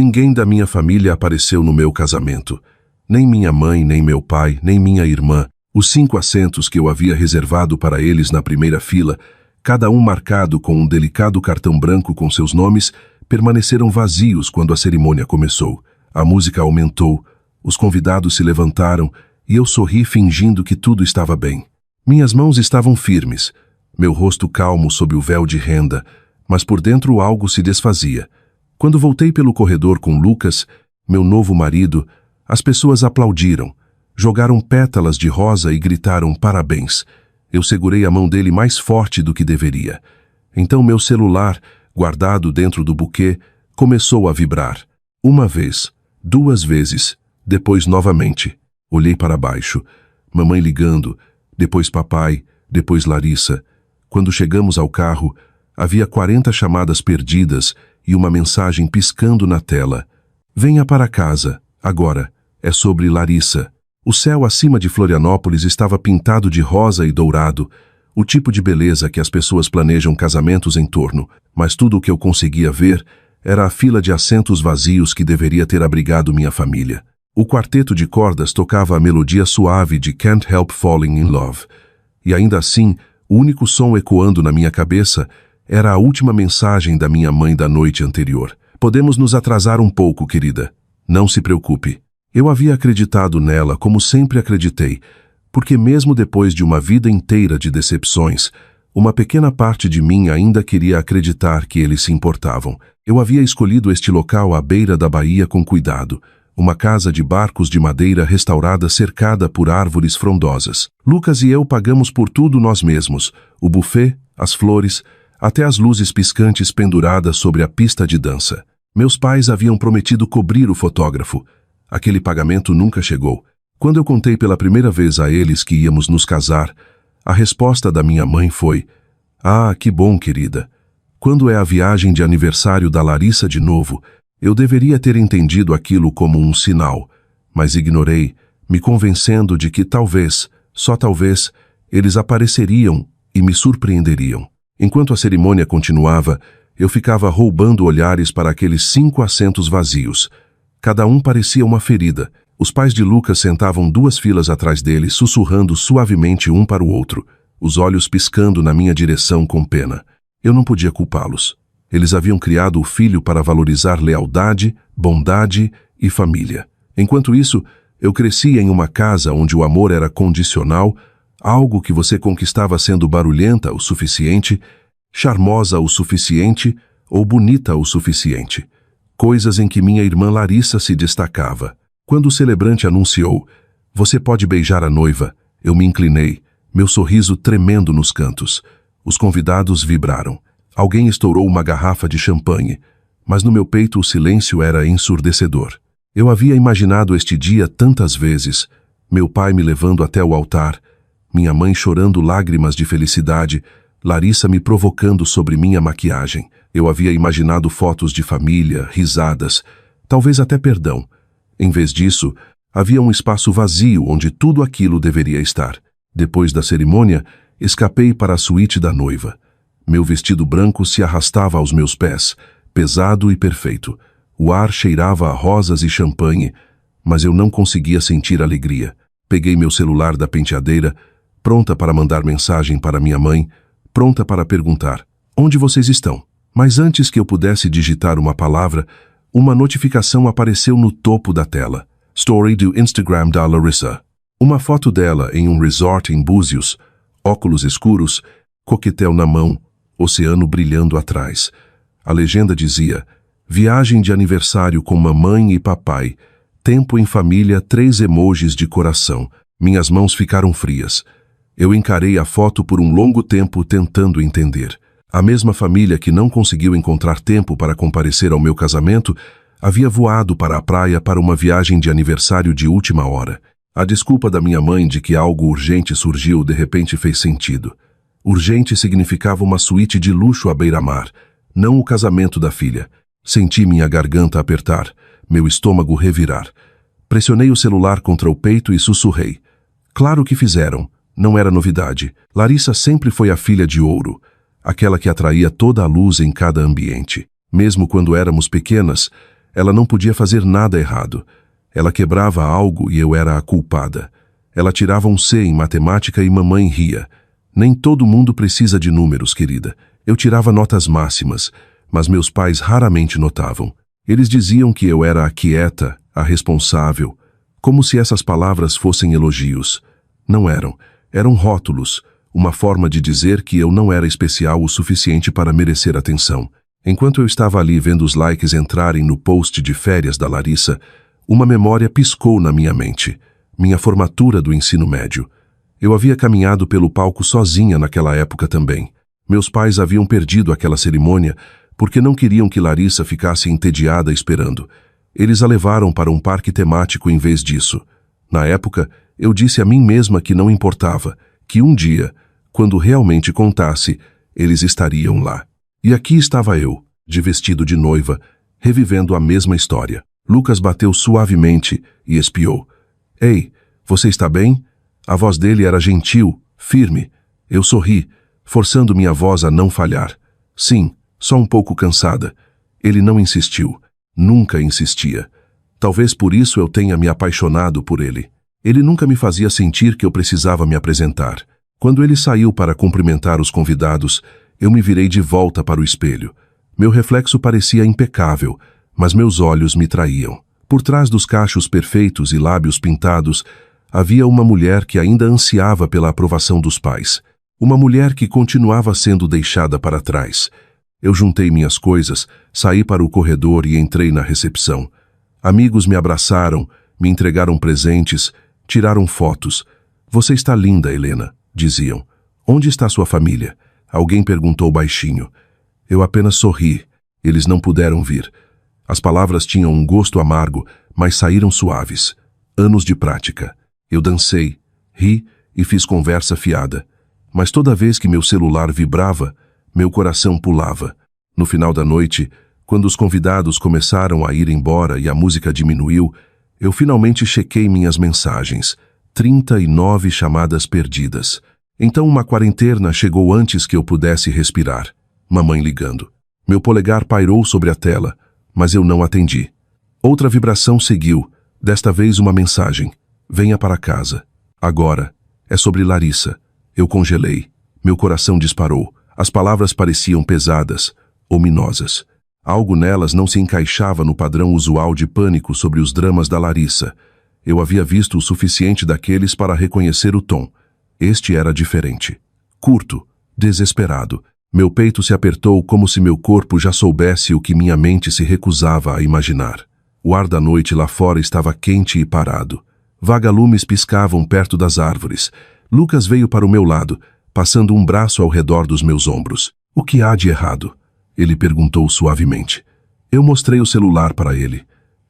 Ninguém da minha família apareceu no meu casamento. Nem minha mãe, nem meu pai, nem minha irmã. Os 5 assentos que eu havia reservado para eles na primeira fila, cada um marcado com um delicado cartão branco com seus nomes, permaneceram vazios quando a cerimônia começou. A música aumentou, os convidados se levantaram e eu sorri fingindo que tudo estava bem. Minhas mãos estavam firmes, meu rosto calmo sob o véu de renda, mas por dentro algo se desfazia. Quando voltei pelo corredor com Lucas, meu novo marido, as pessoas aplaudiram, jogaram pétalas de rosa e gritaram parabéns. Eu segurei a mão dele mais forte do que deveria. Então meu celular, guardado dentro do buquê, começou a vibrar. 1 vez, 2 vezes, depois novamente. Olhei para baixo. Mamãe ligando, depois papai, depois Larissa. Quando chegamos ao carro, havia 40 chamadas perdidas e uma mensagem piscando na tela. Venha para casa, agora. É sobre Larissa. O céu acima de Florianópolis estava pintado de rosa e dourado, o tipo de beleza que as pessoas planejam casamentos em torno, mas tudo o que eu conseguia ver era a fila de assentos vazios que deveria ter abrigado minha família. O quarteto de cordas tocava a melodia suave de Can't Help Falling in Love. E ainda assim, o único som ecoando na minha cabeça era a última mensagem da minha mãe da noite anterior. Podemos nos atrasar um pouco, querida. Não se preocupe. Eu havia acreditado nela como sempre acreditei, porque mesmo depois de uma vida inteira de decepções, uma pequena parte de mim ainda queria acreditar que eles se importavam. Eu havia escolhido este local à beira da baía com cuidado, uma casa de barcos de madeira restaurada cercada por árvores frondosas. Lucas e eu pagamos por tudo nós mesmos, o buffet, as flores, até as luzes piscantes penduradas sobre a pista de dança. Meus pais haviam prometido cobrir o fotógrafo. Aquele pagamento nunca chegou. Quando eu contei pela primeira vez a eles que íamos nos casar, a resposta da minha mãe foi: "Ah, que bom, querida. Quando é a viagem de aniversário da Larissa de novo?" Eu deveria ter entendido aquilo como um sinal, mas ignorei, me convencendo de que talvez, só talvez, eles apareceriam e me surpreenderiam. Enquanto a cerimônia continuava, eu ficava roubando olhares para aqueles 5 assentos vazios. Cada um parecia uma ferida. Os pais de Lucas sentavam 2 filas atrás dele, sussurrando suavemente um para o outro, os olhos piscando na minha direção com pena. Eu não podia culpá-los. Eles haviam criado o filho para valorizar lealdade, bondade e família. Enquanto isso, eu crescia em uma casa onde o amor era condicional, algo que você conquistava sendo barulhenta o suficiente, charmosa o suficiente ou bonita o suficiente. Coisas em que minha irmã Larissa se destacava. Quando o celebrante anunciou: "Você pode beijar a noiva", eu me inclinei, meu sorriso tremendo nos cantos. Os convidados vibraram. Alguém estourou uma garrafa de champanhe, mas no meu peito o silêncio era ensurdecedor. Eu havia imaginado este dia tantas vezes, meu pai me levando até o altar, minha mãe chorando lágrimas de felicidade, Larissa me provocando sobre minha maquiagem. Eu havia imaginado fotos de família, risadas, talvez até perdão. Em vez disso, havia um espaço vazio onde tudo aquilo deveria estar. Depois da cerimônia, escapei para a suíte da noiva. Meu vestido branco se arrastava aos meus pés, pesado e perfeito. O ar cheirava a rosas e champanhe, mas eu não conseguia sentir alegria. Peguei meu celular da penteadeira, pronta para mandar mensagem para minha mãe, pronta para perguntar: "Onde vocês estão?" Mas antes que eu pudesse digitar uma palavra, uma notificação apareceu no topo da tela. Story do Instagram da Larissa. Uma foto dela em um resort em Búzios, óculos escuros, coquetel na mão, oceano brilhando atrás. A legenda dizia: "Viagem de aniversário com mamãe e papai. Tempo em família", 3 emojis de coração. Minhas mãos ficaram frias. Eu encarei a foto por um longo tempo tentando entender. A mesma família que não conseguiu encontrar tempo para comparecer ao meu casamento havia voado para a praia para uma viagem de aniversário de última hora. A desculpa da minha mãe de que algo urgente surgiu de repente fez sentido. Urgente significava uma suíte de luxo à beira-mar, não o casamento da filha. Senti minha garganta apertar, meu estômago revirar. Pressionei o celular contra o peito e sussurrei: "Claro que fizeram, não era novidade. Larissa sempre foi a filha de ouro, aquela que atraía toda a luz em cada ambiente. Mesmo quando éramos pequenas, Ela não podia fazer nada errado. Ela quebrava algo e eu era a culpada. Ela tirava um C em matemática e mamãe ria. Nem todo mundo precisa de números, querida. Eu tirava notas máximas, mas meus pais raramente notavam. Eles diziam que eu era a quieta, a responsável, como se essas palavras fossem elogios. Não eram. Eram rótulos, uma forma de dizer que eu não era especial o suficiente para merecer atenção. Enquanto eu estava ali vendo os likes entrarem no post de férias da Larissa, uma memória piscou na minha mente. Minha formatura do ensino médio. Eu havia caminhado pelo palco sozinha naquela época também. Meus pais haviam perdido aquela cerimônia porque não queriam que Larissa ficasse entediada esperando. Eles a levaram para um parque temático em vez disso. Na época, eu disse a mim mesma que não importava, que um dia, quando realmente contasse, eles estariam lá. E aqui estava eu, de vestido de noiva, revivendo a mesma história. Lucas bateu suavemente e espiou. Ei, você está bem? A voz dele era gentil, firme. Eu sorri, forçando minha voz a não falhar. Sim, só um pouco cansada. Ele não insistiu. Nunca insistia. Talvez por isso eu tenha me apaixonado por ele. Ele nunca me fazia sentir que eu precisava me apresentar. Quando ele saiu para cumprimentar os convidados, eu me virei de volta para o espelho. Meu reflexo parecia impecável, mas meus olhos me traíam. Por trás dos cachos perfeitos e lábios pintados, havia uma mulher que ainda ansiava pela aprovação dos pais. Uma mulher que continuava sendo deixada para trás. Eu juntei minhas coisas, saí para o corredor e entrei na recepção. Amigos me abraçaram, me entregaram presentes, tiraram fotos. Você está linda, Helena, diziam. Onde está sua família? Alguém perguntou baixinho. Eu apenas sorri. Eles não puderam vir. As palavras tinham um gosto amargo, mas saíram suaves. Anos de prática. Eu dancei, ri e fiz conversa fiada. Mas toda vez que meu celular vibrava, meu coração pulava. No final da noite, quando os convidados começaram a ir embora e a música diminuiu, eu finalmente chequei minhas mensagens. 39 chamadas perdidas. Então uma quarentena chegou antes que eu pudesse respirar. Mamãe ligando. Meu polegar pairou sobre a tela, mas eu não atendi. Outra vibração seguiu, desta vez uma mensagem. Venha para casa. Agora. É sobre Larissa. Eu congelei. Meu coração disparou. As palavras pareciam pesadas, ominosas. Algo nelas não se encaixava no padrão usual de pânico sobre os dramas da Larissa. Eu havia visto o suficiente daqueles para reconhecer o tom. Este era diferente. Curto, desesperado. Meu peito se apertou como se meu corpo já soubesse o que minha mente se recusava a imaginar. O ar da noite lá fora estava quente e parado. Vagalumes piscavam perto das árvores. Lucas veio para o meu lado, passando um braço ao redor dos meus ombros. O que há de errado? Ele perguntou suavemente. Eu mostrei o celular para ele.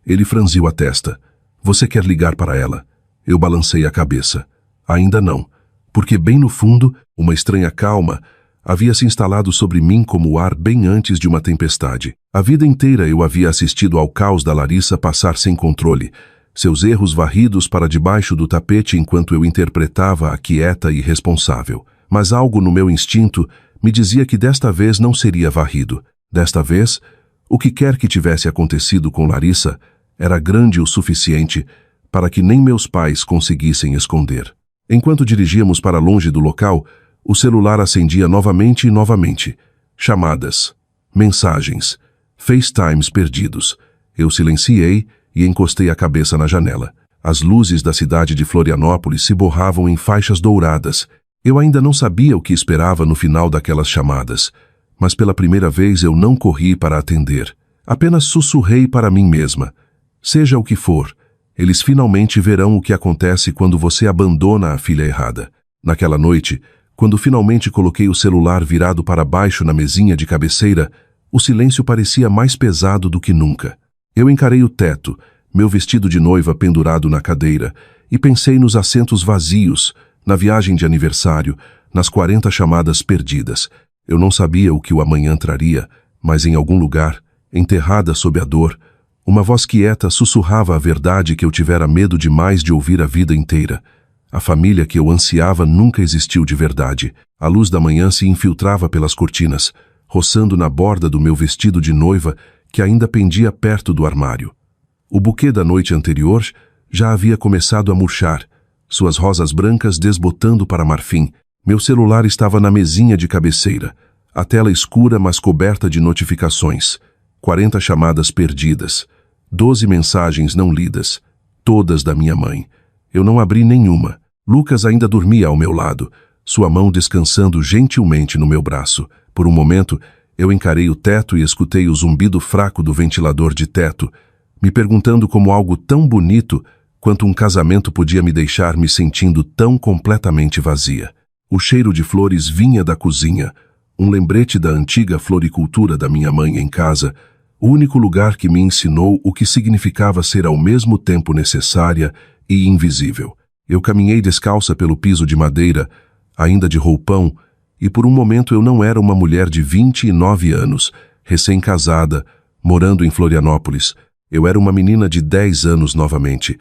Ele franziu a testa. Você quer ligar para ela? Eu balancei a cabeça. Ainda não, porque bem no fundo, uma estranha calma havia se instalado sobre mim como o ar bem antes de uma tempestade. A vida inteira eu havia assistido ao caos da Larissa passar sem controle, seus erros varridos para debaixo do tapete enquanto eu interpretava a quieta e responsável. Mas algo no meu instinto me dizia que desta vez não seria varrido. Desta vez, o que quer que tivesse acontecido com Larissa era grande o suficiente para que nem meus pais conseguissem esconder. Enquanto dirigíamos para longe do local, o celular acendia novamente e novamente. Chamadas, mensagens, FaceTimes perdidos. Eu silenciei e encostei a cabeça na janela. As luzes da cidade de Florianópolis se borravam em faixas douradas. Eu ainda não sabia o que esperava no final daquelas chamadas, mas pela primeira vez eu não corri para atender. Apenas sussurrei para mim mesma. Seja o que for, eles finalmente verão o que acontece quando você abandona a filha errada. Naquela noite, quando finalmente coloquei o celular virado para baixo na mesinha de cabeceira, o silêncio parecia mais pesado do que nunca. Eu encarei o teto, meu vestido de noiva pendurado na cadeira, e pensei nos assentos vazios, na viagem de aniversário, nas 40 chamadas perdidas. Eu não sabia o que o amanhã traria, mas em algum lugar, enterrada sob a dor, uma voz quieta sussurrava a verdade que eu tivera medo demais de ouvir a vida inteira. A família que eu ansiava nunca existiu de verdade. A luz da manhã se infiltrava pelas cortinas, roçando na borda do meu vestido de noiva, que ainda pendia perto do armário. O buquê da noite anterior já havia começado a murchar, suas rosas brancas desbotando para marfim. Meu celular estava na mesinha de cabeceira, a tela escura mas coberta de notificações, 40 chamadas perdidas, 12 mensagens não lidas, todas da minha mãe. Eu não abri nenhuma. Lucas ainda dormia ao meu lado, sua mão descansando gentilmente no meu braço. Por um momento, eu encarei o teto e escutei o zumbido fraco do ventilador de teto, me perguntando como algo tão bonito quanto um casamento podia me deixar me sentindo tão completamente vazia. O cheiro de flores vinha da cozinha, um lembrete da antiga floricultura da minha mãe em casa, o único lugar que me ensinou o que significava ser ao mesmo tempo necessária e invisível. Eu caminhei descalça pelo piso de madeira, ainda de roupão, e por um momento eu não era uma mulher de 29 anos, recém-casada, morando em Florianópolis. Eu era uma menina de 10 anos novamente,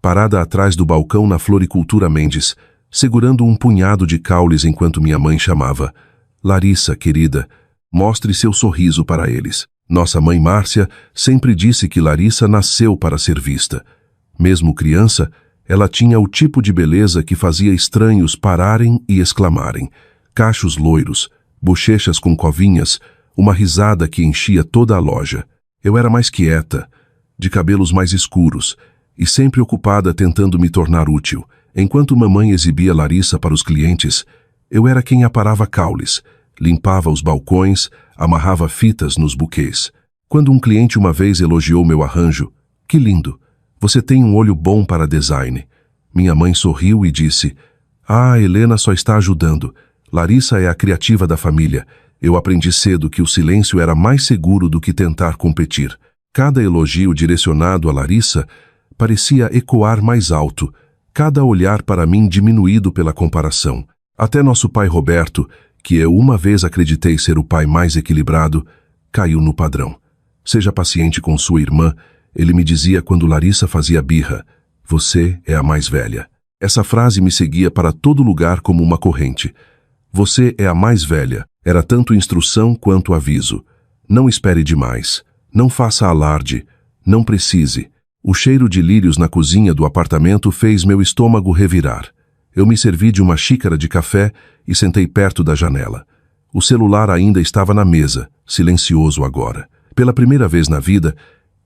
parada atrás do balcão na Floricultura Mendes, segurando um punhado de caules enquanto minha mãe chamava: Larissa, querida, mostre seu sorriso para eles. Nossa mãe Márcia sempre disse que Larissa nasceu para ser vista. Mesmo criança, ela tinha o tipo de beleza que fazia estranhos pararem e exclamarem. Cachos loiros, bochechas com covinhas, uma risada que enchia toda a loja. Eu era mais quieta, de cabelos mais escuros, e sempre ocupada tentando me tornar útil. Enquanto mamãe exibia Larissa para os clientes, eu era quem aparava caules, limpava os balcões, amarrava fitas nos buquês. Quando um cliente uma vez elogiou meu arranjo: que lindo! Você tem um olho bom para design. Minha mãe sorriu e disse: Ah, Helena só está ajudando. Larissa é a criativa da família. Eu aprendi cedo que o silêncio era mais seguro do que tentar competir. Cada elogio direcionado a Larissa parecia ecoar mais alto, cada olhar para mim diminuído pela comparação. Até nosso pai Roberto, que eu uma vez acreditei ser o pai mais equilibrado, caiu no padrão. Seja paciente com sua irmã, ele me dizia quando Larissa fazia birra: você é a mais velha. Essa frase me seguia para todo lugar como uma corrente. Você é a mais velha. Era tanto instrução quanto aviso. Não espere demais. Não faça alarde. Não precise. O cheiro de lírios na cozinha do apartamento fez meu estômago revirar. Eu me servi de uma xícara de café e sentei perto da janela. O celular ainda estava na mesa, silencioso agora. Pela primeira vez na vida,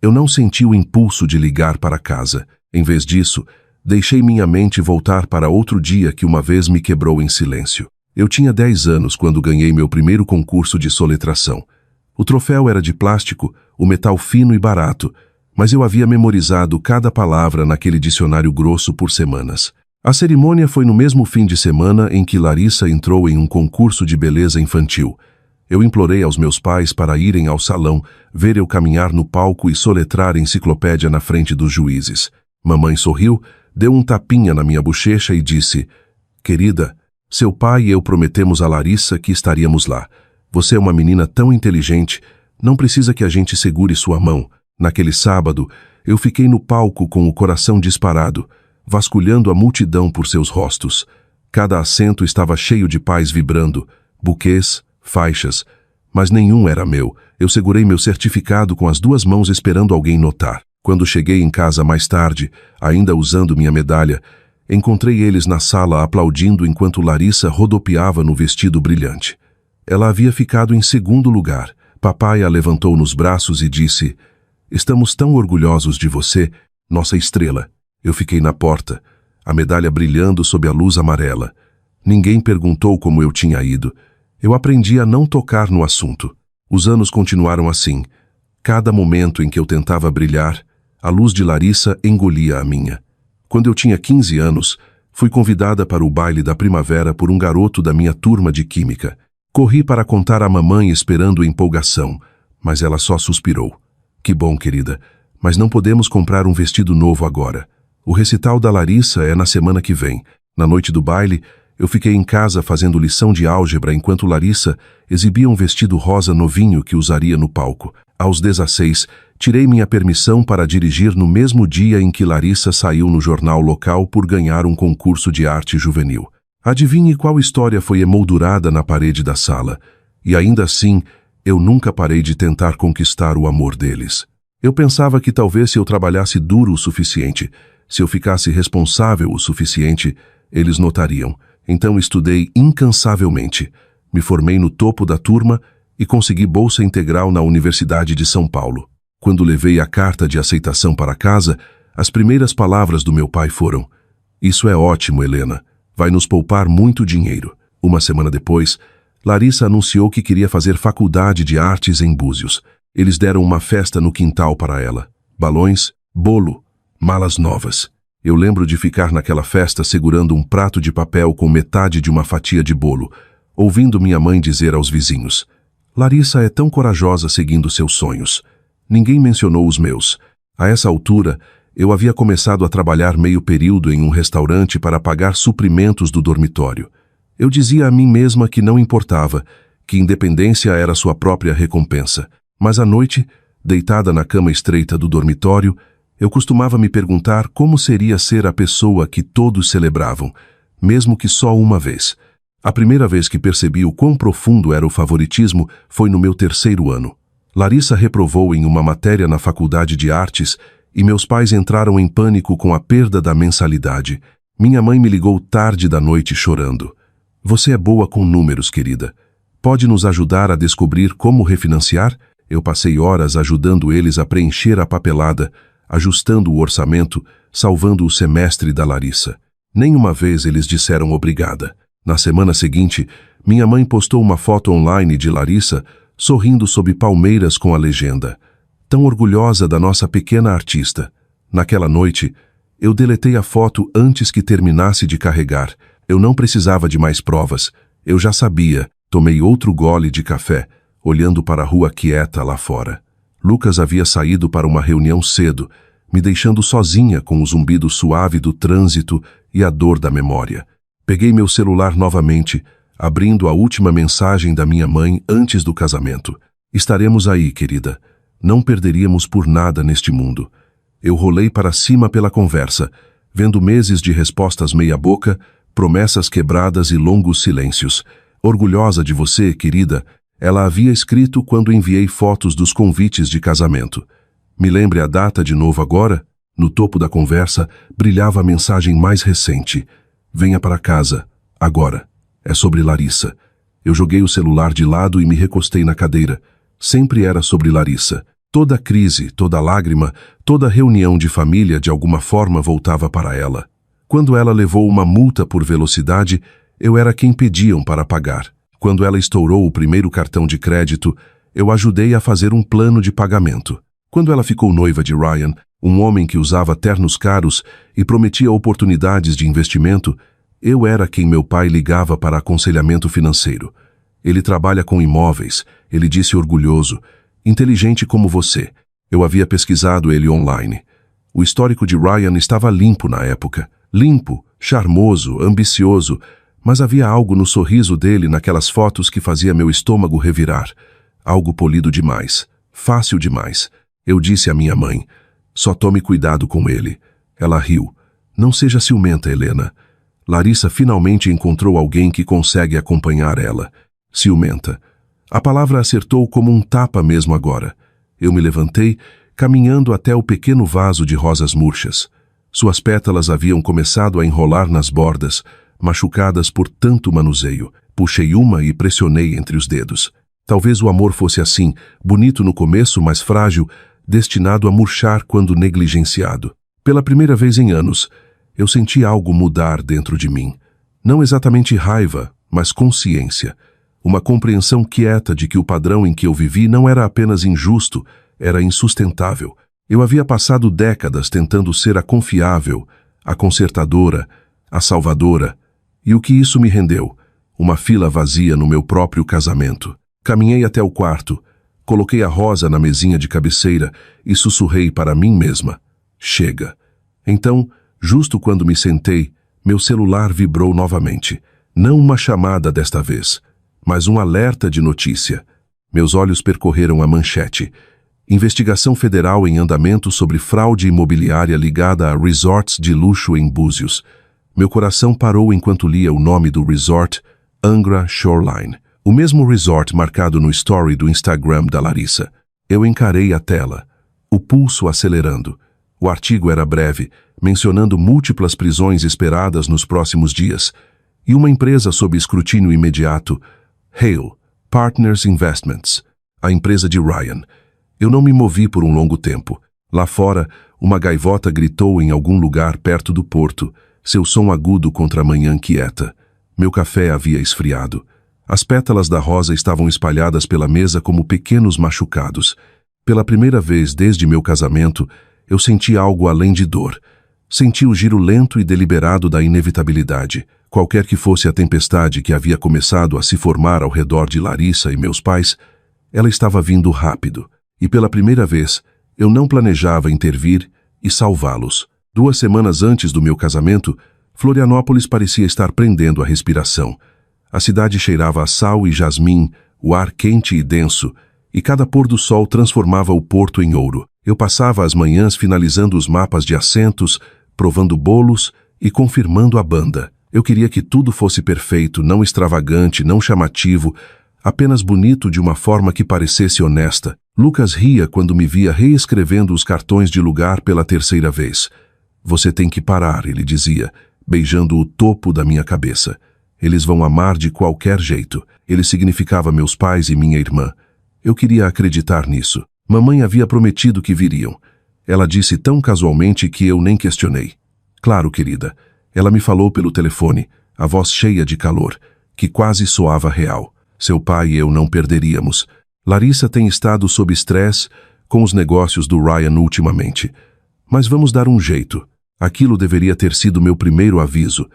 eu não senti o impulso de ligar para casa. Em vez disso, deixei minha mente voltar para outro dia que uma vez me quebrou em silêncio. Eu tinha 10 anos quando ganhei meu primeiro concurso de soletração. O troféu era de plástico, o metal fino e barato, mas eu havia memorizado cada palavra naquele dicionário grosso por semanas. A cerimônia foi no mesmo fim de semana em que Larissa entrou em um concurso de beleza infantil. Eu implorei aos meus pais para irem ao salão, ver eu caminhar no palco e soletrar a enciclopédia na frente dos juízes. Mamãe sorriu, deu um tapinha na minha bochecha e disse: Querida, seu pai e eu prometemos a Larissa que estaríamos lá. Você é uma menina tão inteligente, não precisa que a gente segure sua mão. Naquele sábado, eu fiquei no palco com o coração disparado, vasculhando a multidão por seus rostos. Cada assento estava cheio de pais vibrando, buquês, faixas, mas nenhum era meu. Eu segurei meu certificado com as 2 mãos esperando alguém notar. Quando cheguei em casa mais tarde, ainda usando minha medalha, encontrei eles na sala aplaudindo enquanto Larissa rodopiava no vestido brilhante. Ela havia ficado em segundo lugar. Papai a levantou nos braços e disse: Estamos tão orgulhosos de você, nossa estrela. Eu fiquei na porta, a medalha brilhando sob a luz amarela. Ninguém perguntou como eu tinha ido. Eu aprendi a não tocar no assunto. Os anos continuaram assim. Cada momento em que eu tentava brilhar, a luz de Larissa engolia a minha. Quando eu tinha 15 anos, fui convidada para o baile da primavera por um garoto da minha turma de química. Corri para contar à mamãe esperando empolgação, mas ela só suspirou. Que bom, querida, mas não podemos comprar um vestido novo agora. O recital da Larissa é na semana que vem. Na noite do baile, eu fiquei em casa fazendo lição de álgebra enquanto Larissa exibia um vestido rosa novinho que usaria no palco. Aos 16, tirei minha permissão para dirigir no mesmo dia em que Larissa saiu no jornal local por ganhar um concurso de arte juvenil. Adivinhe qual história foi emoldurada na parede da sala. E ainda assim, eu nunca parei de tentar conquistar o amor deles. Eu pensava que talvez se eu trabalhasse duro o suficiente, se eu ficasse responsável o suficiente, eles notariam. Então estudei incansavelmente. Me formei no topo da turma e consegui bolsa integral na Universidade de São Paulo. Quando levei a carta de aceitação para casa, as primeiras palavras do meu pai foram: "Isso é ótimo, Helena. Vai nos poupar muito dinheiro." Uma semana depois, Larissa anunciou que queria fazer faculdade de artes em Búzios. Eles deram uma festa no quintal para ela. Balões, bolo, malas novas. Eu lembro de ficar naquela festa segurando um prato de papel com metade de uma fatia de bolo, ouvindo minha mãe dizer aos vizinhos: "Larissa é tão corajosa seguindo seus sonhos." Ninguém mencionou os meus. A essa altura, eu havia começado a trabalhar meio período em um restaurante para pagar suprimentos do dormitório. Eu dizia a mim mesma que não importava, que independência era sua própria recompensa. Mas à noite, deitada na cama estreita do dormitório, eu costumava me perguntar como seria ser a pessoa que todos celebravam, mesmo que só uma vez. A primeira vez que percebi o quão profundo era o favoritismo foi no meu 3º ano. Larissa reprovou em uma matéria na Faculdade de Artes e meus pais entraram em pânico com a perda da mensalidade. Minha mãe me ligou tarde da noite chorando. "Você é boa com números, querida. Pode nos ajudar a descobrir como refinanciar?" Eu passei horas ajudando eles a preencher a papelada, ajustando o orçamento, salvando o semestre da Larissa. Nenhuma vez eles disseram obrigada. Na semana seguinte, minha mãe postou uma foto online de Larissa sorrindo sob palmeiras com a legenda: "Tão orgulhosa da nossa pequena artista." Naquela noite, eu deletei a foto antes que terminasse de carregar. Eu não precisava de mais provas. Eu já sabia. Tomei outro gole de café, olhando para a rua quieta lá fora. Lucas havia saído para uma reunião cedo, me deixando sozinha com o zumbido suave do trânsito e a dor da memória. Peguei meu celular novamente, abrindo a última mensagem da minha mãe antes do casamento: "Estaremos aí, querida. Não perderíamos por nada neste mundo." Eu rolei para cima pela conversa, vendo meses de respostas meia-boca, promessas quebradas e longos silêncios. "Orgulhosa de você, querida," ela havia escrito quando enviei fotos dos convites de casamento. "Me lembre a data de novo agora?" No topo da conversa brilhava a mensagem mais recente: "Venha para casa, agora." É sobre Larissa. Eu joguei o celular de lado e me recostei na cadeira. Sempre era sobre Larissa. Toda crise, toda lágrima, toda reunião de família de alguma forma voltava para ela. Quando ela levou uma multa por velocidade, eu era quem pediam para pagar. Quando ela estourou o primeiro cartão de crédito, eu ajudei a fazer um plano de pagamento. Quando ela ficou noiva de Ryan, um homem que usava ternos caros e prometia oportunidades de investimento, eu era quem meu pai ligava para aconselhamento financeiro. "Ele trabalha com imóveis," ele disse orgulhoso, "inteligente como você." Eu havia pesquisado ele online. O histórico de Ryan estava limpo na época. Limpo, charmoso, ambicioso, mas havia algo no sorriso dele naquelas fotos que fazia meu estômago revirar. Algo polido demais, fácil demais. Eu disse à minha mãe: "Só tome cuidado com ele." Ela riu. "Não seja ciumenta, Helena." Larissa finalmente encontrou alguém que consegue acompanhar ela. Ciumenta. A palavra acertou como um tapa mesmo agora. Eu me levantei, caminhando até o pequeno vaso de rosas murchas. Suas pétalas haviam começado a enrolar nas bordas, machucadas por tanto manuseio. Puxei uma e pressionei entre os dedos. Talvez o amor fosse assim, bonito no começo, mas frágil, destinado a murchar quando negligenciado. Pela primeira vez em anos, eu senti algo mudar dentro de mim. Não exatamente raiva, mas consciência. Uma compreensão quieta de que o padrão em que eu vivi não era apenas injusto, era insustentável. Eu havia passado décadas tentando ser a confiável, a consertadora, a salvadora. E o que isso me rendeu? Uma fila vazia no meu próprio casamento. Caminhei até o quarto, coloquei a rosa na mesinha de cabeceira e sussurrei para mim mesma: "Chega." Então, justo quando me sentei, meu celular vibrou novamente. Não uma chamada desta vez, mas um alerta de notícia. Meus olhos percorreram a manchete: "Investigação federal em andamento sobre fraude imobiliária ligada a resorts de luxo em Búzios." Meu coração parou enquanto lia o nome do resort: Angra Shoreline. O mesmo resort marcado no story do Instagram da Larissa. Eu encarei a tela, o pulso acelerando. O artigo era breve, mencionando múltiplas prisões esperadas nos próximos dias, e uma empresa sob escrutínio imediato, Hale Partners Investments, a empresa de Ryan. Eu não me movi por um longo tempo. Lá fora, uma gaivota gritou em algum lugar perto do porto, seu som agudo contra a manhã quieta. Meu café havia esfriado. As pétalas da rosa estavam espalhadas pela mesa como pequenos machucados. Pela primeira vez desde meu casamento, eu senti algo além de dor. Senti o giro lento e deliberado da inevitabilidade. Qualquer que fosse a tempestade que havia começado a se formar ao redor de Larissa e meus pais, ela estava vindo rápido. E pela primeira vez, eu não planejava intervir e salvá-los. 2 semanas antes do meu casamento, Florianópolis parecia estar prendendo a respiração. A cidade cheirava a sal e jasmim, o ar quente e denso, e cada pôr do sol transformava o porto em ouro. Eu passava as manhãs finalizando os mapas de assentos, provando bolos e confirmando a banda. Eu queria que tudo fosse perfeito, não extravagante, não chamativo, apenas bonito de uma forma que parecesse honesta. Lucas ria quando me via reescrevendo os cartões de lugar pela 3ª vez. Você tem que parar, ele dizia, beijando o topo da minha cabeça. Eles vão amar de qualquer jeito. Ele significava meus pais e minha irmã. Eu queria acreditar nisso. Mamãe havia prometido que viriam. Ela disse tão casualmente que eu nem questionei. Claro, querida. Ela me falou pelo telefone, a voz cheia de calor, que quase soava real. Seu pai e eu não perderíamos. Larissa tem estado sob estresse com os negócios do Ryan ultimamente. Mas vamos dar um jeito. Aquilo deveria ter sido meu primeiro aviso.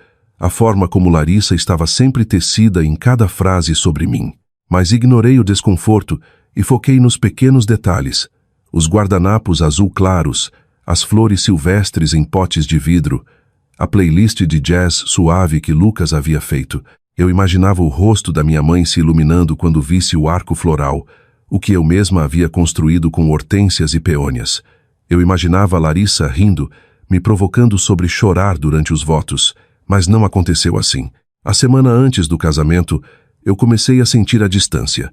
A forma como Larissa estava sempre tecida em cada frase sobre mim. Mas ignorei o desconforto e foquei nos pequenos detalhes. Os guardanapos azul claros, as flores silvestres em potes de vidro, a playlist de jazz suave que Lucas havia feito. Eu imaginava o rosto da minha mãe se iluminando quando visse o arco floral, o que eu mesma havia construído com hortênsias e peônias. Eu imaginava Larissa rindo, me provocando sobre chorar durante os votos, mas não aconteceu assim. A semana antes do casamento, eu comecei a sentir a distância.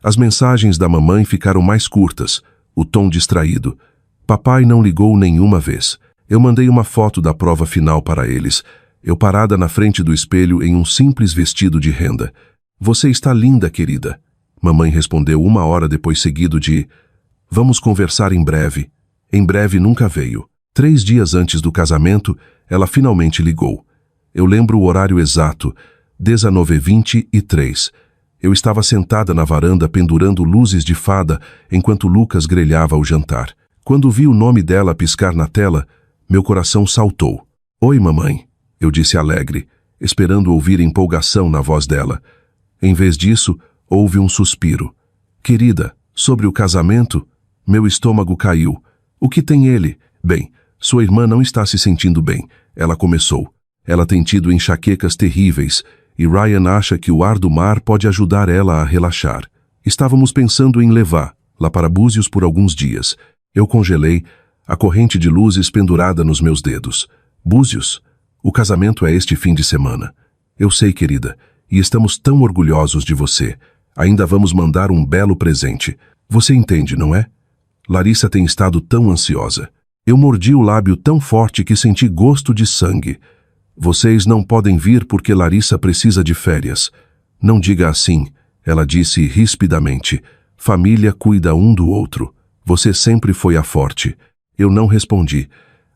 As mensagens da mamãe ficaram mais curtas, o tom distraído. Papai não ligou nenhuma vez. Eu mandei uma foto da prova final para eles, eu parada na frente do espelho em um simples vestido de renda. Você está linda, querida. Mamãe respondeu 1 hora depois seguido de vamos conversar em breve. Em breve nunca veio. 3 dias antes do casamento, ela finalmente ligou. Eu lembro o horário exato, 19h23. Eu estava sentada na varanda pendurando luzes de fada enquanto Lucas grelhava o jantar. Quando vi o nome dela piscar na tela, meu coração saltou. Oi, mamãe, eu disse alegre, esperando ouvir empolgação na voz dela. Em vez disso, houve um suspiro. Querida, sobre o casamento? Meu estômago caiu. O que tem ele? Bem, sua irmã não está se sentindo bem. Ela começou. Ela tem tido enxaquecas terríveis, e Ryan acha que o ar do mar pode ajudar ela a relaxar. Estávamos pensando em levar lá para Búzios por alguns dias. Eu congelei, a corrente de luzes pendurada nos meus dedos. Búzios, o casamento é este fim de semana. Eu sei, querida, e estamos tão orgulhosos de você. Ainda vamos mandar um belo presente. Você entende, não é? Larissa tem estado tão ansiosa. Eu mordi o lábio tão forte que senti gosto de sangue. Vocês não podem vir porque Larissa precisa de férias. Não diga assim, ela disse rispidamente. Família cuida um do outro. Você sempre foi a forte. Eu não respondi.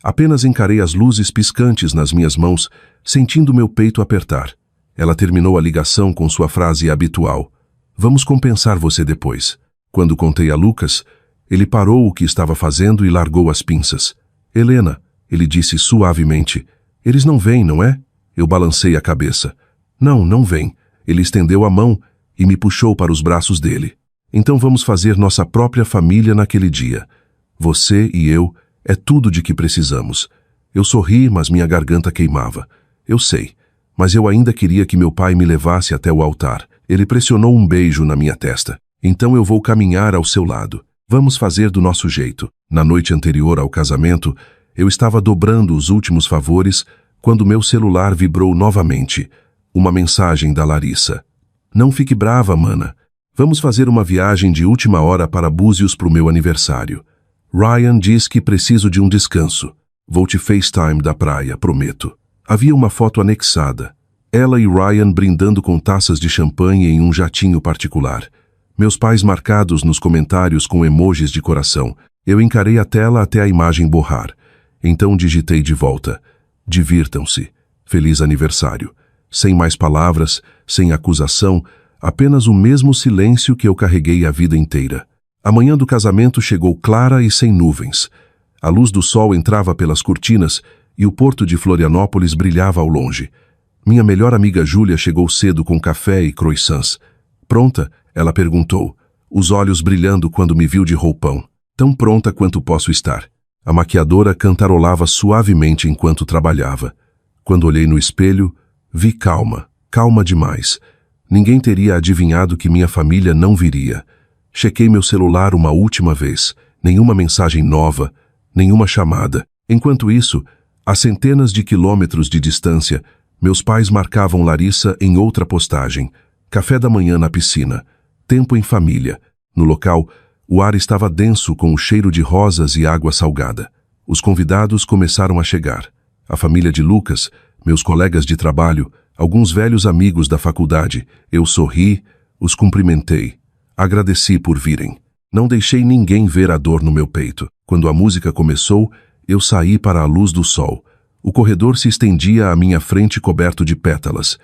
Apenas encarei as luzes piscantes nas minhas mãos, sentindo meu peito apertar. Ela terminou a ligação com sua frase habitual. Vamos compensar você depois. Quando contei a Lucas, ele parou o que estava fazendo e largou as pinças. Helena, ele disse suavemente, eles não vêm, não é? Eu balancei a cabeça. Não, não vêm. Ele estendeu a mão e me puxou para os braços dele. Então vamos fazer nossa própria família naquele dia. Você e eu, é tudo de que precisamos. Eu sorri, mas minha garganta queimava. Eu sei, mas eu ainda queria que meu pai me levasse até o altar. Ele pressionou um beijo na minha testa. Então eu vou caminhar ao seu lado. Vamos fazer do nosso jeito. Na noite anterior ao casamento, eu estava dobrando os últimos favores quando meu celular vibrou novamente. Uma mensagem da Larissa. Não fique brava, mana. Vamos fazer uma viagem de última hora para Búzios pro meu aniversário. Ryan diz que preciso de um descanso. Vou te FaceTime da praia, prometo. Havia uma foto anexada. Ela e Ryan brindando com taças de champanhe em um jatinho particular. Meus pais marcados nos comentários com emojis de coração. Eu encarei a tela até a imagem borrar. Então digitei de volta. Divirtam-se. Feliz aniversário. Sem mais palavras, sem acusação, apenas o mesmo silêncio que eu carreguei a vida inteira. A manhã do casamento chegou clara e sem nuvens. A luz do sol entrava pelas cortinas e o porto de Florianópolis brilhava ao longe. Minha melhor amiga Júlia chegou cedo com café e croissants. Pronta? Ela perguntou, os olhos brilhando quando me viu de roupão. Tão pronta quanto posso estar. A maquiadora cantarolava suavemente enquanto trabalhava. Quando olhei no espelho, vi calma, calma demais. Ninguém teria adivinhado que minha família não viria. Chequei meu celular uma última vez. Nenhuma mensagem nova, nenhuma chamada. Enquanto isso, a centenas de quilômetros de distância, meus pais marcavam Larissa em outra postagem. Café da manhã na piscina. Tempo em família. No local, o ar estava denso com o cheiro de rosas e água salgada. Os convidados começaram a chegar. A família de Lucas, meus colegas de trabalho, alguns velhos amigos da faculdade. Eu sorri, os cumprimentei. Agradeci por virem. Não deixei ninguém ver a dor no meu peito. Quando a música começou, eu saí para a luz do sol. O corredor se estendia à minha frente coberto de pétalas.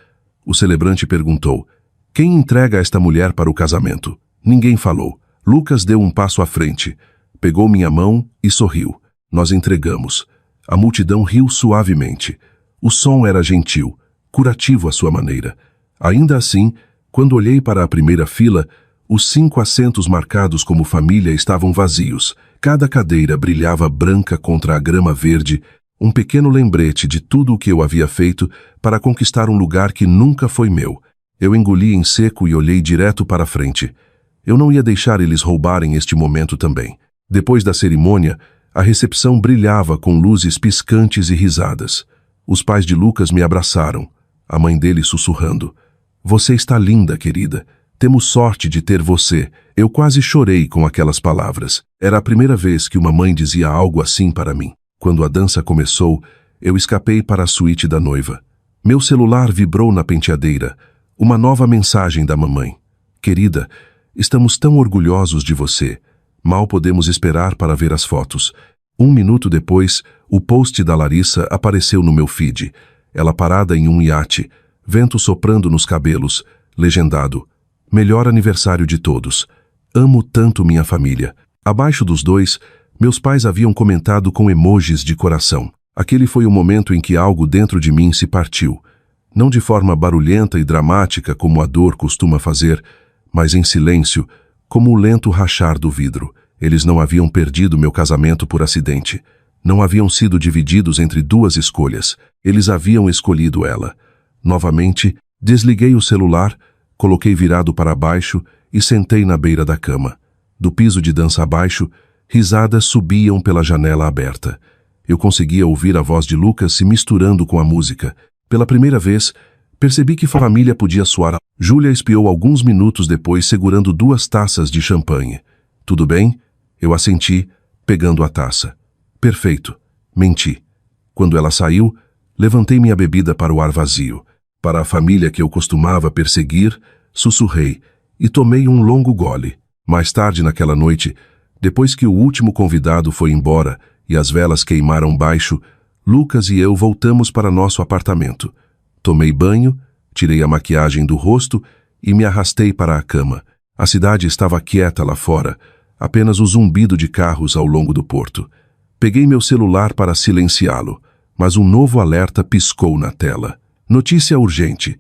O celebrante perguntou, quem entrega esta mulher para o casamento? Ninguém falou. Lucas deu um passo à frente, pegou minha mão e sorriu. Nós entregamos. A multidão riu suavemente. O som era gentil, curativo à sua maneira. Ainda assim, quando olhei para a primeira fila, os 5 assentos marcados como família estavam vazios. Cada cadeira brilhava branca contra a grama verde, um pequeno lembrete de tudo o que eu havia feito para conquistar um lugar que nunca foi meu. Eu engoli em seco e olhei direto para a frente. Eu não ia deixar eles roubarem este momento também. Depois da cerimônia, a recepção brilhava com luzes piscantes e risadas. Os pais de Lucas me abraçaram, a mãe dele sussurrando. Você está linda, querida. Temos sorte de ter você. Eu quase chorei com aquelas palavras. Era a primeira vez que uma mãe dizia algo assim para mim. Quando a dança começou, eu escapei para a suíte da noiva. Meu celular vibrou na penteadeira. Uma nova mensagem da mamãe. Querida, estamos tão orgulhosos de você. Mal podemos esperar para ver as fotos. 1 minuto depois, o post da Larissa apareceu no meu feed. Ela parada em um iate, vento soprando nos cabelos, legendado. Melhor aniversário de todos. Amo tanto minha família. Abaixo dos dois, meus pais haviam comentado com emojis de coração. Aquele foi o momento em que algo dentro de mim se partiu. Não de forma barulhenta e dramática como a dor costuma fazer, mas em silêncio, como o lento rachar do vidro. Eles não haviam perdido meu casamento por acidente. Não haviam sido divididos entre 2 escolhas. Eles haviam escolhido ela. Novamente, desliguei o celular, coloquei virado para baixo e sentei na beira da cama. Do piso de dança abaixo, risadas subiam pela janela aberta. Eu conseguia ouvir a voz de Lucas se misturando com a música. Pela primeira vez, percebi que família podia soar. Júlia espiou alguns minutos depois segurando 2 taças de champanhe. Tudo bem? Eu assenti, pegando a taça. Perfeito. Menti. Quando ela saiu, levantei minha bebida para o ar vazio. Para a família que eu costumava perseguir, sussurrei e tomei um longo gole. Mais tarde naquela noite, depois que o último convidado foi embora e as velas queimaram baixo, Lucas e eu voltamos para nosso apartamento. Tomei banho, tirei a maquiagem do rosto e me arrastei para a cama. A cidade estava quieta lá fora, apenas o zumbido de carros ao longo do porto. Peguei meu celular para silenciá-lo, mas um novo alerta piscou na tela. Notícia urgente.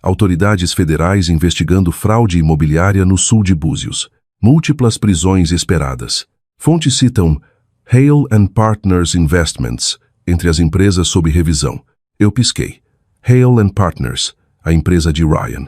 Autoridades federais investigando fraude imobiliária no sul de Búzios. Múltiplas prisões esperadas. Fontes citam Hale & Partners Investments, entre as empresas sob revisão. Eu pisquei. Hale & Partners, a empresa de Ryan.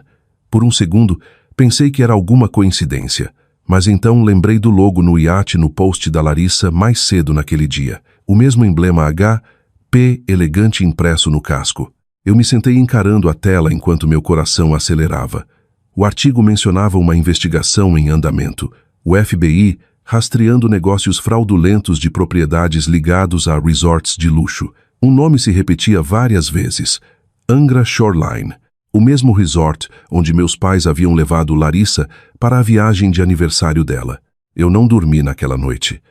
Por um segundo, pensei que era alguma coincidência, mas então lembrei do logo no iate no post da Larissa mais cedo naquele dia. O mesmo emblema HP elegante impresso no casco. Eu me sentei encarando a tela enquanto meu coração acelerava. O artigo mencionava uma investigação em andamento. O FBI rastreando negócios fraudulentos de propriedades ligados a resorts de luxo. Um nome se repetia várias vezes. Angra Shoreline. O mesmo resort onde meus pais haviam levado Larissa para a viagem de aniversário dela. Eu não dormi naquela noite.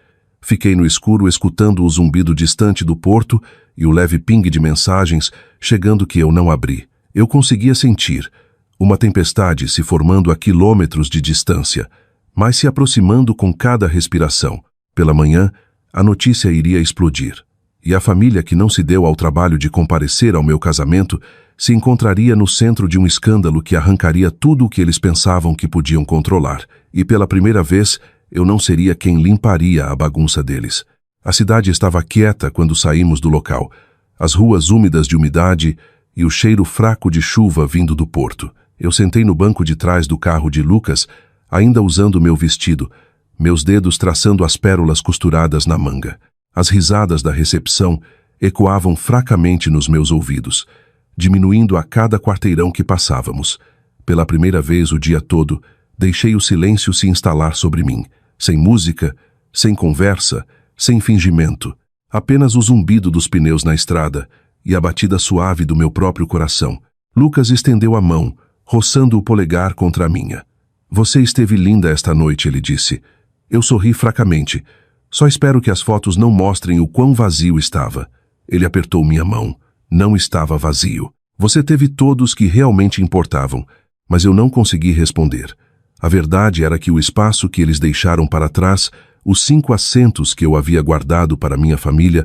Fiquei no escuro escutando o zumbido distante do porto e o leve ping de mensagens chegando que eu não abri. Eu conseguia sentir uma tempestade se formando a quilômetros de distância, mas se aproximando com cada respiração. Pela manhã, a notícia iria explodir. E a família que não se deu ao trabalho de comparecer ao meu casamento se encontraria no centro de um escândalo que arrancaria tudo o que eles pensavam que podiam controlar. E pela primeira vez, eu não seria quem limparia a bagunça deles. A cidade estava quieta quando saímos do local. As ruas úmidas de umidade e o cheiro fraco de chuva vindo do porto. Eu sentei no banco de trás do carro de Lucas, ainda usando meu vestido, meus dedos traçando as pérolas costuradas na manga. As risadas da recepção ecoavam fracamente nos meus ouvidos, diminuindo a cada quarteirão que passávamos. Pela primeira vez o dia todo, deixei o silêncio se instalar sobre mim, sem música, sem conversa, sem fingimento, apenas o zumbido dos pneus na estrada e a batida suave do meu próprio coração. Lucas estendeu a mão, roçando o polegar contra a minha. Você esteve linda esta noite, ele disse. Eu sorri fracamente. Só espero que as fotos não mostrem o quão vazio estava. Ele apertou minha mão. Não estava vazio. Você teve todos que realmente importavam, mas eu não consegui responder. A verdade era que o espaço que eles deixaram para trás, os 5 assentos que eu havia guardado para minha família,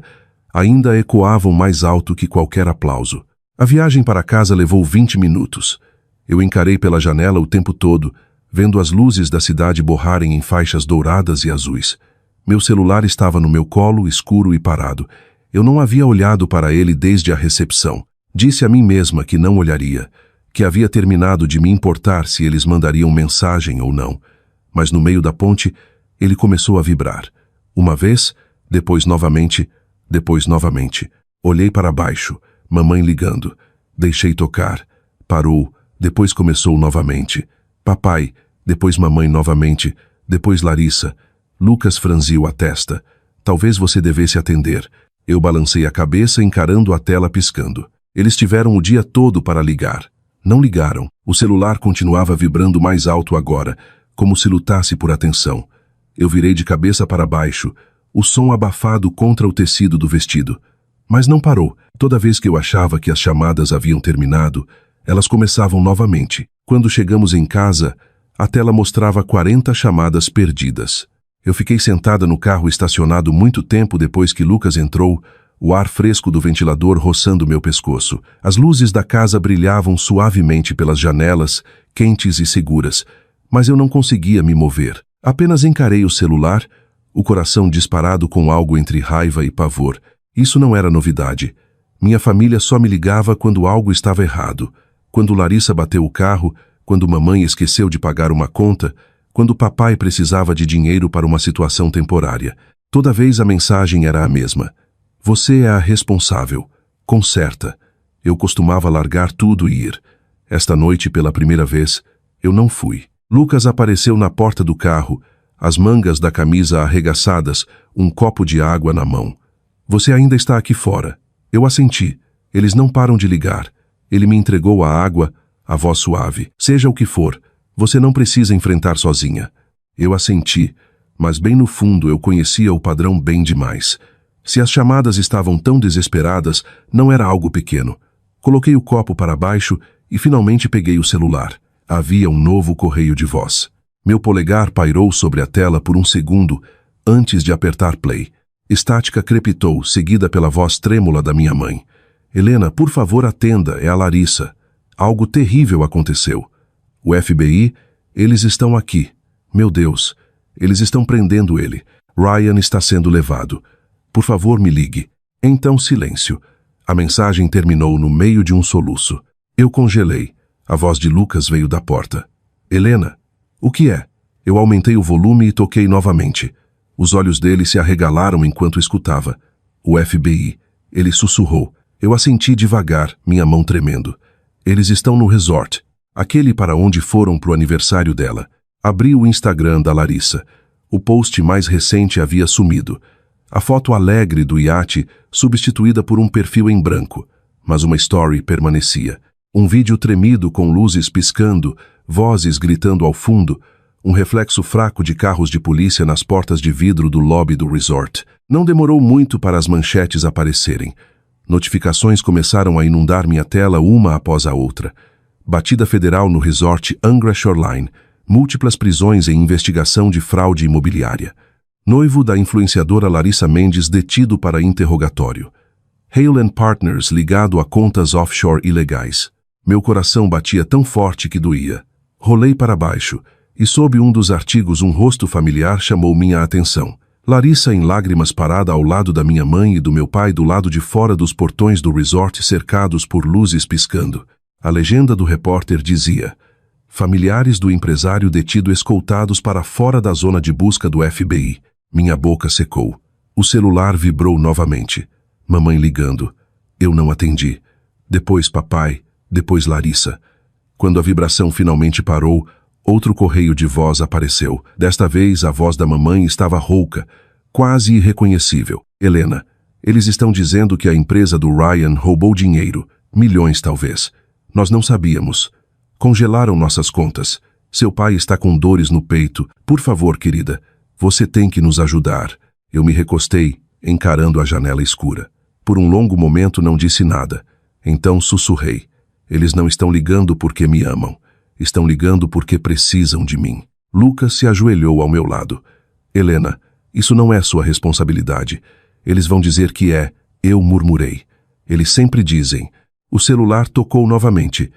ainda ecoavam mais alto que qualquer aplauso. A viagem para casa levou 20 minutos. Eu encarei pela janela o tempo todo, vendo as luzes da cidade borrarem em faixas douradas e azuis. Meu celular estava no meu colo, escuro e parado. Eu não havia olhado para ele desde a recepção. Disse a mim mesma que não olharia, que havia terminado de me importar se eles mandariam mensagem ou não. Mas no meio da ponte, ele começou a vibrar. Uma vez, depois novamente. Olhei para baixo, mamãe ligando. Deixei tocar. Parou, depois começou novamente. Papai, depois mamãe novamente, depois Larissa. Lucas franziu a testa. Talvez você devesse atender. Eu balancei a cabeça encarando a tela piscando. Eles tiveram o dia todo para ligar. Não ligaram. O celular continuava vibrando mais alto agora, como se lutasse por atenção. Eu virei de cabeça para baixo, o som abafado contra o tecido do vestido. Mas não parou. Toda vez que eu achava que as chamadas haviam terminado, elas começavam novamente. Quando chegamos em casa, a tela mostrava 40 chamadas perdidas. Eu fiquei sentada no carro estacionado muito tempo depois que Lucas entrou, o ar fresco do ventilador roçando meu pescoço. As luzes da casa brilhavam suavemente pelas janelas, quentes e seguras, mas eu não conseguia me mover. Apenas encarei o celular, o coração disparado com algo entre raiva e pavor. Isso não era novidade. Minha família só me ligava quando algo estava errado. Quando Larissa bateu o carro, quando mamãe esqueceu de pagar uma conta, quando papai precisava de dinheiro para uma situação temporária. Toda vez a mensagem era a mesma. Você é a responsável. Conserta. Eu costumava largar tudo e ir. Esta noite, pela primeira vez, eu não fui. Lucas apareceu na porta do carro, as mangas da camisa arregaçadas, um copo de água na mão. Você ainda está aqui fora. Eu assenti. Eles não param de ligar. Ele me entregou a água, a voz suave. Seja o que for, você não precisa enfrentar sozinha. Eu assenti, mas bem no fundo eu conhecia o padrão bem demais. Se as chamadas estavam tão desesperadas, não era algo pequeno. Coloquei o copo para baixo e finalmente peguei o celular. Havia um novo correio de voz. Meu polegar pairou sobre a tela por um segundo antes de apertar play. Estática crepitou, seguida pela voz trêmula da minha mãe. Helena, por favor, atenda, é a Larissa. Algo terrível aconteceu. O FBI, eles estão aqui. Meu Deus, eles estão prendendo ele. Ryan está sendo levado. Por favor, me ligue. Então, silêncio. A mensagem terminou no meio de um soluço. Eu congelei. A voz de Lucas veio da porta. Helena, o que é? Eu aumentei o volume e toquei novamente. Os olhos dele se arregalaram enquanto escutava. O FBI. Ele sussurrou. Eu assenti devagar, minha mão tremendo. Eles estão no resort. Aquele para onde foram pro aniversário dela. Abri o Instagram da Larissa. O post mais recente havia sumido. A foto alegre do iate substituída por um perfil em branco. Mas uma story permanecia. Um vídeo tremido com luzes piscando, vozes gritando ao fundo, um reflexo fraco de carros de polícia nas portas de vidro do lobby do resort. Não demorou muito para as manchetes aparecerem. Notificações começaram a inundar minha tela uma após a outra. Batida federal no resort Angra Shoreline. Múltiplas prisões em investigação de fraude imobiliária. Noivo da influenciadora Larissa Mendes detido para interrogatório. Hale & Partners ligado a contas offshore ilegais. Meu coração batia tão forte que doía. Rolei para baixo, e sob um dos artigos um rosto familiar chamou minha atenção. Larissa em lágrimas parada ao lado da minha mãe e do meu pai do lado de fora dos portões do resort cercados por luzes piscando. A legenda do repórter dizia: familiares do empresário detido escoltados para fora da zona de busca do FBI. Minha boca secou. O celular vibrou novamente. Mamãe ligando. Eu não atendi. Depois papai, depois Larissa. Quando a vibração finalmente parou, outro correio de voz apareceu. Desta vez a voz da mamãe estava rouca, quase irreconhecível. Helena, eles estão dizendo que a empresa do Ryan roubou dinheiro, milhões talvez. Nós não sabíamos. Congelaram nossas contas. Seu pai está com dores no peito. Por favor, querida, você tem que nos ajudar. Eu me recostei, encarando a janela escura. Por um longo momento não disse nada. Então sussurrei. Eles não estão ligando porque me amam. Estão ligando porque precisam de mim. Lucas se ajoelhou ao meu lado. Helena, isso não é sua responsabilidade. Eles vão dizer que é. Eu murmurei. Eles sempre dizem. O celular tocou novamente.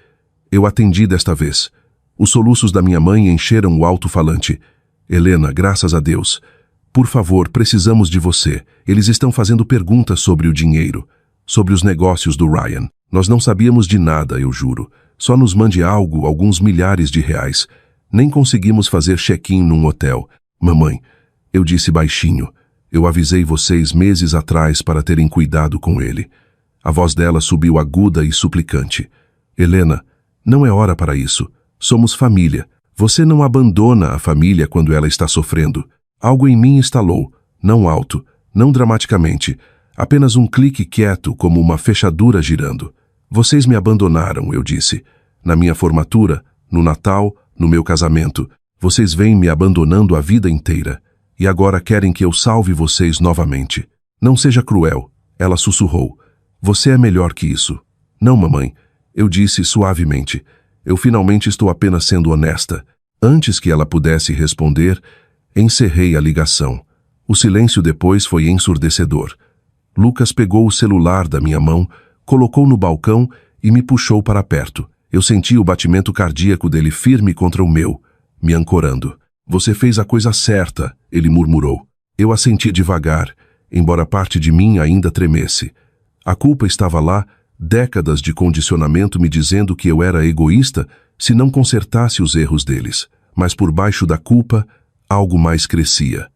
Eu atendi desta vez. Os soluços da minha mãe encheram o alto-falante. Helena, graças a Deus. Por favor, precisamos de você. Eles estão fazendo perguntas sobre o dinheiro, sobre os negócios do Ryan. Nós não sabíamos de nada, eu juro. Só nos mande algo, alguns milhares de reais. Nem conseguimos fazer check-in num hotel. Mamãe, eu disse baixinho. Eu avisei vocês meses atrás para terem cuidado com ele. A voz dela subiu aguda e suplicante. Helena, não é hora para isso. Somos família. Você não abandona a família quando ela está sofrendo. Algo em mim estalou, não alto, não dramaticamente, apenas um clique quieto como uma fechadura girando. Vocês me abandonaram, eu disse. Na minha formatura, no Natal, no meu casamento. Vocês vêm me abandonando a vida inteira. E agora querem que eu salve vocês novamente. Não seja cruel, ela sussurrou. Você é melhor que isso. Não, mamãe, eu disse suavemente. Eu finalmente estou apenas sendo honesta. Antes que ela pudesse responder, encerrei a ligação. O silêncio depois foi ensurdecedor. Lucas pegou o celular da minha mão, colocou no balcão e me puxou para perto. Eu senti o batimento cardíaco dele firme contra o meu, me ancorando. Você fez a coisa certa, ele murmurou. Eu assenti devagar, embora parte de mim ainda tremesse. A culpa estava lá, décadas de condicionamento me dizendo que eu era egoísta se não consertasse os erros deles. Mas por baixo da culpa, algo mais crescia.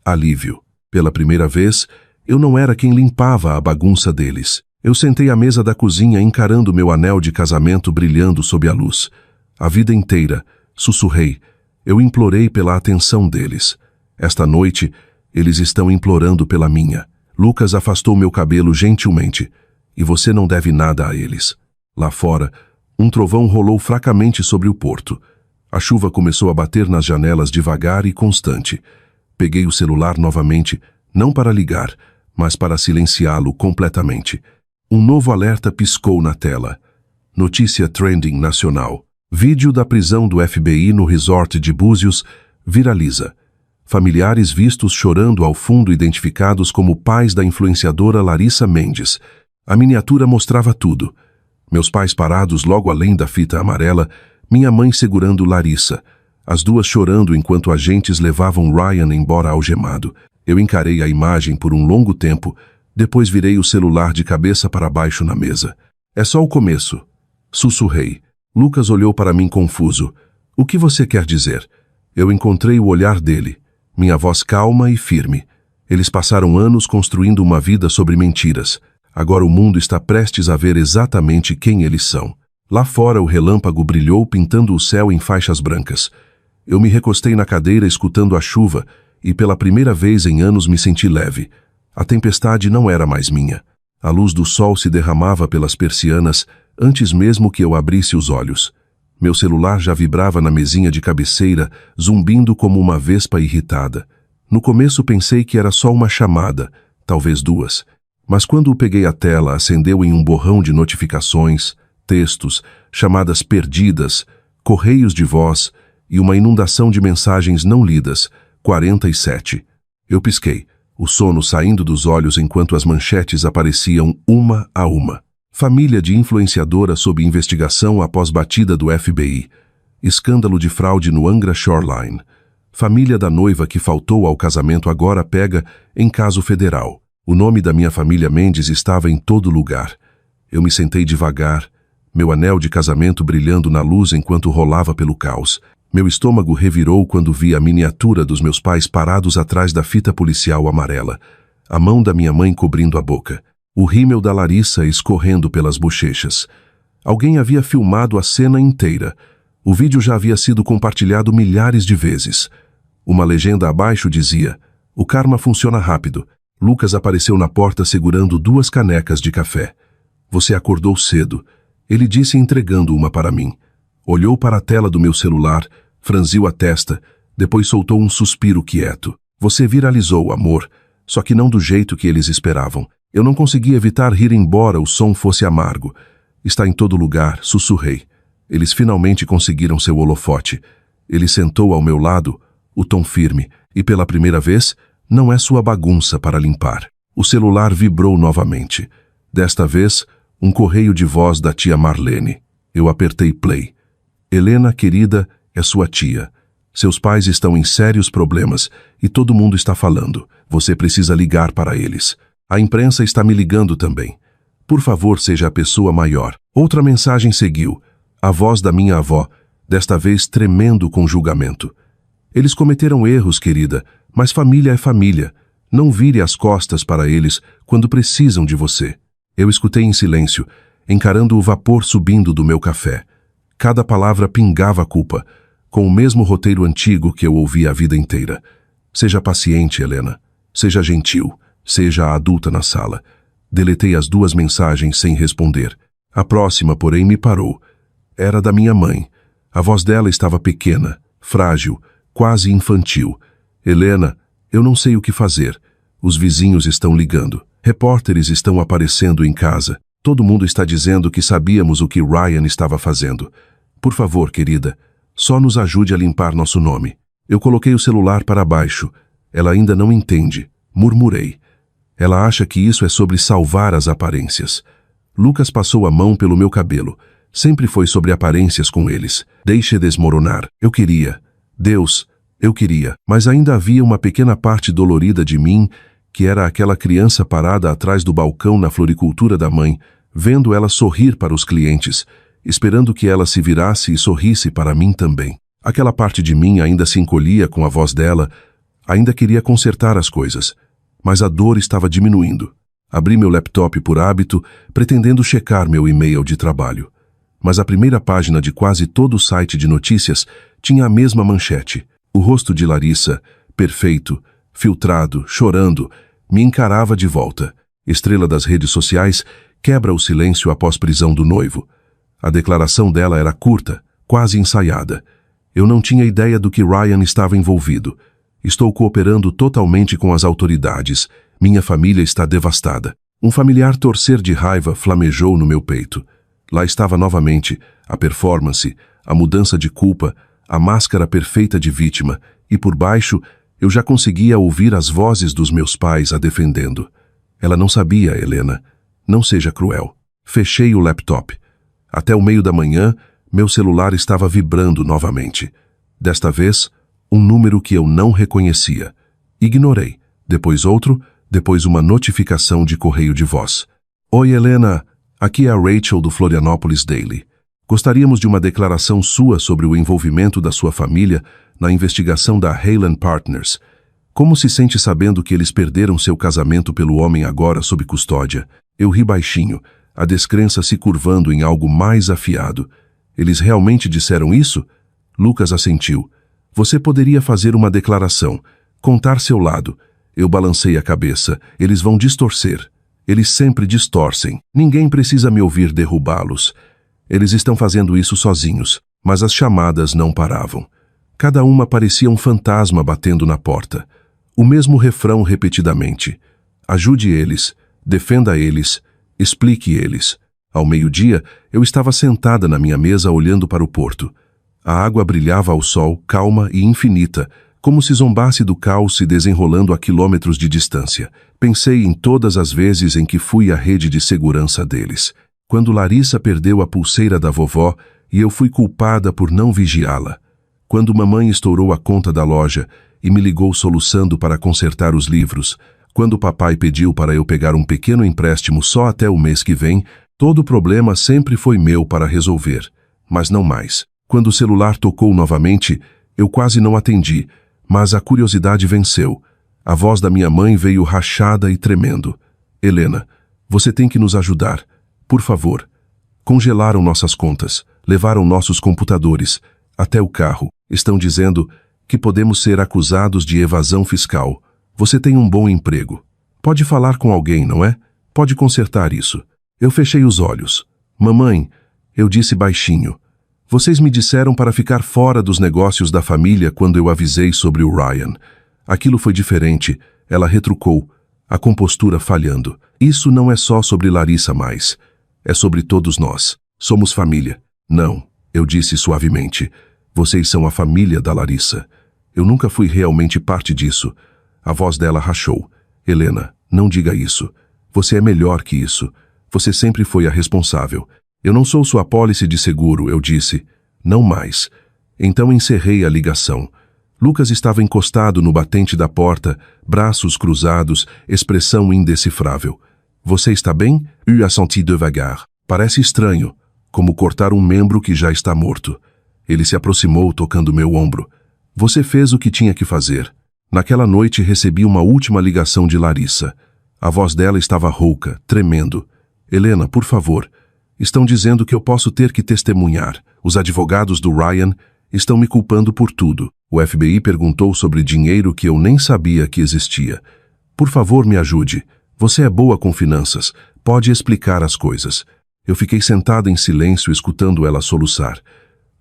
Alívio. Pela primeira vez, eu não era quem limpava a bagunça deles. Eu sentei à mesa da cozinha encarando meu anel de casamento brilhando sob a luz. A vida inteira, sussurrei. Eu implorei pela atenção deles. Esta noite, eles estão implorando pela minha. Lucas afastou meu cabelo gentilmente. E você não deve nada a eles. Lá fora, um trovão rolou fracamente sobre o porto. A chuva começou a bater nas janelas devagar e constante. Peguei o celular novamente, não para ligar, mas para silenciá-lo completamente. Um novo alerta piscou na tela. Notícia trending nacional. Vídeo da prisão do FBI no resort de Búzios viraliza. Familiares vistos chorando ao fundo identificados como pais da influenciadora Larissa Mendes. A miniatura mostrava tudo. Meus pais parados logo além da fita amarela, minha mãe segurando Larissa, as duas chorando enquanto agentes levavam Ryan embora algemado. Eu encarei a imagem por um longo tempo, depois virei o celular de cabeça para baixo na mesa. É só o começo. Sussurrei. Lucas olhou para mim confuso. O que você quer dizer? Eu encontrei o olhar dele, minha voz calma e firme. Eles passaram anos construindo uma vida sobre mentiras. Agora o mundo está prestes a ver exatamente quem eles são. Lá fora o relâmpago brilhou pintando o céu em faixas brancas. Eu me recostei na cadeira escutando a chuva e pela primeira vez em anos me senti leve. A tempestade não era mais minha. A luz do sol se derramava pelas persianas antes mesmo que eu abrisse os olhos. Meu celular já vibrava na mesinha de cabeceira, zumbindo como uma vespa irritada. No começo pensei que era só uma chamada, talvez duas. Mas quando o peguei à tela, acendeu em um borrão de notificações, textos, chamadas perdidas, correios de voz e uma inundação de mensagens não lidas, 47. Eu pisquei, o sono saindo dos olhos enquanto as manchetes apareciam uma a uma. Família de influenciadora sob investigação após batida do FBI. Escândalo de fraude no Angra Shoreline. Família da noiva que faltou ao casamento agora pega em caso federal. O nome da minha família Mendes estava em todo lugar. Eu me sentei devagar, meu anel de casamento brilhando na luz enquanto rolava pelo caos. Meu estômago revirou quando vi a miniatura dos meus pais parados atrás da fita policial amarela, a mão da minha mãe cobrindo a boca, o rímel da Larissa escorrendo pelas bochechas. Alguém havia filmado a cena inteira. O vídeo já havia sido compartilhado milhares de vezes. Uma legenda abaixo dizia: "O karma funciona rápido." Lucas apareceu na porta segurando 2 canecas de café. "Você acordou cedo," ele disse entregando uma para mim. Olhou para a tela do meu celular, franziu a testa, depois soltou um suspiro quieto. "Você viralizou, amor, só que não do jeito que eles esperavam." Eu não consegui evitar rir embora o som fosse amargo. "Está em todo lugar," sussurrei. Eles finalmente conseguiram seu holofote. Ele sentou ao meu lado, o tom firme, e pela primeira vez, não é sua bagunça para limpar. O celular vibrou novamente. Desta vez, um correio de voz da tia Marlene. Eu apertei play. "Helena, querida, é sua tia. Seus pais estão em sérios problemas e todo mundo está falando. Você precisa ligar para eles. A imprensa está me ligando também. Por favor, seja a pessoa maior." Outra mensagem seguiu. A voz da minha avó, desta vez tremendo com julgamento. "Eles cometeram erros, querida, mas família é família. Não vire as costas para eles quando precisam de você." Eu escutei em silêncio, encarando o vapor subindo do meu café. Cada palavra pingava culpa, com o mesmo roteiro antigo que eu ouvi a vida inteira. "Seja paciente, Helena. Seja gentil. Seja a adulta na sala." Deletei as 2 mensagens sem responder. A próxima, porém, me parou. Era da minha mãe. A voz dela estava pequena, frágil, quase infantil. "Helena, eu não sei o que fazer. Os vizinhos estão ligando. Repórteres estão aparecendo em casa. Todo mundo está dizendo que sabíamos o que Ryan estava fazendo. Por favor, querida, só nos ajude a limpar nosso nome." Eu coloquei o celular para baixo. "Ela ainda não entende," murmurei. "Ela acha que isso é sobre salvar as aparências." Lucas passou a mão pelo meu cabelo. Sempre foi sobre aparências com eles. "Deixe desmoronar." Eu queria. Deus, eu queria. Mas ainda havia uma pequena parte dolorida de mim, que era aquela criança parada atrás do balcão na floricultura da mãe, vendo ela sorrir para os clientes, esperando que ela se virasse e sorrisse para mim também. Aquela parte de mim ainda se encolhia com a voz dela, ainda queria consertar as coisas. Mas a dor estava diminuindo. Abri meu laptop por hábito, pretendendo checar meu e-mail de trabalho. Mas a primeira página de quase todo o site de notícias tinha a mesma manchete. O rosto de Larissa, perfeito, filtrado, chorando, me encarava de volta. Estrela das redes sociais, quebra o silêncio após prisão do noivo. A declaração dela era curta, quase ensaiada. Eu não tinha ideia do que Ryan estava envolvido. Estou cooperando totalmente com as autoridades. Minha família está devastada. Um familiar torcer de raiva flamejou no meu peito. Lá estava novamente a performance, a mudança de culpa, a máscara perfeita de vítima, e por baixo eu já conseguia ouvir as vozes dos meus pais a defendendo. "Ela não sabia, Helena. Não seja cruel." Fechei o laptop. Até o meio da manhã, meu celular estava vibrando novamente. Desta vez, um número que eu não reconhecia. Ignorei. Depois outro, depois uma notificação de correio de voz. "Oi, Helena. Aqui é a Rachel do Florianópolis Daily. Gostaríamos de uma declaração sua sobre o envolvimento da sua família na investigação da Haylen Partners. Como se sente sabendo que eles perderam seu casamento pelo homem agora sob custódia?" Eu ri baixinho, a descrença se curvando em algo mais afiado. Eles realmente disseram isso? Lucas assentiu. Você poderia fazer uma declaração, contar seu lado. Eu balancei a cabeça. Eles vão distorcer. Eles sempre distorcem. Ninguém precisa me ouvir derrubá-los. Eles estão fazendo isso sozinhos, mas as chamadas não paravam. Cada uma parecia um fantasma batendo na porta. O mesmo refrão repetidamente. Ajude eles, defenda eles, explique eles. Ao meio-dia, eu estava sentada na minha mesa olhando para o porto. A água brilhava ao sol, calma e infinita, como se zombasse do caos se desenrolando a quilômetros de distância. Pensei em todas as vezes em que fui a rede de segurança deles. Quando Larissa perdeu a pulseira da vovó e eu fui culpada por não vigiá-la. Quando mamãe estourou a conta da loja e me ligou soluçando para consertar os livros. Quando papai pediu para eu pegar um pequeno empréstimo só até o mês que vem, todo o problema sempre foi meu para resolver. Mas não mais. Quando o celular tocou novamente, eu quase não atendi, mas a curiosidade venceu. A voz da minha mãe veio rachada e tremendo. Helena, você tem que nos ajudar. Por favor. Congelaram nossas contas, levaram nossos computadores, até o carro. Estão dizendo que podemos ser acusados de evasão fiscal. Você tem um bom emprego. Pode falar com alguém, não é? Pode consertar isso. Eu fechei os olhos. Mamãe, eu disse baixinho. Vocês me disseram para ficar fora dos negócios da família quando eu avisei sobre o Ryan. Aquilo foi diferente. Ela retrucou, a compostura falhando. Isso não é só sobre Larissa mais. É sobre todos nós. Somos família. Não, eu disse suavemente. Vocês são a família da Larissa. Eu nunca fui realmente parte disso. A voz dela rachou. Helena, não diga isso. Você é melhor que isso. Você sempre foi a responsável. Eu não sou sua apólice de seguro, eu disse. Não mais. Então encerrei a ligação. Lucas estava encostado no batente da porta, braços cruzados, expressão indecifrável. Você está bem? Eu assenti devagar. Parece estranho, como cortar um membro que já está morto. Ele se aproximou tocando meu ombro. Você fez o que tinha que fazer. Naquela noite recebi uma última ligação de Larissa. A voz dela estava rouca, tremendo. Helena, por favor. Estão dizendo que eu posso ter que testemunhar. Os advogados do Ryan estão me culpando por tudo. O FBI perguntou sobre dinheiro que eu nem sabia que existia. Por favor, me ajude. Você é boa com finanças. Pode explicar as coisas. Eu fiquei sentada em silêncio escutando ela soluçar.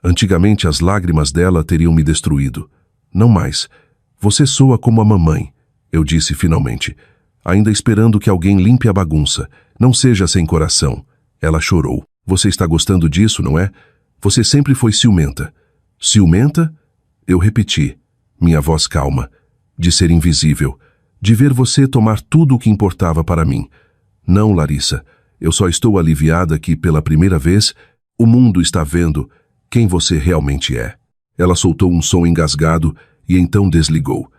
Antigamente as lágrimas dela teriam me destruído. Não mais. Você soa como a mamãe, eu disse finalmente, ainda esperando que alguém limpe a bagunça. Não seja sem coração. Ela chorou. Você está gostando disso, não é? Você sempre foi ciumenta. Ciumenta? Eu repeti, minha voz calma, de ser invisível, de ver você tomar tudo o que importava para mim. Não, Larissa, eu só estou aliviada que, pela primeira vez, o mundo está vendo quem você realmente é. Ela soltou um som engasgado e então desligou.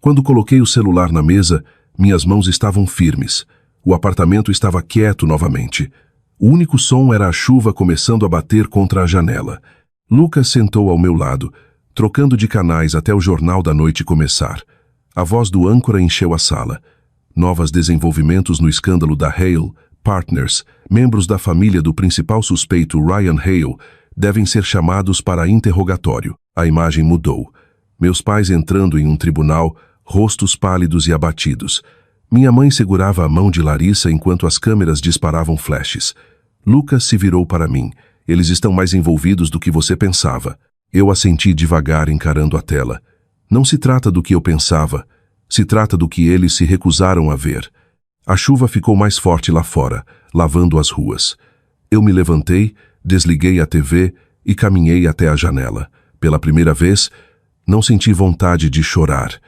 Quando coloquei o celular na mesa, minhas mãos estavam firmes. O apartamento estava quieto novamente. O único som era a chuva começando a bater contra a janela. Lucas sentou ao meu lado, trocando de canais até o jornal da noite começar. A voz do âncora encheu a sala. Novos desenvolvimentos no escândalo da Hale Partners, membros da família do principal suspeito Ryan Hale, devem ser chamados para interrogatório. A imagem mudou. Meus pais entrando em um tribunal, rostos pálidos e abatidos. Minha mãe segurava a mão de Larissa enquanto as câmeras disparavam flashes. Lucas se virou para mim. Eles estão mais envolvidos do que você pensava. Eu assenti devagar encarando a tela. Não se trata do que eu pensava. Se trata do que eles se recusaram a ver. A chuva ficou mais forte lá fora, lavando as ruas. Eu me levantei, desliguei a TV e caminhei até a janela. Pela primeira vez, não senti vontade de chorar.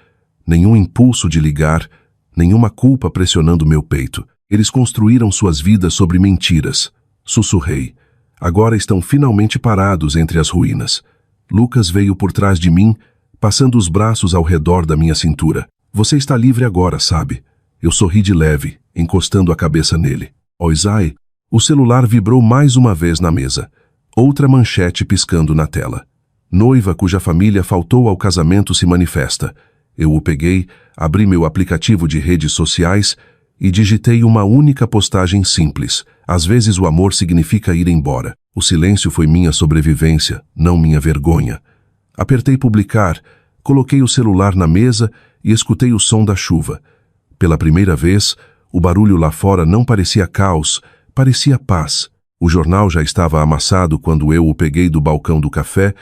Nenhum impulso de ligar, nenhuma culpa pressionando meu peito. Eles construíram suas vidas sobre mentiras. Sussurrei. Agora estão finalmente parados entre as ruínas. Lucas veio por trás de mim, passando os braços ao redor da minha cintura. Você está livre agora, sabe? Eu sorri de leve, encostando a cabeça nele. Isai, o celular vibrou mais uma vez na mesa. Outra manchete piscando na tela. Noiva cuja família faltou ao casamento se manifesta. Eu o peguei, abri meu aplicativo de redes sociais e digitei uma única postagem simples. Às vezes o amor significa ir embora. O silêncio foi minha sobrevivência, não minha vergonha. Apertei publicar, coloquei o celular na mesa e escutei o som da chuva. Pela primeira vez, o barulho lá fora não parecia caos, parecia paz. O jornal já estava amassado quando eu o peguei do balcão do café,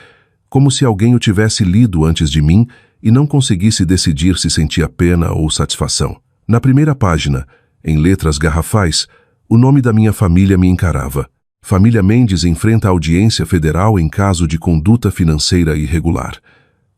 como se alguém o tivesse lido antes de mim e não conseguisse decidir se sentia pena ou satisfação. Na primeira página, em letras garrafais, o nome da minha família me encarava. Família Mendes enfrenta a audiência federal em caso de conduta financeira irregular.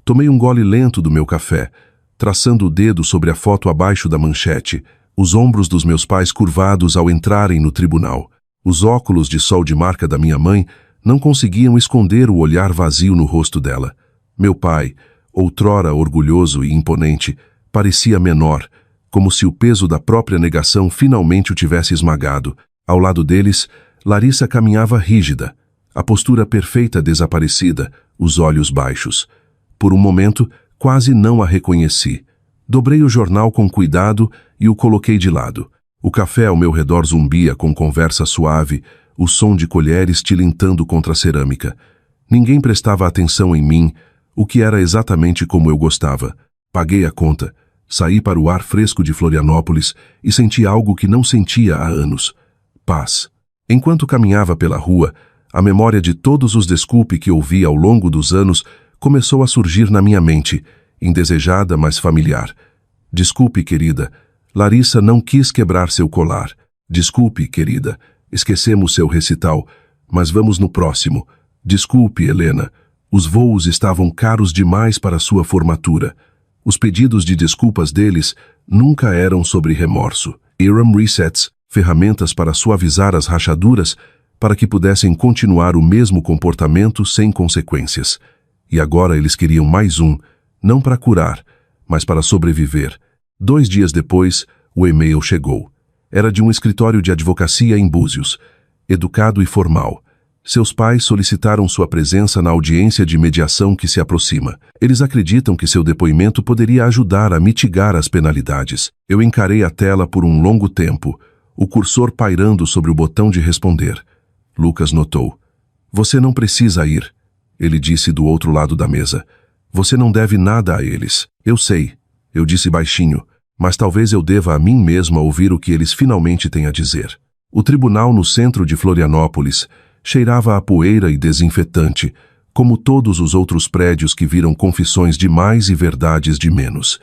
Tomei um gole lento do meu café, traçando o dedo sobre a foto abaixo da manchete, os ombros dos meus pais curvados ao entrarem no tribunal. Os óculos de sol de marca da minha mãe não conseguiam esconder o olhar vazio no rosto dela. Meu pai, outrora orgulhoso e imponente, parecia menor, como se o peso da própria negação finalmente o tivesse esmagado. Ao lado deles, Larissa caminhava rígida, a postura perfeita desaparecida, os olhos baixos. Por um momento, quase não a reconheci. Dobrei o jornal com cuidado e o coloquei de lado. O café ao meu redor zumbia com conversa suave, o som de colheres tilintando contra a cerâmica. Ninguém prestava atenção em mim, o que era exatamente como eu gostava. Paguei a conta, saí para o ar fresco de Florianópolis e senti algo que não sentia há anos. Paz. Enquanto caminhava pela rua, a memória de todos os desculpe que ouvi ao longo dos anos começou a surgir na minha mente, indesejada, mas familiar. Desculpe, querida. Larissa não quis quebrar seu colar. Desculpe, querida. Esquecemos seu recital, mas vamos no próximo. Desculpe, Helena. Os voos estavam caros demais para sua formatura. Os pedidos de desculpas deles nunca eram sobre remorso. Eram resets, ferramentas para suavizar as rachaduras, para que pudessem continuar o mesmo comportamento sem consequências. E agora eles queriam mais um, não para curar, mas para sobreviver. 2 dias depois, o e-mail chegou. Era de um escritório de advocacia em Búzios, educado e formal. Seus pais solicitaram sua presença na audiência de mediação que se aproxima. Eles acreditam que seu depoimento poderia ajudar a mitigar as penalidades. Eu encarei a tela por um longo tempo, o cursor pairando sobre o botão de responder. Lucas notou. Você não precisa ir, ele disse do outro lado da mesa. Você não deve nada a eles. Eu sei, eu disse baixinho, mas talvez eu deva a mim mesma ouvir o que eles finalmente têm a dizer. O tribunal no centro de Florianópolis cheirava a poeira e desinfetante, como todos os outros prédios que viram confissões de mais e verdades de menos.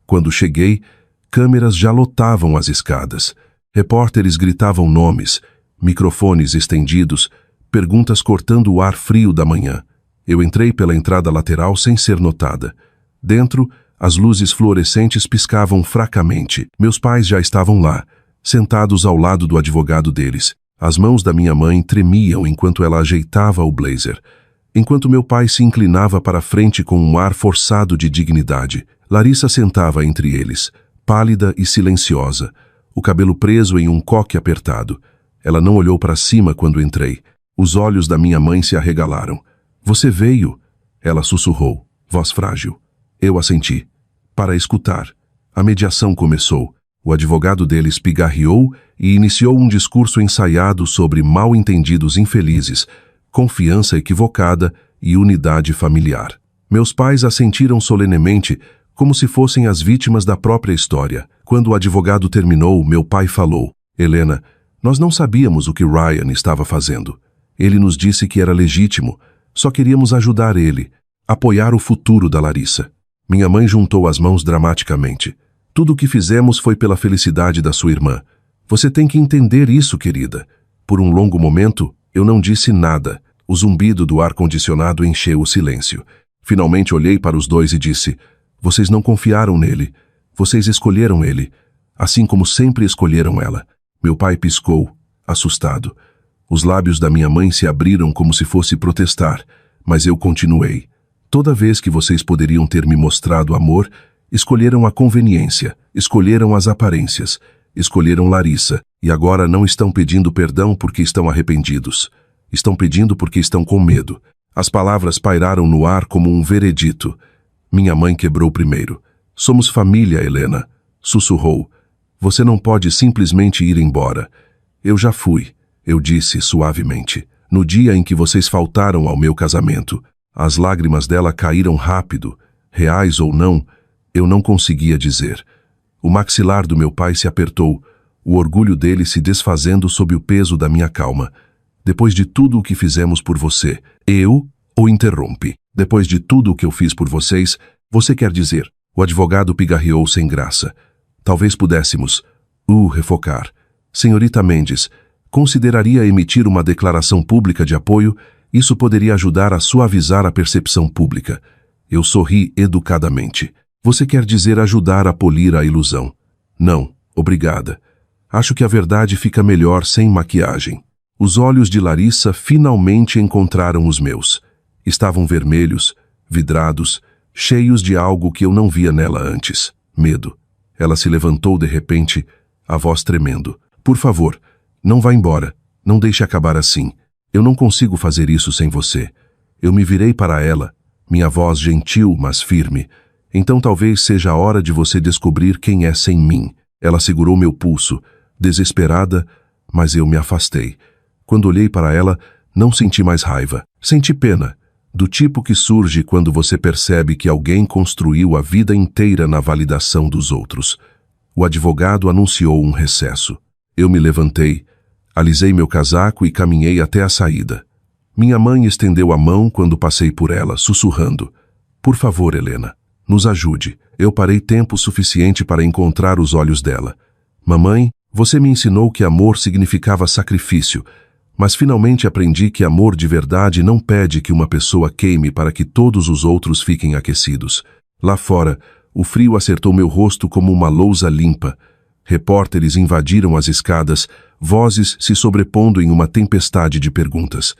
Quando cheguei, câmeras já lotavam as escadas. Repórteres gritavam nomes, microfones estendidos, perguntas cortando o ar frio da manhã. Eu entrei pela entrada lateral sem ser notada. Dentro, as luzes fluorescentes piscavam fracamente. Meus pais já estavam lá, sentados ao lado do advogado deles. As mãos da minha mãe tremiam enquanto ela ajeitava o blazer. Enquanto meu pai se inclinava para a frente com um ar forçado de dignidade, Larissa sentava entre eles, pálida e silenciosa, o cabelo preso em um coque apertado. Ela não olhou para cima quando entrei. Os olhos da minha mãe se arregalaram. Você veio? Ela sussurrou, voz frágil. Eu assenti. Para escutar. A mediação começou. O advogado deles pigarreou e iniciou um discurso ensaiado sobre mal-entendidos infelizes, confiança equivocada e unidade familiar. Meus pais assentiram solenemente, como se fossem as vítimas da própria história. Quando o advogado terminou, meu pai falou, Helena, nós não sabíamos o que Ryan estava fazendo. Ele nos disse que era legítimo, só queríamos ajudar ele, apoiar o futuro da Larissa. Minha mãe juntou as mãos dramaticamente. Tudo o que fizemos foi pela felicidade da sua irmã. Você tem que entender isso, querida. Por um longo momento, eu não disse nada. O zumbido do ar-condicionado encheu o silêncio. Finalmente olhei para os dois e disse, vocês não confiaram nele. Vocês escolheram ele, assim como sempre escolheram ela. Meu pai piscou, assustado. Os lábios da minha mãe se abriram como se fosse protestar, mas eu continuei. Toda vez que vocês poderiam ter me mostrado amor, escolheram a conveniência, escolheram as aparências, escolheram Larissa, e agora não estão pedindo perdão porque estão arrependidos. Estão pedindo porque estão com medo. As palavras pairaram no ar como um veredito. Minha mãe quebrou primeiro. Somos família, Helena, sussurrou. Você não pode simplesmente ir embora. Eu já fui, eu disse suavemente. No dia em que vocês faltaram ao meu casamento, as lágrimas dela caíram rápido, reais ou não, eu não conseguia dizer. O maxilar do meu pai se apertou, o orgulho dele se desfazendo sob o peso da minha calma. Depois de tudo o que fizemos por você, eu o interrompi. Depois de tudo o que eu fiz por vocês, você quer dizer? O advogado pigarreou sem graça. Talvez pudéssemos, refocar. Senhorita Mendes, consideraria emitir uma declaração pública de apoio? Isso poderia ajudar a suavizar a percepção pública. Eu sorri educadamente. Você quer dizer ajudar a polir a ilusão? Não, obrigada. Acho que a verdade fica melhor sem maquiagem. Os olhos de Larissa finalmente encontraram os meus. Estavam vermelhos, vidrados, cheios de algo que eu não via nela antes. Medo. Ela se levantou de repente, a voz tremendo. Por favor, não vá embora. Não deixe acabar assim. Eu não consigo fazer isso sem você. Eu me virei para ela, minha voz gentil, mas firme. Então talvez seja a hora de você descobrir quem é sem mim. Ela segurou meu pulso, desesperada, mas eu me afastei. Quando olhei para ela, não senti mais raiva. Senti pena, do tipo que surge quando você percebe que alguém construiu a vida inteira na validação dos outros. O advogado anunciou um recesso. Eu me levantei, alisei meu casaco e caminhei até a saída. Minha mãe estendeu a mão quando passei por ela, sussurrando. Por favor, Helena, nos ajude. Eu parei tempo suficiente para encontrar os olhos dela. Mamãe, você me ensinou que amor significava sacrifício, mas finalmente aprendi que amor de verdade não pede que uma pessoa queime para que todos os outros fiquem aquecidos. Lá fora, o frio acertou meu rosto como uma lousa limpa. Repórteres invadiram as escadas, vozes se sobrepondo em uma tempestade de perguntas.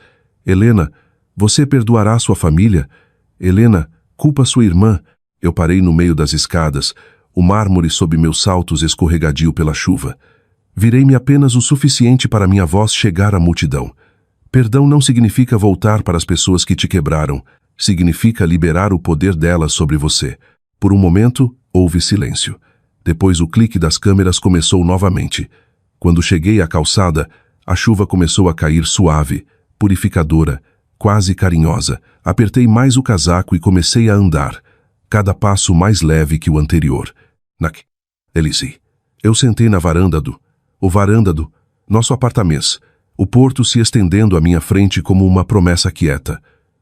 Helena, você perdoará sua família? Helena, culpa sua irmã? Eu parei no meio das escadas, o mármore sob meus saltos escorregadio pela chuva. Virei-me apenas o suficiente para minha voz chegar à multidão. Perdão não significa voltar para as pessoas que te quebraram. Significa liberar o poder delas sobre você. Por um momento, houve silêncio. Depois o clique das câmeras começou novamente. Quando cheguei à calçada, a chuva começou a cair suave, purificadora, quase carinhosa. Apertei mais o casaco e comecei a andar, cada passo mais leve que o anterior. Elise. Eu sentei na varanda do nosso apartamento. O porto se estendendo à minha frente como uma promessa quieta.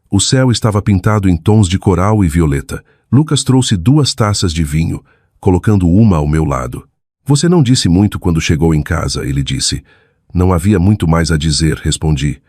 O céu estava pintado em tons de coral e violeta. Lucas trouxe 2 taças de vinho, colocando uma ao meu lado. Você não disse muito quando chegou em casa, ele disse. Não havia muito mais a dizer, respondi.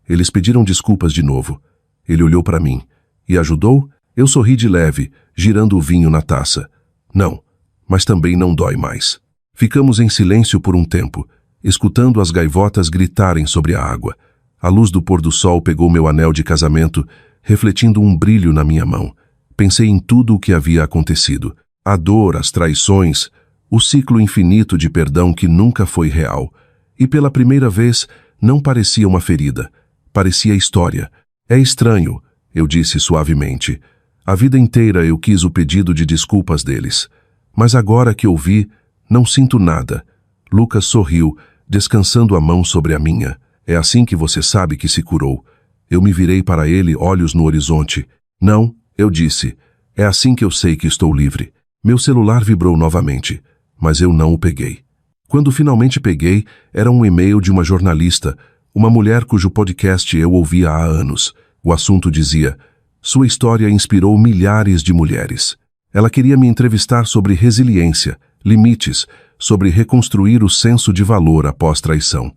Eles pediram desculpas de novo. Ele olhou para mim. E ajudou? Eu sorri de leve, girando o vinho na taça. Não, mas também não dói mais. Ficamos em silêncio por um tempo, escutando as gaivotas gritarem sobre a água. A luz do pôr do sol pegou meu anel de casamento, refletindo um brilho na minha mão. Pensei em tudo o que havia acontecido. A dor, as traições, o ciclo infinito de perdão que nunca foi real. E pela primeira vez, não parecia uma ferida. Parecia história. É estranho, eu disse suavemente. A vida inteira eu quis o pedido de desculpas deles. Mas agora que ouvi, não sinto nada. Lucas sorriu, descansando a mão sobre a minha. É assim que você sabe que se curou. Eu me virei para ele, olhos no horizonte. Não, eu disse. É assim que eu sei que estou livre. Meu celular vibrou novamente, mas eu não o peguei. Quando finalmente peguei, era um e-mail de uma jornalista, uma mulher cujo podcast eu ouvia há anos. O assunto dizia: sua história inspirou milhares de mulheres. Ela queria me entrevistar sobre resiliência, limites, sobre reconstruir o senso de valor após traição.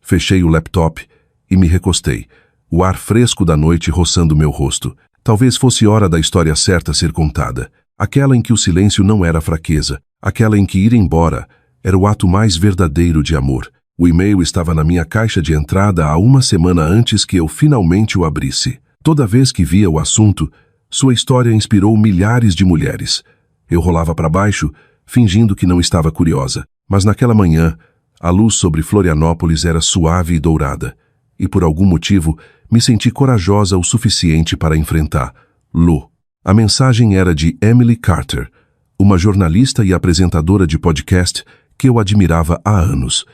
Fechei o laptop e me recostei, o ar fresco da noite roçando meu rosto. Talvez fosse hora da história certa ser contada. Aquela em que o silêncio não era fraqueza, aquela em que ir embora era o ato mais verdadeiro de amor. O e-mail estava na minha caixa de entrada há 1 semana antes que eu finalmente o abrisse. Toda vez que via o assunto, sua história inspirou milhares de mulheres. Eu rolava para baixo, fingindo que não estava curiosa. Mas naquela manhã, a luz sobre Florianópolis era suave e dourada. E por algum motivo, me senti corajosa o suficiente para enfrentar Lu. A mensagem era de Emily Carter, uma jornalista e apresentadora de podcast que eu admirava há anos.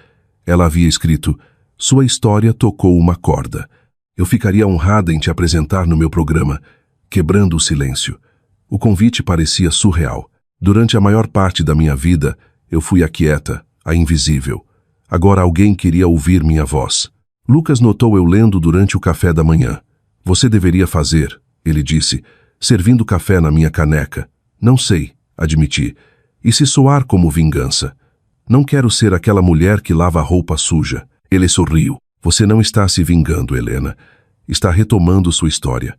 Ela havia escrito: "Sua história tocou uma corda. Eu ficaria honrada em te apresentar no meu programa", quebrando o silêncio. O convite parecia surreal. Durante a maior parte da minha vida, eu fui a quieta, a invisível. Agora alguém queria ouvir minha voz. Lucas notou eu lendo durante o café da manhã. "Você deveria fazer", ele disse, servindo café na minha caneca. "Não sei", admiti. "E se soar como vingança? Não quero ser aquela mulher que lava a roupa suja." Ele sorriu. "Você não está se vingando, Helena. Está retomando sua história.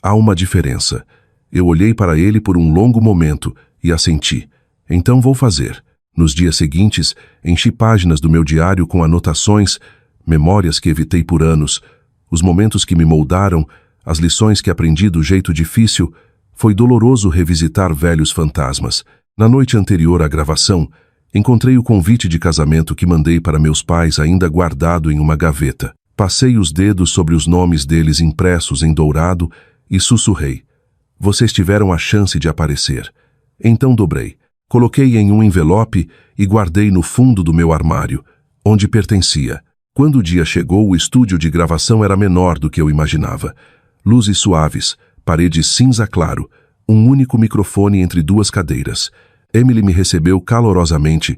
Há uma diferença." Eu olhei para ele por um longo momento e assenti. "Então vou fazer." Nos dias seguintes, enchi páginas do meu diário com anotações, memórias que evitei por anos, os momentos que me moldaram, as lições que aprendi do jeito difícil. Foi doloroso revisitar velhos fantasmas. Na noite anterior à gravação, encontrei o convite de casamento que mandei para meus pais ainda guardado em uma gaveta. Passei os dedos sobre os nomes deles impressos em dourado e sussurrei: "Vocês tiveram a chance de aparecer." Então dobrei, coloquei em um envelope e guardei no fundo do meu armário, onde pertencia. Quando o dia chegou, o estúdio de gravação era menor do que eu imaginava. Luzes suaves, paredes cinza claro, um único microfone entre duas cadeiras. Emily me recebeu calorosamente,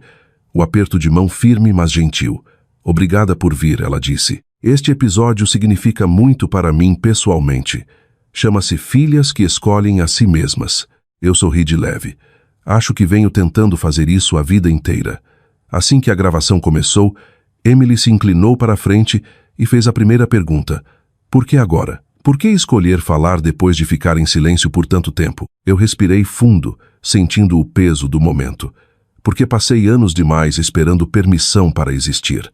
o aperto de mão firme mas gentil. "Obrigada por vir", ela disse. "Este episódio significa muito para mim pessoalmente. Chama-se Filhas que Escolhem a Si Mesmas." Eu sorri de leve. "Acho que venho tentando fazer isso a vida inteira." Assim que a gravação começou, Emily se inclinou para a frente e fez a primeira pergunta: "Por que agora? Por que escolher falar depois de ficar em silêncio por tanto tempo?" Eu respirei fundo, sentindo o peso do momento. Porque passei anos demais esperando permissão para existir.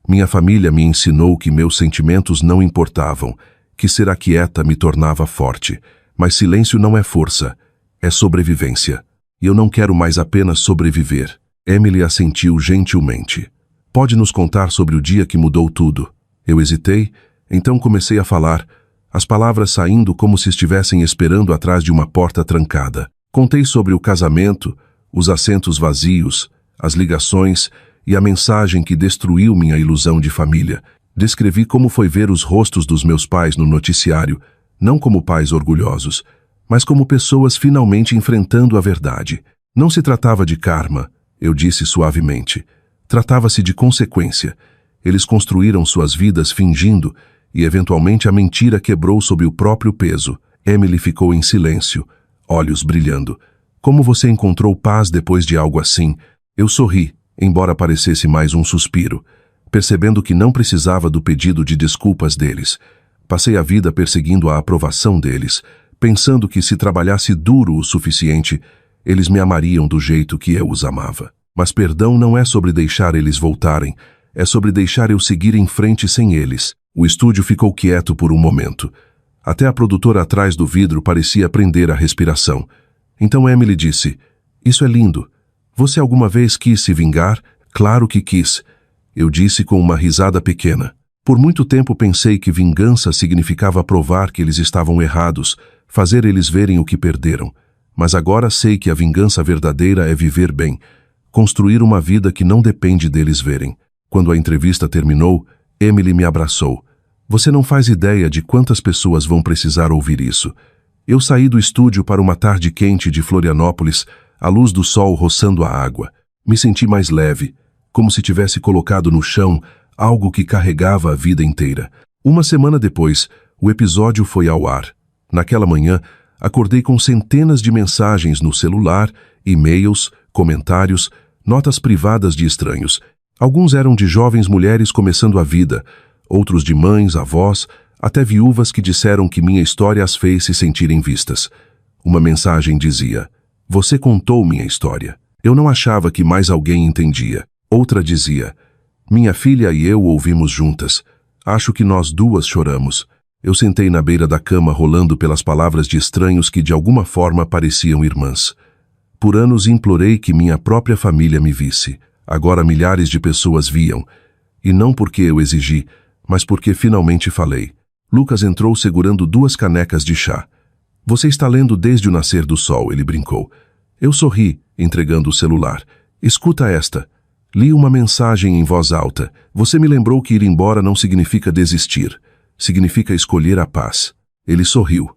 Minha família me ensinou que meus sentimentos não importavam, que ser quieta me tornava forte. Mas silêncio não é força, é sobrevivência. E eu não quero mais apenas sobreviver. Emily assentiu gentilmente. "Pode nos contar sobre o dia que mudou tudo?" Eu hesitei, então comecei a falar, as palavras saindo como se estivessem esperando atrás de uma porta trancada. Contei sobre o casamento, os assentos vazios, as ligações e a mensagem que destruiu minha ilusão de família. Descrevi como foi ver os rostos dos meus pais no noticiário, não como pais orgulhosos, mas como pessoas finalmente enfrentando a verdade. Não se tratava de karma, eu disse suavemente. Tratava-se de consequência. Eles construíram suas vidas fingindo, e eventualmente a mentira quebrou sob o próprio peso. Emily ficou em silêncio, olhos brilhando. "Como você encontrou paz depois de algo assim?" Eu sorri, embora parecesse mais um suspiro, percebendo que não precisava do pedido de desculpas deles. Passei a vida perseguindo a aprovação deles, pensando que se trabalhasse duro o suficiente, eles me amariam do jeito que eu os amava. Mas perdão não é sobre deixar eles voltarem, é sobre deixar eu seguir em frente sem eles. O estúdio ficou quieto por um momento. Até a produtora atrás do vidro parecia prender a respiração. Então Emily disse: "Isso é lindo. Você alguma vez quis se vingar?" "Claro que quis", eu disse com uma risada pequena. Por muito tempo pensei que vingança significava provar que eles estavam errados, fazer eles verem o que perderam. Mas agora sei que a vingança verdadeira é viver bem, construir uma vida que não depende deles verem. Quando a entrevista terminou, Emily me abraçou. "Você não faz ideia de quantas pessoas vão precisar ouvir isso." Eu saí do estúdio para uma tarde quente de Florianópolis, a luz do sol roçando a água. Me senti mais leve, como se tivesse colocado no chão algo que carregava a vida inteira. Uma semana depois, o episódio foi ao ar. Naquela manhã, acordei com centenas de mensagens no celular, e-mails, comentários, notas privadas de estranhos. Alguns eram de jovens mulheres começando a vida, outros de mães, avós, até viúvas que disseram que minha história as fez se sentirem vistas. Uma mensagem dizia: "Você contou minha história. Eu não achava que mais alguém entendia." Outra dizia: "Minha filha e eu ouvimos juntas. Acho que nós duas choramos." Eu sentei na beira da cama rolando pelas palavras de estranhos que de alguma forma pareciam irmãs. Por anos implorei que minha própria família me visse. Agora milhares de pessoas viam. E não porque eu exigi, mas porque finalmente falei. Lucas entrou segurando 2 canecas de chá. "Você está lendo desde o nascer do sol", ele brincou. Eu sorri, entregando o celular. "Escuta esta." Li uma mensagem em voz alta. Você me lembrou que ir embora não significa desistir. Significa escolher a paz. Ele sorriu.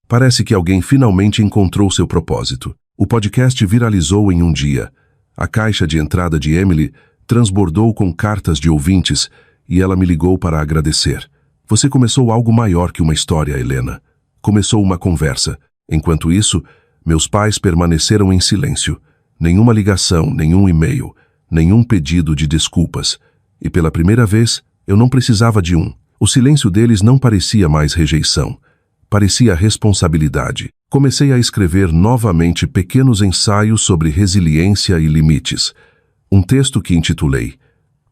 Parece que alguém finalmente encontrou seu propósito. O podcast viralizou em um dia. A caixa de entrada de Emily transbordou com cartas de ouvintes e ela me ligou para agradecer. Você começou algo maior que uma história, Helena. Começou uma conversa. Enquanto isso, meus pais permaneceram em silêncio. Nenhuma ligação, nenhum e-mail, nenhum pedido de desculpas. E pela primeira vez, eu não precisava de um. O silêncio deles não parecia mais rejeição. Parecia responsabilidade. Comecei a escrever novamente pequenos ensaios sobre resiliência e limites. Um texto que intitulei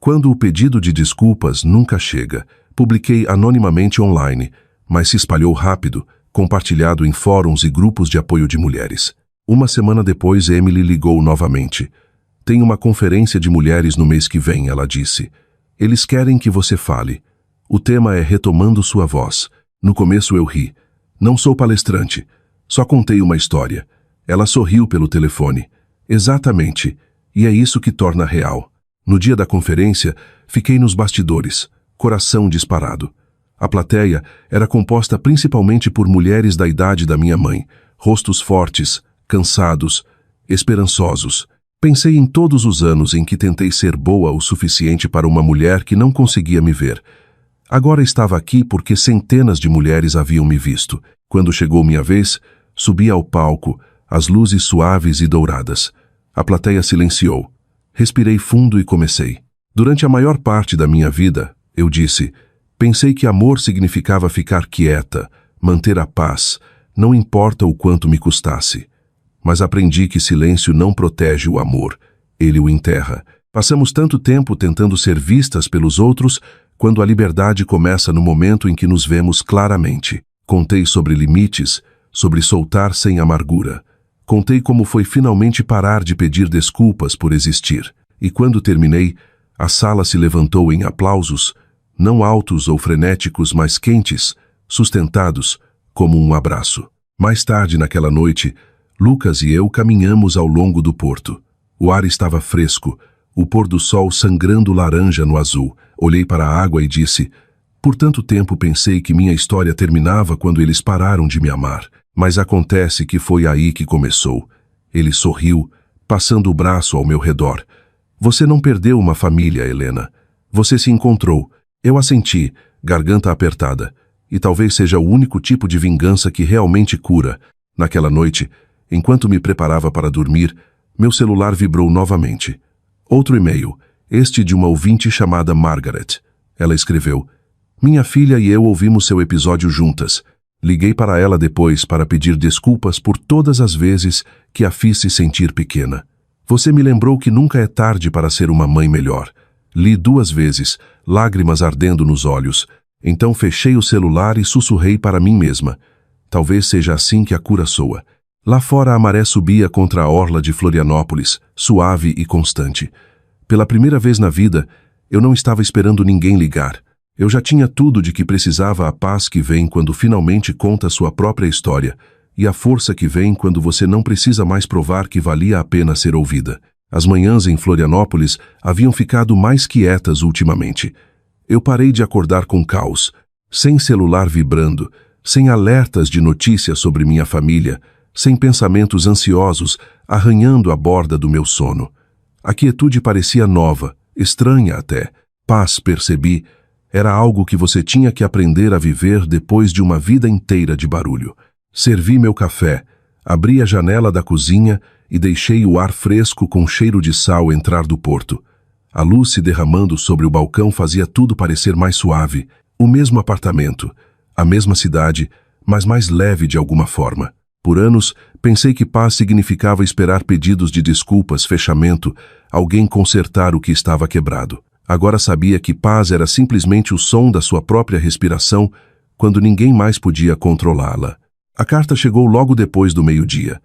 Quando o pedido de desculpas nunca chega. Publiquei anonimamente online, mas se espalhou rápido, compartilhado em fóruns e grupos de apoio de mulheres. Uma semana depois, Emily ligou novamente. Tem uma conferência de mulheres no mês que vem, ela disse. Eles querem que você fale. O tema é retomando sua voz. No começo eu ri. Não sou palestrante. Só contei uma história. Ela sorriu pelo telefone. Exatamente. E é isso que torna real. No dia da conferência, fiquei nos bastidores, coração disparado. A plateia era composta principalmente por mulheres da idade da minha mãe, rostos fortes, cansados, esperançosos. Pensei em todos os anos em que tentei ser boa o suficiente para uma mulher que não conseguia me ver. Agora estava aqui porque centenas de mulheres haviam me visto. Quando chegou minha vez, subi ao palco, as luzes suaves e douradas. A plateia silenciou. Respirei fundo e comecei. Durante a maior parte da minha vida, eu disse, pensei que amor significava ficar quieta, manter a paz, não importa o quanto me custasse. Mas aprendi que silêncio não protege o amor, ele o enterra. Passamos tanto tempo tentando ser vistas pelos outros, quando a liberdade começa no momento em que nos vemos claramente. Contei sobre limites, sobre soltar sem amargura. Contei como foi finalmente parar de pedir desculpas por existir. E quando terminei, a sala se levantou em aplausos, não altos ou frenéticos, mas quentes, sustentados, como um abraço. Mais tarde naquela noite, Lucas e eu caminhamos ao longo do porto. O ar estava fresco, o pôr do sol sangrando laranja no azul. Olhei para a água e disse, por tanto tempo pensei que minha história terminava quando eles pararam de me amar. Mas acontece que foi aí que começou. Ele sorriu, passando o braço ao meu redor. Você não perdeu uma família, Helena. Você se encontrou. Eu assenti, garganta apertada. E talvez seja o único tipo de vingança que realmente cura. Naquela noite, enquanto me preparava para dormir, meu celular vibrou novamente. Outro e-mail, este de uma ouvinte chamada Margaret. Ela escreveu, minha filha e eu ouvimos seu episódio juntas. Liguei para ela depois para pedir desculpas por todas as vezes que a fiz se sentir pequena. Você me lembrou que nunca é tarde para ser uma mãe melhor. Li 2 vezes, lágrimas ardendo nos olhos. Então fechei o celular e sussurrei para mim mesma. Talvez seja assim que a cura soa. Lá fora a maré subia contra a orla de Florianópolis, suave e constante. Pela primeira vez na vida, eu não estava esperando ninguém ligar. Eu já tinha tudo de que precisava a paz que vem quando finalmente conta sua própria história e a força que vem quando você não precisa mais provar que valia a pena ser ouvida. As manhãs em Florianópolis haviam ficado mais quietas ultimamente. Eu parei de acordar com caos, sem celular vibrando, sem alertas de notícias sobre minha família, sem pensamentos ansiosos arranhando a borda do meu sono. A quietude parecia nova, estranha até. Paz, percebi, era algo que você tinha que aprender a viver depois de uma vida inteira de barulho. Servi meu café, abri a janela da cozinha e deixei o ar fresco com cheiro de sal entrar do porto. A luz se derramando sobre o balcão fazia tudo parecer mais suave. O mesmo apartamento, a mesma cidade, mas mais leve de alguma forma. Por anos, pensei que paz significava esperar pedidos de desculpas, fechamento, alguém consertar o que estava quebrado. Agora sabia que paz era simplesmente o som da sua própria respiração quando ninguém mais podia controlá-la. A carta chegou logo depois do meio-dia.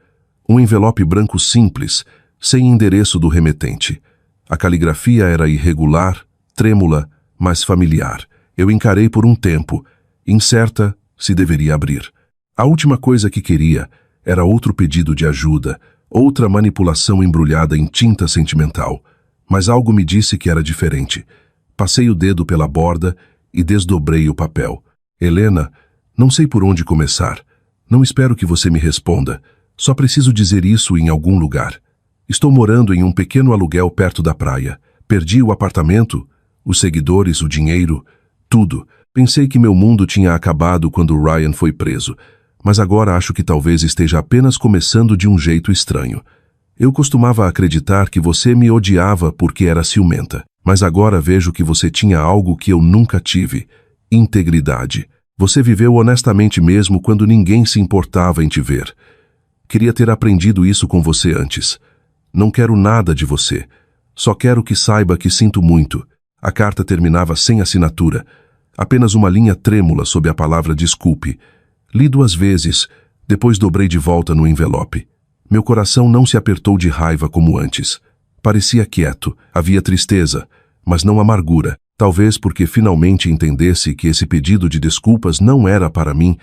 Um envelope branco simples, sem endereço do remetente. A caligrafia era irregular, trêmula, mas familiar. Eu encarei por um tempo, incerta se deveria abrir. A última coisa que queria era outro pedido de ajuda, outra manipulação embrulhada em tinta sentimental. Mas algo me disse que era diferente. Passei o dedo pela borda e desdobrei o papel. Helena, não sei por onde começar. Não espero que você me responda. Só preciso dizer isso em algum lugar. Estou morando em um pequeno aluguel perto da praia. Perdi o apartamento, os seguidores, o dinheiro, tudo. Pensei que meu mundo tinha acabado quando Ryan foi preso, mas agora acho que talvez esteja apenas começando de um jeito estranho. Eu costumava acreditar que você me odiava porque era ciumenta, mas agora vejo que você tinha algo que eu nunca tive: integridade. Você viveu honestamente mesmo quando ninguém se importava em te ver. Queria ter aprendido isso com você antes. Não quero nada de você. Só quero que saiba que sinto muito. A carta terminava sem assinatura. Apenas uma linha trêmula sob a palavra desculpe. Li 2 vezes, depois dobrei de volta no envelope. Meu coração não se apertou de raiva como antes. Parecia quieto, havia tristeza, mas não amargura. Talvez porque finalmente entendesse que esse pedido de desculpas não era para mim,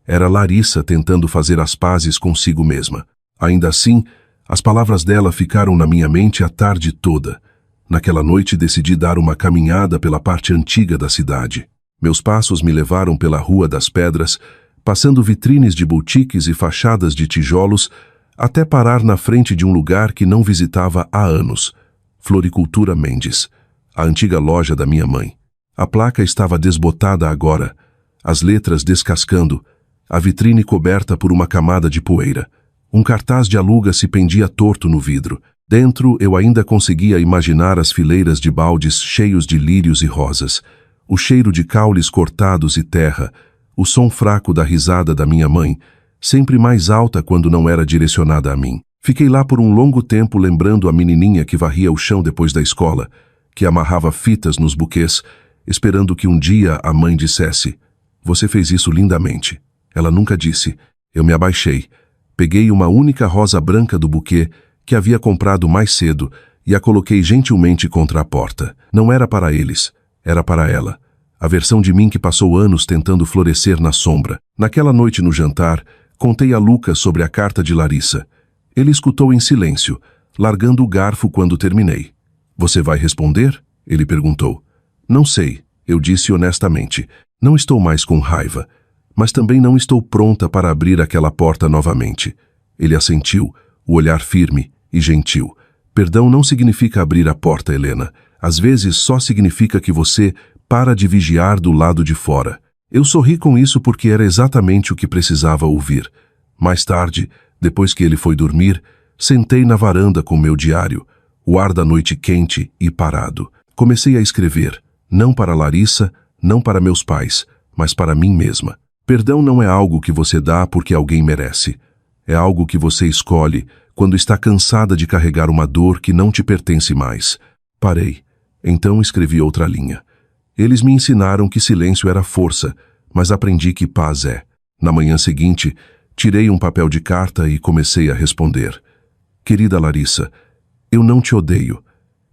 era Larissa tentando fazer as pazes consigo mesma. Ainda assim, as palavras dela ficaram na minha mente a tarde toda. Naquela noite decidi dar uma caminhada pela parte antiga da cidade. Meus passos me levaram pela Rua das Pedras, passando vitrines de boutiques e fachadas de tijolos, até parar na frente de um lugar que não visitava há anos: Floricultura Mendes, a antiga loja da minha mãe. A placa estava desbotada agora, as letras descascando, a vitrine coberta por uma camada de poeira. Um cartaz de aluga se pendia torto no vidro. Dentro eu ainda conseguia imaginar as fileiras de baldes cheios de lírios e rosas, o cheiro de caules cortados e terra, o som fraco da risada da minha mãe, sempre mais alta quando não era direcionada a mim. Fiquei lá por um longo tempo lembrando a menininha que varria o chão depois da escola, que amarrava fitas nos buquês, esperando que um dia a mãe dissesse: "Você fez isso lindamente." Ela nunca disse. Eu me abaixei, peguei uma única rosa branca do buquê que havia comprado mais cedo e a coloquei gentilmente contra a porta. Não era para eles, era para ela. A versão de mim que passou anos tentando florescer na sombra. Naquela noite no jantar, contei a Lucas sobre a carta de Larissa. Ele escutou em silêncio, largando o garfo quando terminei. "Você vai responder?" ele perguntou. "Não sei", eu disse honestamente. "Não estou mais com raiva, mas também não estou pronta para abrir aquela porta novamente." Ele assentiu, o olhar firme e gentil. "Perdão não significa abrir a porta, Helena. Às vezes só significa que você para de vigiar do lado de fora." Eu sorri com isso porque era exatamente o que precisava ouvir. Mais tarde, depois que ele foi dormir, sentei na varanda com meu diário, o ar da noite quente e parado. Comecei a escrever, não para Larissa, não para meus pais, mas para mim mesma. Perdão não é algo que você dá porque alguém merece. É algo que você escolhe quando está cansada de carregar uma dor que não te pertence mais. Parei. Então escrevi outra linha. Eles me ensinaram que silêncio era força, mas aprendi que paz é. Na manhã seguinte, tirei um papel de carta e comecei a responder. "Querida Larissa, eu não te odeio.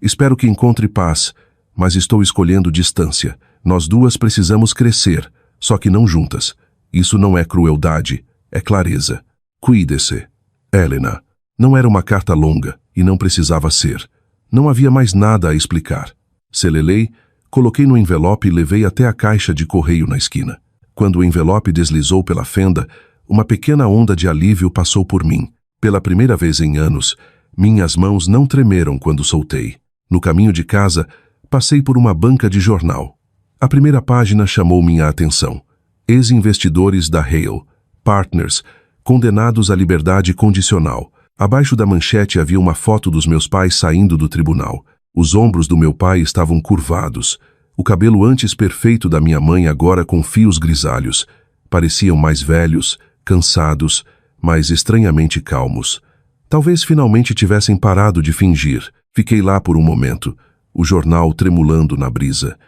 Espero que encontre paz, mas estou escolhendo distância. Nós duas precisamos crescer, só que não juntas. Isso não é crueldade, é clareza. Cuide-se. Helena." Não era uma carta longa e não precisava ser. Não havia mais nada a explicar. Selelei, coloquei no envelope e levei até a caixa de correio na esquina. Quando o envelope deslizou pela fenda, uma pequena onda de alívio passou por mim. Pela primeira vez em anos, minhas mãos não tremeram quando soltei. No caminho de casa, passei por uma banca de jornal. A primeira página chamou minha atenção. Ex-investidores da Hale, Partners, condenados à liberdade condicional. Abaixo da manchete havia uma foto dos meus pais saindo do tribunal. Os ombros do meu pai estavam curvados. O cabelo antes perfeito da minha mãe agora com fios grisalhos. Pareciam mais velhos, cansados, mas estranhamente calmos. Talvez finalmente tivessem parado de fingir. Fiquei lá por um momento, o jornal tremulando na brisa.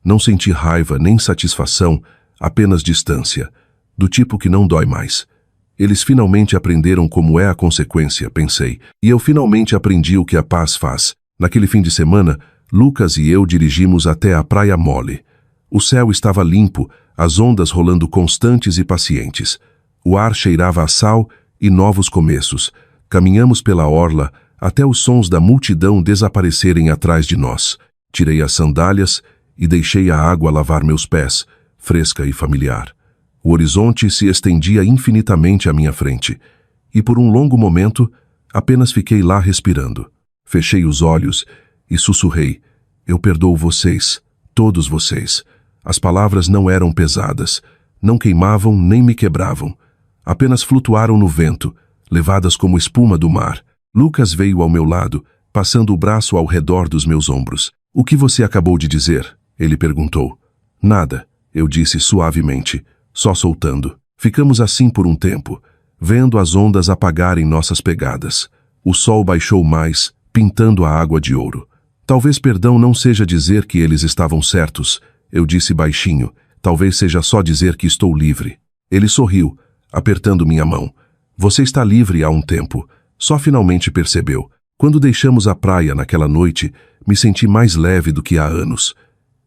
Não senti raiva nem satisfação, apenas distância, do tipo que não dói mais. Eles finalmente aprenderam como é a consequência, pensei, e eu finalmente aprendi o que a paz faz. Naquele fim de semana, Lucas e eu dirigimos até a Praia Mole. O céu estava limpo, as ondas rolando constantes e pacientes. O ar cheirava a sal e novos começos. Caminhamos pela orla, até os sons da multidão desaparecerem atrás de nós. Tirei as sandálias e deixei a água lavar meus pés, fresca e familiar. O horizonte se estendia infinitamente à minha frente, e por um longo momento apenas fiquei lá respirando. Fechei os olhos e sussurrei: eu perdoo vocês, todos vocês. As palavras não eram pesadas, não queimavam nem me quebravam. Apenas flutuaram no vento, levadas como espuma do mar. Lucas veio ao meu lado, passando o braço ao redor dos meus ombros. O que você acabou de dizer? Ele perguntou. Nada, eu disse suavemente, só soltando. Ficamos assim por um tempo, vendo as ondas apagarem nossas pegadas. O sol baixou mais, pintando a água de ouro. Talvez perdão não seja dizer que eles estavam certos, eu disse baixinho. Talvez seja só dizer que estou livre. Ele sorriu, apertando minha mão. Você está livre há um tempo. Só finalmente percebeu. Quando deixamos a praia naquela noite, me senti mais leve do que há anos.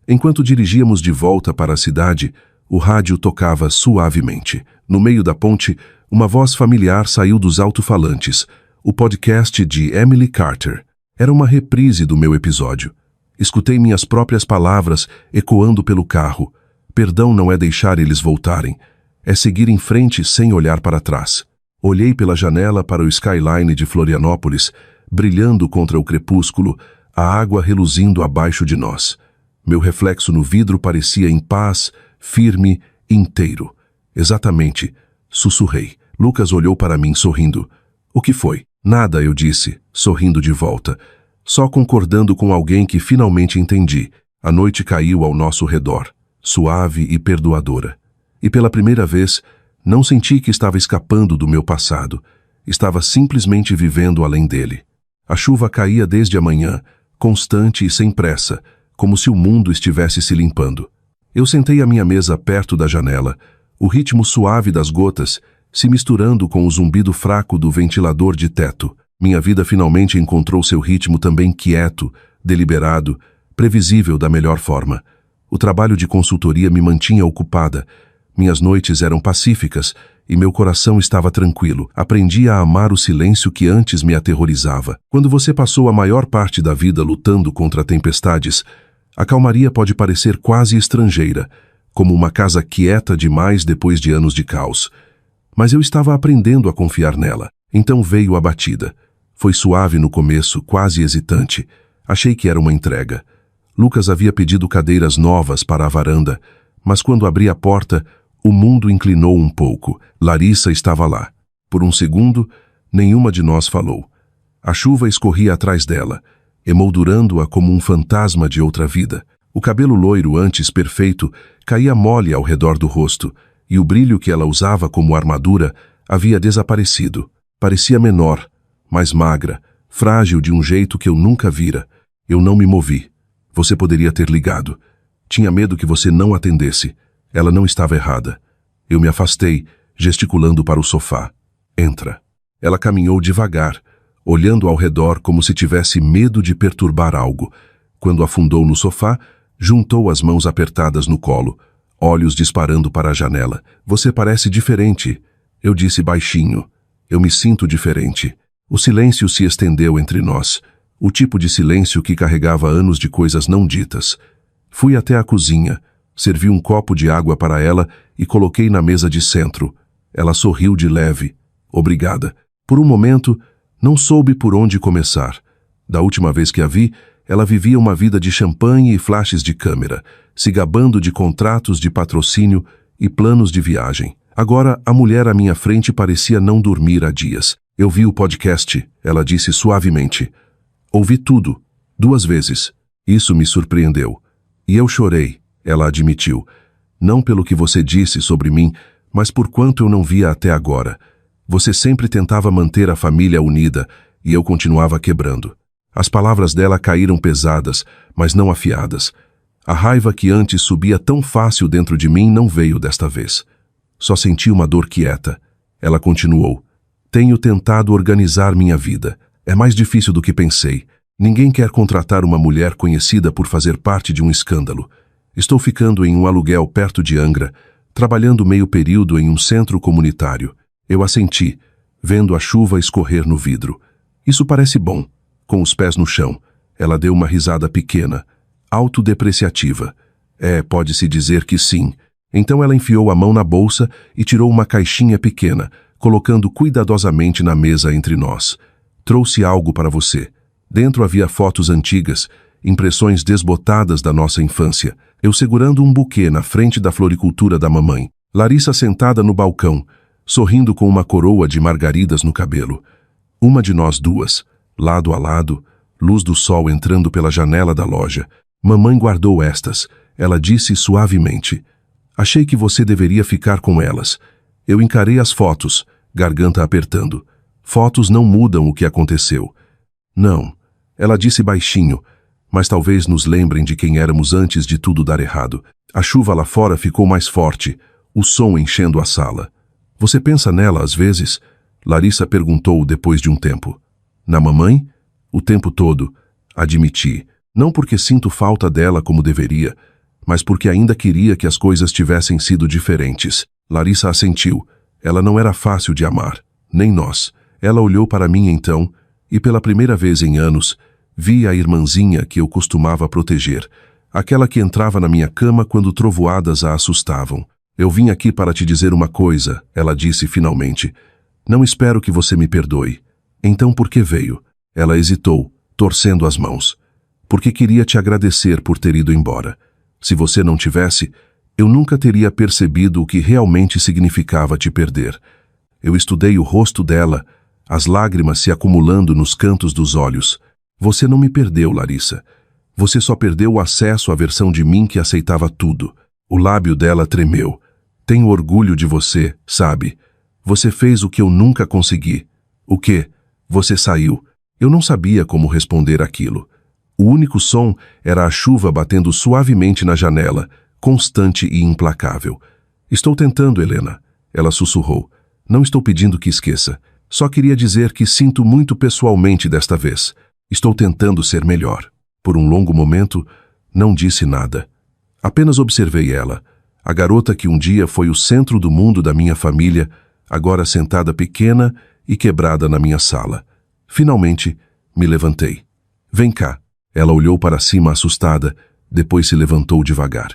Enquanto dirigíamos de volta para a cidade, o rádio tocava suavemente. No meio da ponte, uma voz familiar saiu dos alto-falantes. O podcast de Emily Carter. Era uma reprise do meu episódio. Escutei minhas próprias palavras ecoando pelo carro. Perdão não é deixar eles voltarem. É seguir em frente sem olhar para trás. Olhei pela janela para o skyline de Florianópolis, brilhando contra o crepúsculo, a água reluzindo abaixo de nós. Meu reflexo no vidro parecia em paz, firme, inteiro. Exatamente, sussurrei. Lucas olhou para mim sorrindo. O que foi? Nada, eu disse, sorrindo de volta. Só concordando com alguém que finalmente entendi. A noite caiu ao nosso redor, suave e perdoadora. E pela primeira vez, não senti que estava escapando do meu passado. Estava simplesmente vivendo além dele. A chuva caía desde a manhã, constante e sem pressa, como se o mundo estivesse se limpando. Eu sentei à minha mesa perto da janela, o ritmo suave das gotas se misturando com o zumbido fraco do ventilador de teto. Minha vida finalmente encontrou seu ritmo também quieto, deliberado, previsível da melhor forma. O trabalho de consultoria me mantinha ocupada. Minhas noites eram pacíficas e meu coração estava tranquilo. Aprendi a amar o silêncio que antes me aterrorizava. Quando você passou a maior parte da vida lutando contra tempestades, a calmaria pode parecer quase estrangeira, como uma casa quieta demais depois de anos de caos. Mas eu estava aprendendo a confiar nela. Então veio a batida. Foi suave no começo, quase hesitante. Achei que era uma entrega. Lucas havia pedido cadeiras novas para a varanda, mas quando abri a porta, o mundo inclinou um pouco. Larissa estava lá. Por um segundo, nenhuma de nós falou. A chuva escorria atrás dela, emoldurando-a como um fantasma de outra vida. O cabelo loiro, antes perfeito, caía mole ao redor do rosto, e o brilho que ela usava como armadura havia desaparecido. Parecia menor, mais magra, frágil de um jeito que eu nunca vira. Eu não me movi. Você poderia ter ligado. Tinha medo que você não atendesse. Ela não estava errada. Eu me afastei, gesticulando para o sofá. Entra. Ela caminhou devagar, olhando ao redor como se tivesse medo de perturbar algo. Quando afundou no sofá, juntou as mãos apertadas no colo, olhos disparando para a janela. Você parece diferente, eu disse baixinho. Eu me sinto diferente. O silêncio se estendeu entre nós, o tipo de silêncio que carregava anos de coisas não ditas. Fui até a cozinha, servi um copo de água para ela e coloquei na mesa de centro. Ela sorriu de leve. Obrigada. Por um momento, não soube por onde começar. Da última vez que a vi, ela vivia uma vida de champanhe e flashes de câmera, se gabando de contratos de patrocínio e planos de viagem. Agora, a mulher à minha frente parecia não dormir há dias. Eu vi o podcast, ela disse suavemente. Ouvi tudo, 2 vezes. Isso me surpreendeu. E eu chorei, ela admitiu. Não pelo que você disse sobre mim, mas por quanto eu não via até agora. Você sempre tentava manter a família unida, e eu continuava quebrando. As palavras dela caíram pesadas, mas não afiadas. A raiva que antes subia tão fácil dentro de mim não veio desta vez. Só senti uma dor quieta. Ela continuou. Tenho tentado organizar minha vida. É mais difícil do que pensei. Ninguém quer contratar uma mulher conhecida por fazer parte de um escândalo. Estou ficando em um aluguel perto de Angra, trabalhando meio período em um centro comunitário. Eu assenti, vendo a chuva escorrer no vidro. Isso parece bom. Com os pés no chão, ela deu uma risada pequena, autodepreciativa. Pode-se dizer que sim. Então ela enfiou a mão na bolsa e tirou uma caixinha pequena, colocando cuidadosamente na mesa entre nós. Trouxe algo para você. Dentro havia fotos antigas, impressões desbotadas da nossa infância. Eu segurando um buquê na frente da floricultura da mamãe. Larissa sentada no balcão, sorrindo com uma coroa de margaridas no cabelo. Uma de nós duas, lado a lado, luz do sol entrando pela janela da loja. Mamãe guardou estas. Ela disse suavemente: "Achei que você deveria ficar com elas." Eu encarei as fotos, garganta apertando. Fotos não mudam o que aconteceu. Não, ela disse baixinho, mas talvez nos lembrem de quem éramos antes de tudo dar errado. A chuva lá fora ficou mais forte, o som enchendo a sala. Você pensa nela às vezes? Larissa perguntou depois de um tempo. Na mamãe? O tempo todo, admiti. Não porque sinto falta dela como deveria, mas porque ainda queria que as coisas tivessem sido diferentes. Larissa assentiu. Ela não era fácil de amar, nem nós. Ela olhou para mim então, e pela primeira vez em anos, vi a irmãzinha que eu costumava proteger, aquela que entrava na minha cama quando trovoadas a assustavam. Eu vim aqui para te dizer uma coisa, ela disse finalmente. Não espero que você me perdoe. Então por que veio? Ela hesitou, torcendo as mãos. Porque queria te agradecer por ter ido embora. Se você não tivesse, eu nunca teria percebido o que realmente significava te perder. Eu estudei o rosto dela, as lágrimas se acumulando nos cantos dos olhos. Você não me perdeu, Larissa. Você só perdeu o acesso à versão de mim que aceitava tudo. O lábio dela tremeu. Tenho orgulho de você, sabe? Você fez o que eu nunca consegui. O quê? Você saiu. Eu não sabia como responder aquilo. O único som era a chuva batendo suavemente na janela, constante e implacável. Estou tentando, Helena. Ela sussurrou. Não estou pedindo que esqueça. Só queria dizer que sinto muito pessoalmente desta vez. Estou tentando ser melhor. Por um longo momento, não disse nada. Apenas observei ela, a garota que um dia foi o centro do mundo da minha família, agora sentada pequena e quebrada na minha sala. Finalmente, me levantei. Vem cá. Ela olhou para cima assustada, depois se levantou devagar.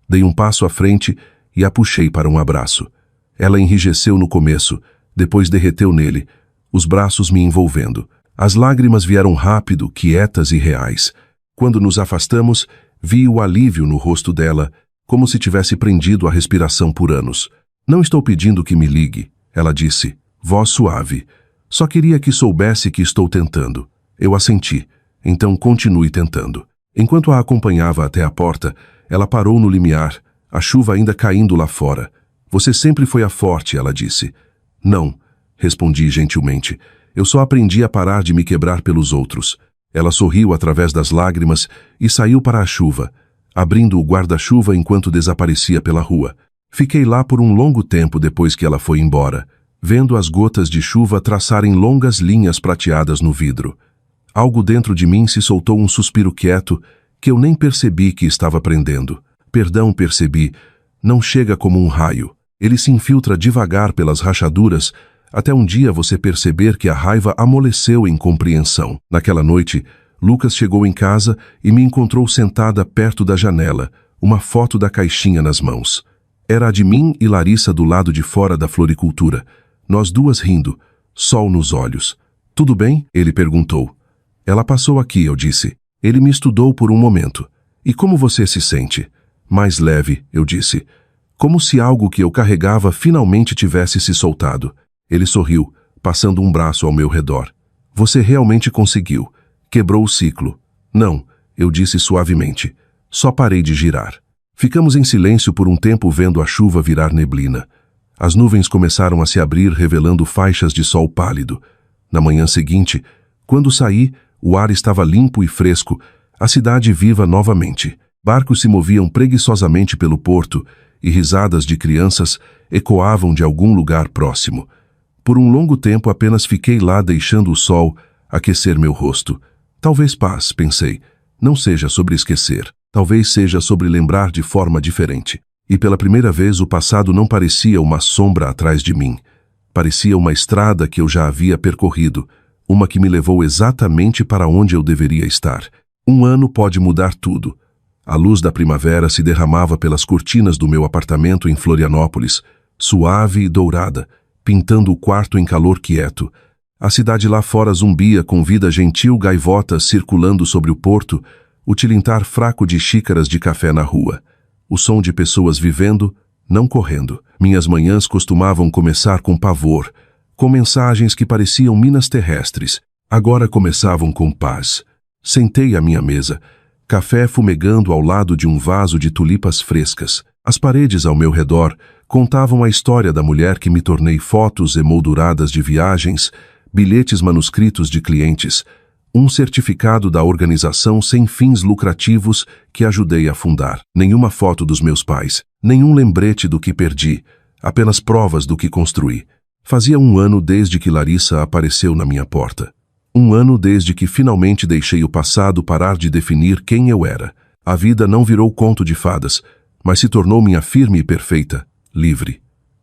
Dei um passo à frente e a puxei para um abraço. Ela enrijeceu no começo, depois derreteu nele, os braços me envolvendo. As lágrimas vieram rápido, quietas e reais. Quando nos afastamos, vi o alívio no rosto dela, como se tivesse prendido a respiração por anos. Não estou pedindo que me ligue, ela disse, voz suave. Só queria que soubesse que estou tentando. Eu assenti. Então continue tentando. Enquanto a acompanhava até a porta, ela parou no limiar, a chuva ainda caindo lá fora. Você sempre foi a forte, ela disse. Não, respondi gentilmente. Eu só aprendi a parar de me quebrar pelos outros. Ela sorriu através das lágrimas e saiu para a chuva, abrindo o guarda-chuva enquanto desaparecia pela rua. Fiquei lá por um longo tempo depois que ela foi embora, vendo as gotas de chuva traçarem longas linhas prateadas no vidro. Algo dentro de mim se soltou um suspiro quieto que eu nem percebi que estava prendendo. Perdão, percebi. Não chega como um raio. Ele se infiltra devagar pelas rachaduras até um dia você perceber que a raiva amoleceu em compreensão. Naquela noite, Lucas chegou em casa e me encontrou sentada perto da janela, uma foto da caixinha nas mãos. Era a de mim e Larissa do lado de fora da floricultura. Nós duas rindo, sol nos olhos. Tudo bem? Ele perguntou. Ela passou aqui, eu disse. Ele me estudou por um momento. E como você se sente? Mais leve, eu disse. Como se algo que eu carregava finalmente tivesse se soltado. Ele sorriu, passando um braço ao meu redor. Você realmente conseguiu. Quebrou o ciclo. Não, eu disse suavemente. Só parei de girar. Ficamos em silêncio por um tempo vendo a chuva virar neblina. As nuvens começaram a se abrir revelando faixas de sol pálido. Na manhã seguinte, quando saí, o ar estava limpo e fresco, a cidade viva novamente. Barcos se moviam preguiçosamente pelo porto e risadas de crianças ecoavam de algum lugar próximo. Por um longo tempo apenas fiquei lá deixando o sol aquecer meu rosto. Talvez paz, pensei, não seja sobre esquecer. Talvez seja sobre lembrar de forma diferente. E pela primeira vez o passado não parecia uma sombra atrás de mim. Parecia uma estrada que eu já havia percorrido, uma que me levou exatamente para onde eu deveria estar. Um ano pode mudar tudo. A luz da primavera se derramava pelas cortinas do meu apartamento em Florianópolis, suave e dourada, pintando o quarto em calor quieto. A cidade lá fora zumbia com vida gentil, gaivotas circulando sobre o porto, o tilintar fraco de xícaras de café na rua. O som de pessoas vivendo, não correndo. Minhas manhãs costumavam começar com pavor, com mensagens que pareciam minas terrestres. Agora começavam com paz. Sentei à minha mesa, café fumegando ao lado de um vaso de tulipas frescas. As paredes ao meu redor contavam a história da mulher que me tornei, fotos emolduradas de viagens, bilhetes manuscritos de clientes, um certificado da organização sem fins lucrativos que ajudei a fundar. Nenhuma foto dos meus pais, nenhum lembrete do que perdi, apenas provas do que construí. Fazia um ano desde que Larissa apareceu na minha porta. Um ano desde que finalmente deixei o passado parar de definir quem eu era. A vida não virou conto de fadas, mas se tornou minha firme e perfeita, livre.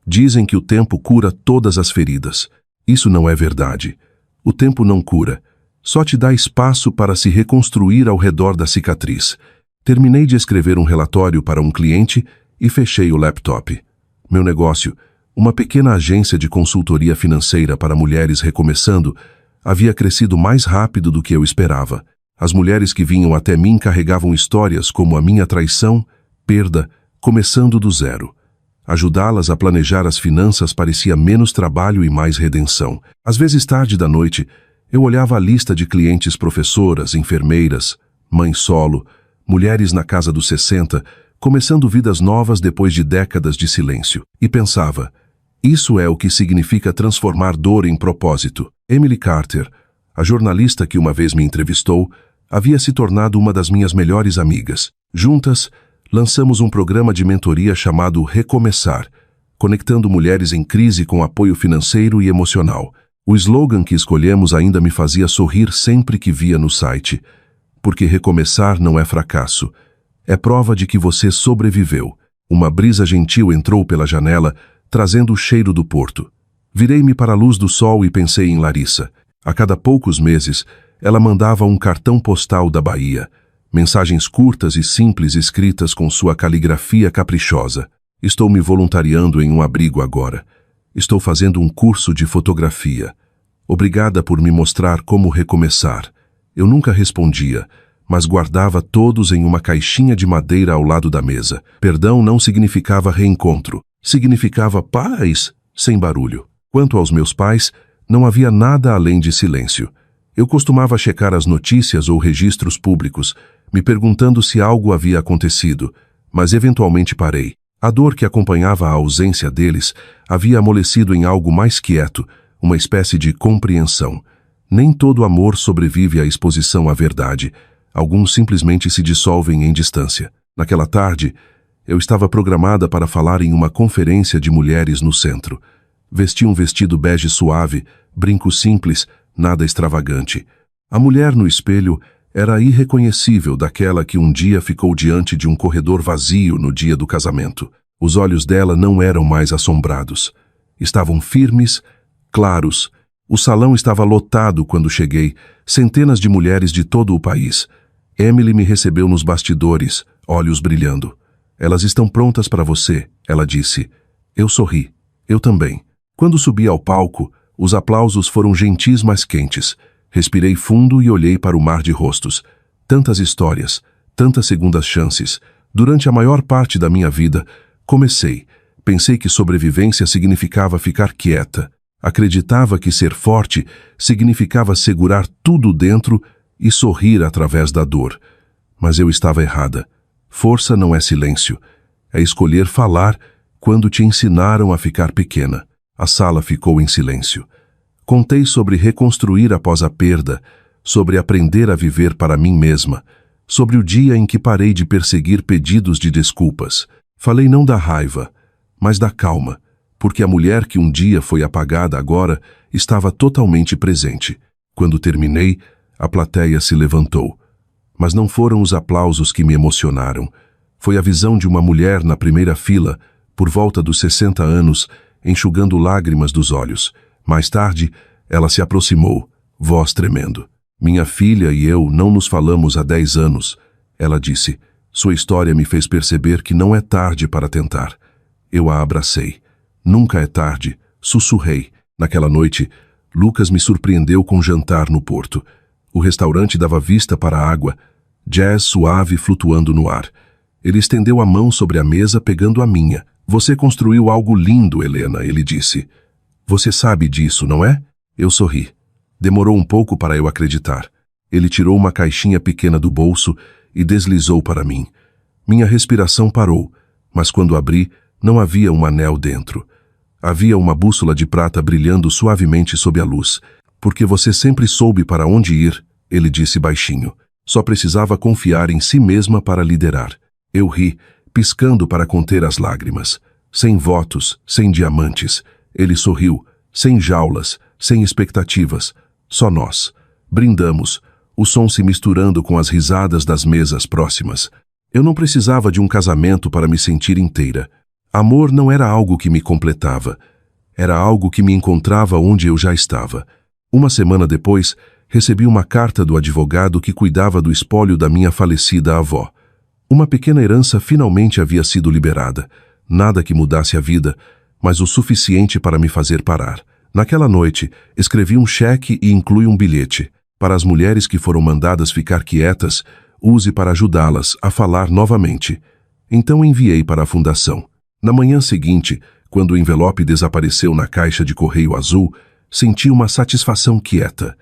Dizem que o tempo cura todas as feridas. Isso não é verdade. O tempo não cura. Só te dá espaço para se reconstruir ao redor da cicatriz. Terminei de escrever um relatório para um cliente e fechei o laptop. Meu negócio, uma pequena agência de consultoria financeira para mulheres recomeçando, havia crescido mais rápido do que eu esperava. As mulheres que vinham até mim carregavam histórias como a minha traição, perda, começando do zero. Ajudá-las a planejar as finanças parecia menos trabalho e mais redenção. Às vezes, tarde da noite, eu olhava a lista de clientes: professoras, enfermeiras, mães solo, mulheres na casa dos 60, começando vidas novas depois de décadas de silêncio. E pensava, isso é o que significa transformar dor em propósito. Emily Carter, a jornalista que uma vez me entrevistou, havia se tornado uma das minhas melhores amigas. Juntas, lançamos um programa de mentoria chamado Recomeçar, conectando mulheres em crise com apoio financeiro e emocional. O slogan que escolhemos ainda me fazia sorrir sempre que via no site, porque recomeçar não é fracasso, é prova de que você sobreviveu. Uma brisa gentil entrou pela janela, trazendo o cheiro do porto. Virei-me para a luz do sol e pensei em Larissa. A cada poucos meses, ela mandava um cartão postal da Bahia, mensagens curtas e simples escritas com sua caligrafia caprichosa. Estou me voluntariando em um abrigo agora. Estou fazendo um curso de fotografia. Obrigada por me mostrar como recomeçar. Eu nunca respondia, mas guardava todos em uma caixinha de madeira ao lado da mesa. Perdão não significava reencontro. Significava paz, sem barulho. Quanto aos meus pais, não havia nada além de silêncio. Eu costumava checar as notícias ou registros públicos, me perguntando se algo havia acontecido, mas eventualmente parei. A dor que acompanhava a ausência deles havia amolecido em algo mais quieto, uma espécie de compreensão. Nem todo amor sobrevive à exposição à verdade. Alguns simplesmente se dissolvem em distância. Naquela tarde, eu estava programada para falar em uma conferência de mulheres no centro. Vesti um vestido bege suave, brinco simples, nada extravagante. A mulher no espelho era irreconhecível daquela que um dia ficou diante de um corredor vazio no dia do casamento. Os olhos dela não eram mais assombrados. Estavam firmes, claros. O salão estava lotado quando cheguei, centenas de mulheres de todo o país. Emily me recebeu nos bastidores, olhos brilhando. Elas estão prontas para você, ela disse. Eu sorri. Eu também. Quando subi ao palco, os aplausos foram gentis, mas quentes. Respirei fundo e olhei para o mar de rostos. Tantas histórias, tantas segundas chances. Durante a maior parte da minha vida, pensei que sobrevivência significava ficar quieta. Acreditava que ser forte significava segurar tudo dentro e sorrir através da dor. Mas eu estava errada. Força não é silêncio. É escolher falar quando te ensinaram a ficar pequena. A sala ficou em silêncio. Contei sobre reconstruir após a perda, sobre aprender a viver para mim mesma, sobre o dia em que parei de perseguir pedidos de desculpas. Falei não da raiva, mas da calma, porque a mulher que um dia foi apagada agora estava totalmente presente. Quando terminei, a plateia se levantou. Mas não foram os aplausos que me emocionaram. Foi a visão de uma mulher na primeira fila, por volta dos 60 anos, enxugando lágrimas dos olhos. Mais tarde, ela se aproximou, voz tremendo. Minha filha e eu não nos falamos há 10 anos. Ela disse. Sua história me fez perceber que não é tarde para tentar. Eu a abracei. Nunca é tarde, sussurrei. Naquela noite, Lucas me surpreendeu com jantar no porto. O restaurante dava vista para a água, jazz suave flutuando no ar. Ele estendeu a mão sobre a mesa, pegando a minha. Você construiu algo lindo, Helena, ele disse. Você sabe disso, não é? Eu sorri. Demorou um pouco para eu acreditar. Ele tirou uma caixinha pequena do bolso e deslizou para mim. Minha respiração parou, mas quando abri, não havia um anel dentro. Havia uma bússola de prata brilhando suavemente sob a luz. Porque você sempre soube para onde ir, ele disse baixinho. Só precisava confiar em si mesma para liderar. Eu ri, piscando para conter as lágrimas. Sem votos, sem diamantes. Ele sorriu, sem jaulas, sem expectativas. Só nós. Brindamos, o som se misturando com as risadas das mesas próximas. Eu não precisava de um casamento para me sentir inteira. Amor não era algo que me completava. Era algo que me encontrava onde eu já estava. Uma semana depois, recebi uma carta do advogado que cuidava do espólio da minha falecida avó. Uma pequena herança finalmente havia sido liberada. Nada que mudasse a vida, mas o suficiente para me fazer parar. Naquela noite, escrevi um cheque e inclui um bilhete. Para as mulheres que foram mandadas ficar quietas, use para ajudá-las a falar novamente. Então enviei para a fundação. Na manhã seguinte, quando o envelope desapareceu na caixa de correio azul, senti uma satisfação quieta.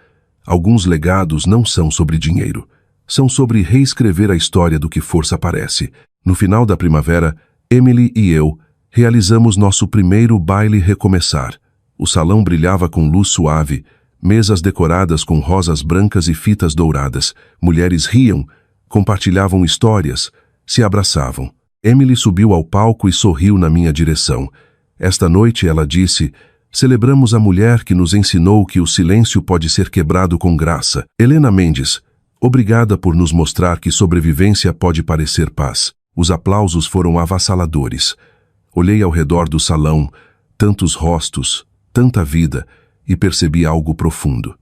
Alguns legados não são sobre dinheiro. São sobre reescrever a história do que força parece. No final da primavera, Emily e eu realizamos nosso primeiro baile recomeçar. O salão brilhava com luz suave, mesas decoradas com rosas brancas e fitas douradas. Mulheres riam, compartilhavam histórias, se abraçavam. Emily subiu ao palco e sorriu na minha direção. Esta noite, ela disse, celebramos a mulher que nos ensinou que o silêncio pode ser quebrado com graça. Helena Mendes, obrigada por nos mostrar que sobrevivência pode parecer paz. Os aplausos foram avassaladores. Olhei ao redor do salão, tantos rostos, tanta vida, e percebi algo profundo.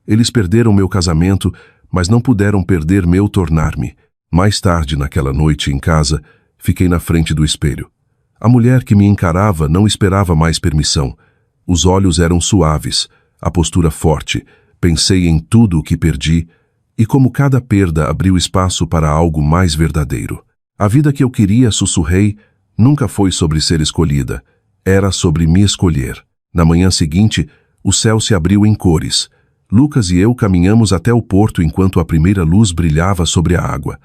Eles perderam meu casamento, mas não puderam perder meu tornar-me. Mais tarde, naquela noite em casa, fiquei na frente do espelho. A mulher que me encarava não esperava mais permissão. Os olhos eram suaves, a postura forte. Pensei em tudo o que perdi e como cada perda abriu espaço para algo mais verdadeiro. A vida que eu queria, sussurrei, nunca foi sobre ser escolhida. Era sobre me escolher. Na manhã seguinte, o céu se abriu em cores. Lucas e eu caminhamos até o porto enquanto a primeira luz brilhava sobre a água.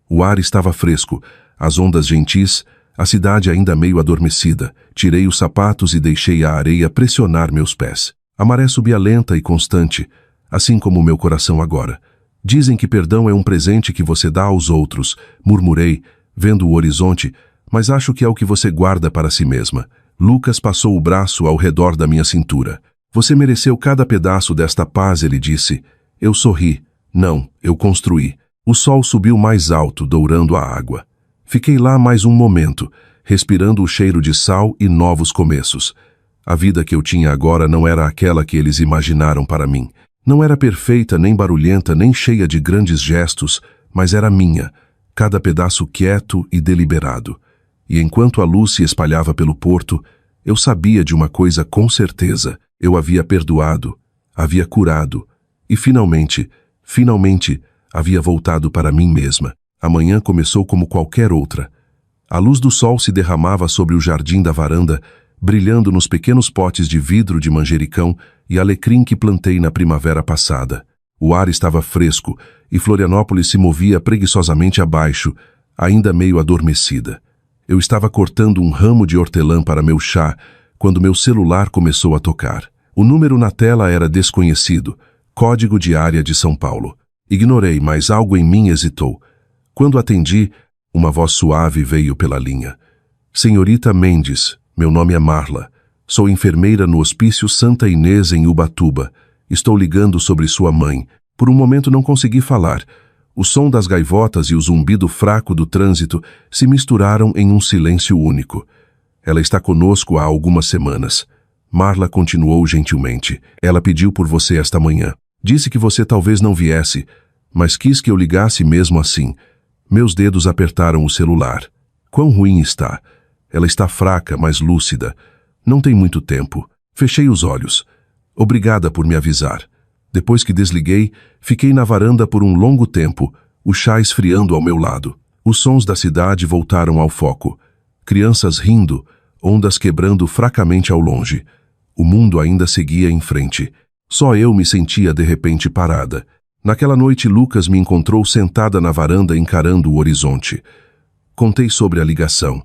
O ar estava fresco, as ondas gentis, a cidade ainda meio adormecida. Tirei os sapatos e deixei a areia pressionar meus pés. A maré subia lenta e constante, assim como o meu coração agora. Dizem que perdão é um presente que você dá aos outros, murmurei, vendo o horizonte, mas acho que é o que você guarda para si mesma. Lucas passou o braço ao redor da minha cintura. Você mereceu cada pedaço desta paz, ele disse. Eu sorri. Não, eu construí. O sol subiu mais alto, dourando a água. Fiquei lá mais um momento, respirando o cheiro de sal e novos começos. A vida que eu tinha agora não era aquela que eles imaginaram para mim. Não era perfeita, nem barulhenta, nem cheia de grandes gestos, mas era minha, cada pedaço quieto e deliberado. E enquanto a luz se espalhava pelo porto, eu sabia de uma coisa com certeza. Eu havia perdoado, havia curado, e finalmente, havia voltado para mim mesma. A manhã começou como qualquer outra. A luz do sol se derramava sobre o jardim da varanda, brilhando nos pequenos potes de vidro de manjericão e alecrim que plantei na primavera passada. O ar estava fresco e Florianópolis se movia preguiçosamente abaixo, ainda meio adormecida. Eu estava cortando um ramo de hortelã para meu chá, quando meu celular começou a tocar. O número na tela era desconhecido, código de área de São Paulo. Ignorei, mas algo em mim hesitou. Quando atendi, uma voz suave veio pela linha. Senhorita Mendes, meu nome é Marla. Sou enfermeira no Hospício Santa Inês em Ubatuba. Estou ligando sobre sua mãe. Por um momento não consegui falar. O som das gaivotas e o zumbido fraco do trânsito se misturaram em um silêncio único. Ela está conosco há algumas semanas. Marla continuou gentilmente. Ela pediu por você esta manhã. Disse que você talvez não viesse, mas quis que eu ligasse mesmo assim. Meus dedos apertaram o celular. Quão ruim está. Ela está fraca, mas lúcida. Não tem muito tempo. Fechei os olhos. Obrigada por me avisar. Depois que desliguei, fiquei na varanda por um longo tempo, o chá esfriando ao meu lado. Os sons da cidade voltaram ao foco. Crianças rindo, ondas quebrando fracamente ao longe. O mundo ainda seguia em frente. Só eu me sentia de repente parada. Naquela noite, Lucas me encontrou sentada na varanda encarando o horizonte. Contei sobre a ligação.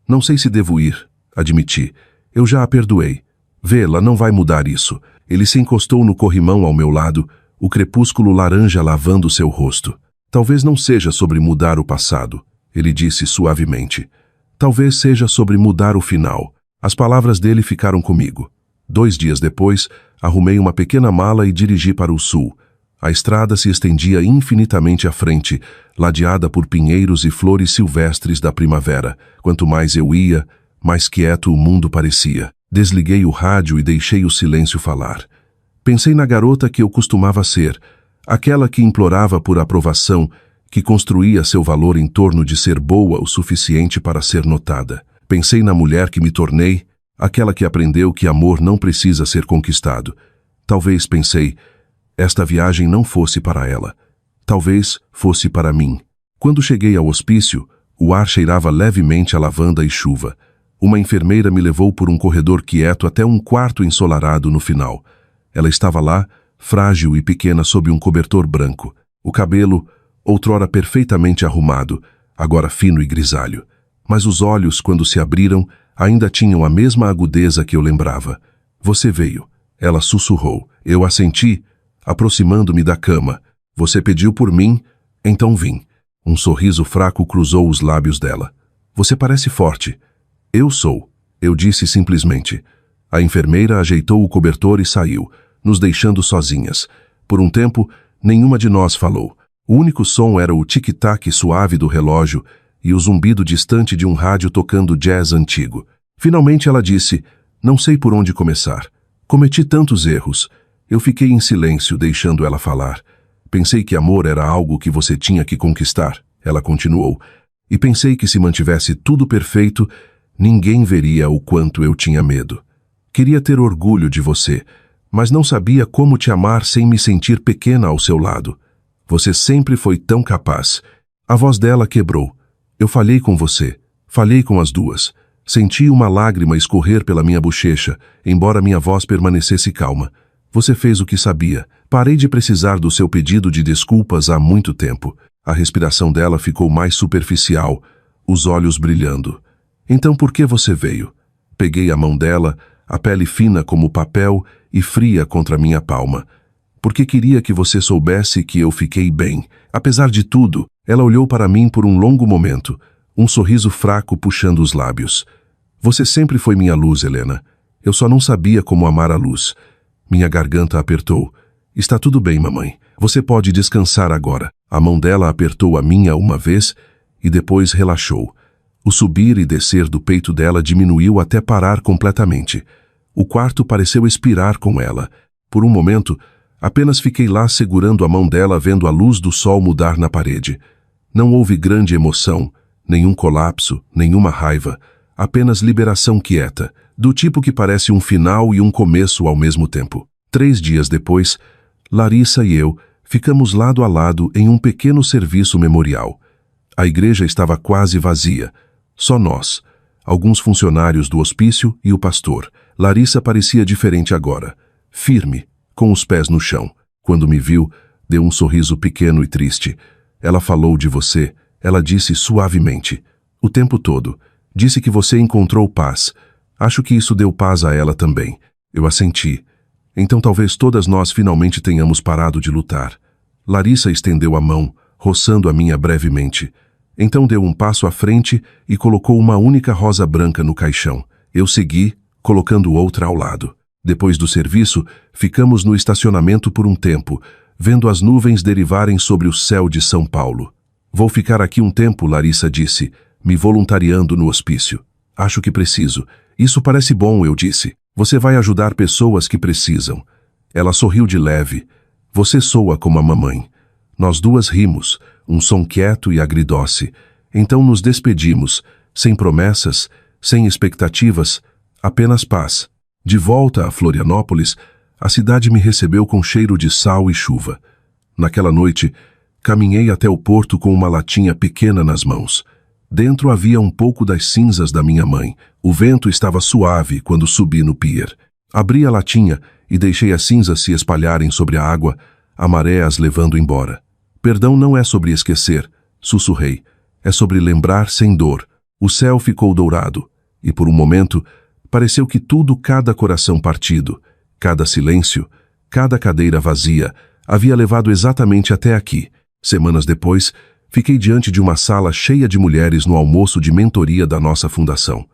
Não sei se devo ir, admiti. Eu já a perdoei. Vê-la não vai mudar isso. Ele se encostou no corrimão ao meu lado, o crepúsculo laranja lavando seu rosto. Talvez não seja sobre mudar o passado, ele disse suavemente. Talvez seja sobre mudar o final. As palavras dele ficaram comigo. 2 dias depois, arrumei uma pequena mala e dirigi para o sul. A estrada se estendia infinitamente à frente, ladeada por pinheiros e flores silvestres da primavera. Quanto mais eu ia, mais quieto o mundo parecia. Desliguei o rádio e deixei o silêncio falar. Pensei na garota que eu costumava ser, aquela que implorava por aprovação, que construía seu valor em torno de ser boa o suficiente para ser notada. Pensei na mulher que me tornei, aquela que aprendeu que amor não precisa ser conquistado. Talvez, pensei, esta viagem não fosse para ela. Talvez fosse para mim. Quando cheguei ao hospício, o ar cheirava levemente a lavanda e chuva. Uma enfermeira me levou por um corredor quieto até um quarto ensolarado no final. Ela estava lá, frágil e pequena sob um cobertor branco. O cabelo, outrora perfeitamente arrumado, agora fino e grisalho. Mas os olhos, quando se abriram, ainda tinham a mesma agudeza que eu lembrava. Você veio. Ela sussurrou. Eu assenti, aproximando-me da cama. Você pediu por mim, então vim. Um sorriso fraco cruzou os lábios dela. Você parece forte. Eu sou, eu disse simplesmente. A enfermeira ajeitou o cobertor e saiu, nos deixando sozinhas. Por um tempo, nenhuma de nós falou. O único som era o tic-tac suave do relógio e o zumbido distante de um rádio tocando jazz antigo. Finalmente ela disse, não sei por onde começar. Cometi tantos erros. Eu fiquei em silêncio, deixando ela falar. Pensei que amor era algo que você tinha que conquistar. Ela continuou. E pensei que se mantivesse tudo perfeito, ninguém veria o quanto eu tinha medo. Queria ter orgulho de você, mas não sabia como te amar sem me sentir pequena ao seu lado. Você sempre foi tão capaz. A voz dela quebrou. Eu falhei com você. Falhei com as duas. Senti uma lágrima escorrer pela minha bochecha, embora minha voz permanecesse calma. Você fez o que sabia. Parei de precisar do seu pedido de desculpas há muito tempo. A respiração dela ficou mais superficial, os olhos brilhando. Então por que você veio? Peguei a mão dela, a pele fina como papel e fria contra minha palma. Porque queria que você soubesse que eu fiquei bem. Apesar de tudo, ela olhou para mim por um longo momento, um sorriso fraco puxando os lábios. Você sempre foi minha luz, Helena. Eu só não sabia como amar a luz. Minha garganta apertou. Está tudo bem, mamãe. Você pode descansar agora. A mão dela apertou a minha uma vez e depois relaxou. O subir e descer do peito dela diminuiu até parar completamente. O quarto pareceu expirar com ela. Por um momento, apenas fiquei lá segurando a mão dela, vendo a luz do sol mudar na parede. Não houve grande emoção, nenhum colapso, nenhuma raiva, apenas liberação quieta, do tipo que parece um final e um começo ao mesmo tempo. 3 dias depois, Larissa e eu ficamos lado a lado em um pequeno serviço memorial. A igreja estava quase vazia. Só nós, alguns funcionários do hospício e o pastor. Larissa parecia diferente agora, firme, com os pés no chão. Quando me viu, deu um sorriso pequeno e triste. Ela falou de você, ela disse suavemente. O tempo todo. Disse que você encontrou paz. Acho que isso deu paz a ela também. Eu assenti. Então talvez todas nós finalmente tenhamos parado de lutar. Larissa estendeu a mão, roçando a minha brevemente. Então deu um passo à frente e colocou uma única rosa branca no caixão. Eu segui, colocando outra ao lado. Depois do serviço, ficamos no estacionamento por um tempo, vendo as nuvens derivarem sobre o céu de São Paulo. Vou ficar aqui um tempo, Larissa disse, me voluntariando no hospício. Acho que preciso. Isso parece bom, eu disse. Você vai ajudar pessoas que precisam. Ela sorriu de leve. Você soa como a mamãe. Nós duas rimos, um som quieto e agridoce. Então nos despedimos, sem promessas, sem expectativas, apenas paz. De volta a Florianópolis, a cidade me recebeu com cheiro de sal e chuva. Naquela noite, caminhei até o porto com uma latinha pequena nas mãos. Dentro havia um pouco das cinzas da minha mãe. O vento estava suave quando subi no pier. Abri a latinha e deixei as cinzas se espalharem sobre a água, a maré as levando embora. Perdão não é sobre esquecer, sussurrei. É sobre lembrar sem dor. O céu ficou dourado, e por um momento, pareceu que tudo, cada coração partido, cada silêncio, cada cadeira vazia, havia levado exatamente até aqui. Semanas depois, fiquei diante de uma sala cheia de mulheres no almoço de mentoria da nossa fundação.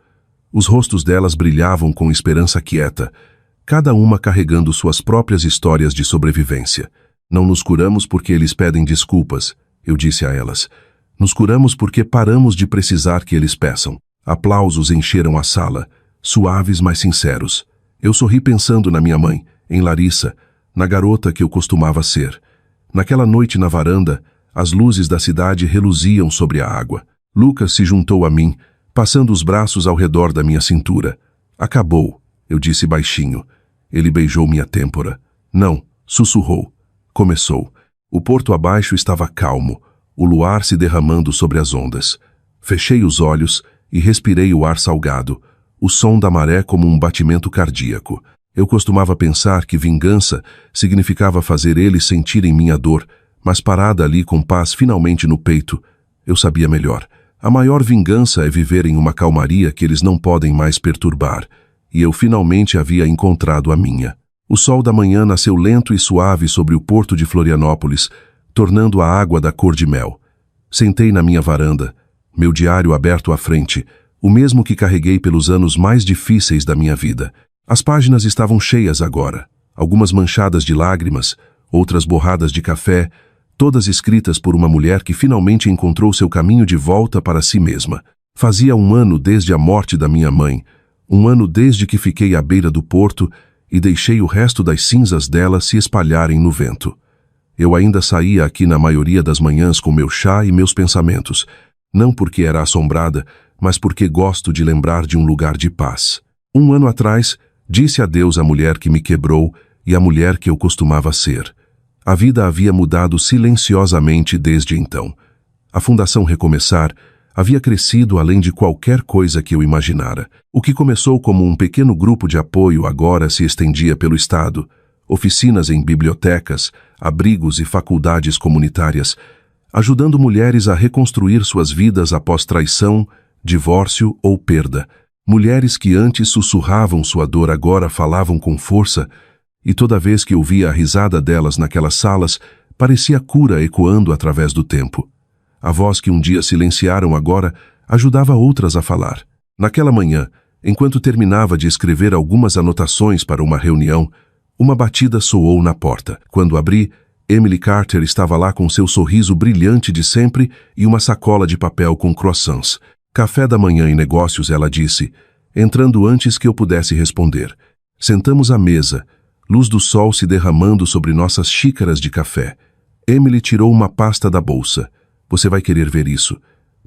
Os rostos delas brilhavam com esperança quieta, cada uma carregando suas próprias histórias de sobrevivência. Não nos curamos porque eles pedem desculpas, eu disse a elas. Nos curamos porque paramos de precisar que eles peçam. Aplausos encheram a sala, suaves mas sinceros. Eu sorri pensando na minha mãe, em Larissa, na garota que eu costumava ser. Naquela noite na varanda, as luzes da cidade reluziam sobre a água. Lucas se juntou a mim, passando os braços ao redor da minha cintura. Acabou, eu disse baixinho. Ele beijou minha têmpora. Não, sussurrou. Começou. O porto abaixo estava calmo, o luar se derramando sobre as ondas. Fechei os olhos e respirei o ar salgado, o som da maré como um batimento cardíaco. Eu costumava pensar que vingança significava fazer eles sentirem minha dor, mas parada ali com paz finalmente no peito, eu sabia melhor. A maior vingança é viver em uma calmaria que eles não podem mais perturbar, e eu finalmente havia encontrado a minha. O sol da manhã nasceu lento e suave sobre o porto de Florianópolis, tornando a água da cor de mel. Sentei na minha varanda, meu diário aberto à frente, o mesmo que carreguei pelos anos mais difíceis da minha vida. As páginas estavam cheias agora, algumas manchadas de lágrimas, outras borradas de café, todas escritas por uma mulher que finalmente encontrou seu caminho de volta para si mesma. Fazia um ano desde a morte da minha mãe, um ano desde que fiquei à beira do porto e deixei o resto das cinzas dela se espalharem no vento. Eu ainda saía aqui na maioria das manhãs com meu chá e meus pensamentos, não porque era assombrada, mas porque gosto de lembrar de um lugar de paz. Um ano atrás, disse adeus à mulher que me quebrou e à mulher que eu costumava ser. A vida havia mudado silenciosamente desde então. A Fundação Recomeçar havia crescido além de qualquer coisa que eu imaginara. O que começou como um pequeno grupo de apoio agora se estendia pelo estado. Oficinas em bibliotecas, abrigos e faculdades comunitárias, ajudando mulheres a reconstruir suas vidas após traição, divórcio ou perda. Mulheres que antes sussurravam sua dor agora falavam com força, e toda vez que ouvia a risada delas naquelas salas, parecia cura ecoando através do tempo. A voz que um dia silenciaram agora ajudava outras a falar. Naquela manhã, enquanto terminava de escrever algumas anotações para uma reunião, uma batida soou na porta. Quando abri, Emily Carter estava lá com seu sorriso brilhante de sempre e uma sacola de papel com croissants. Café da manhã e negócios, ela disse, entrando antes que eu pudesse responder. Sentamos à mesa, luz do sol se derramando sobre nossas xícaras de café. Emily tirou uma pasta da bolsa. Você vai querer ver isso.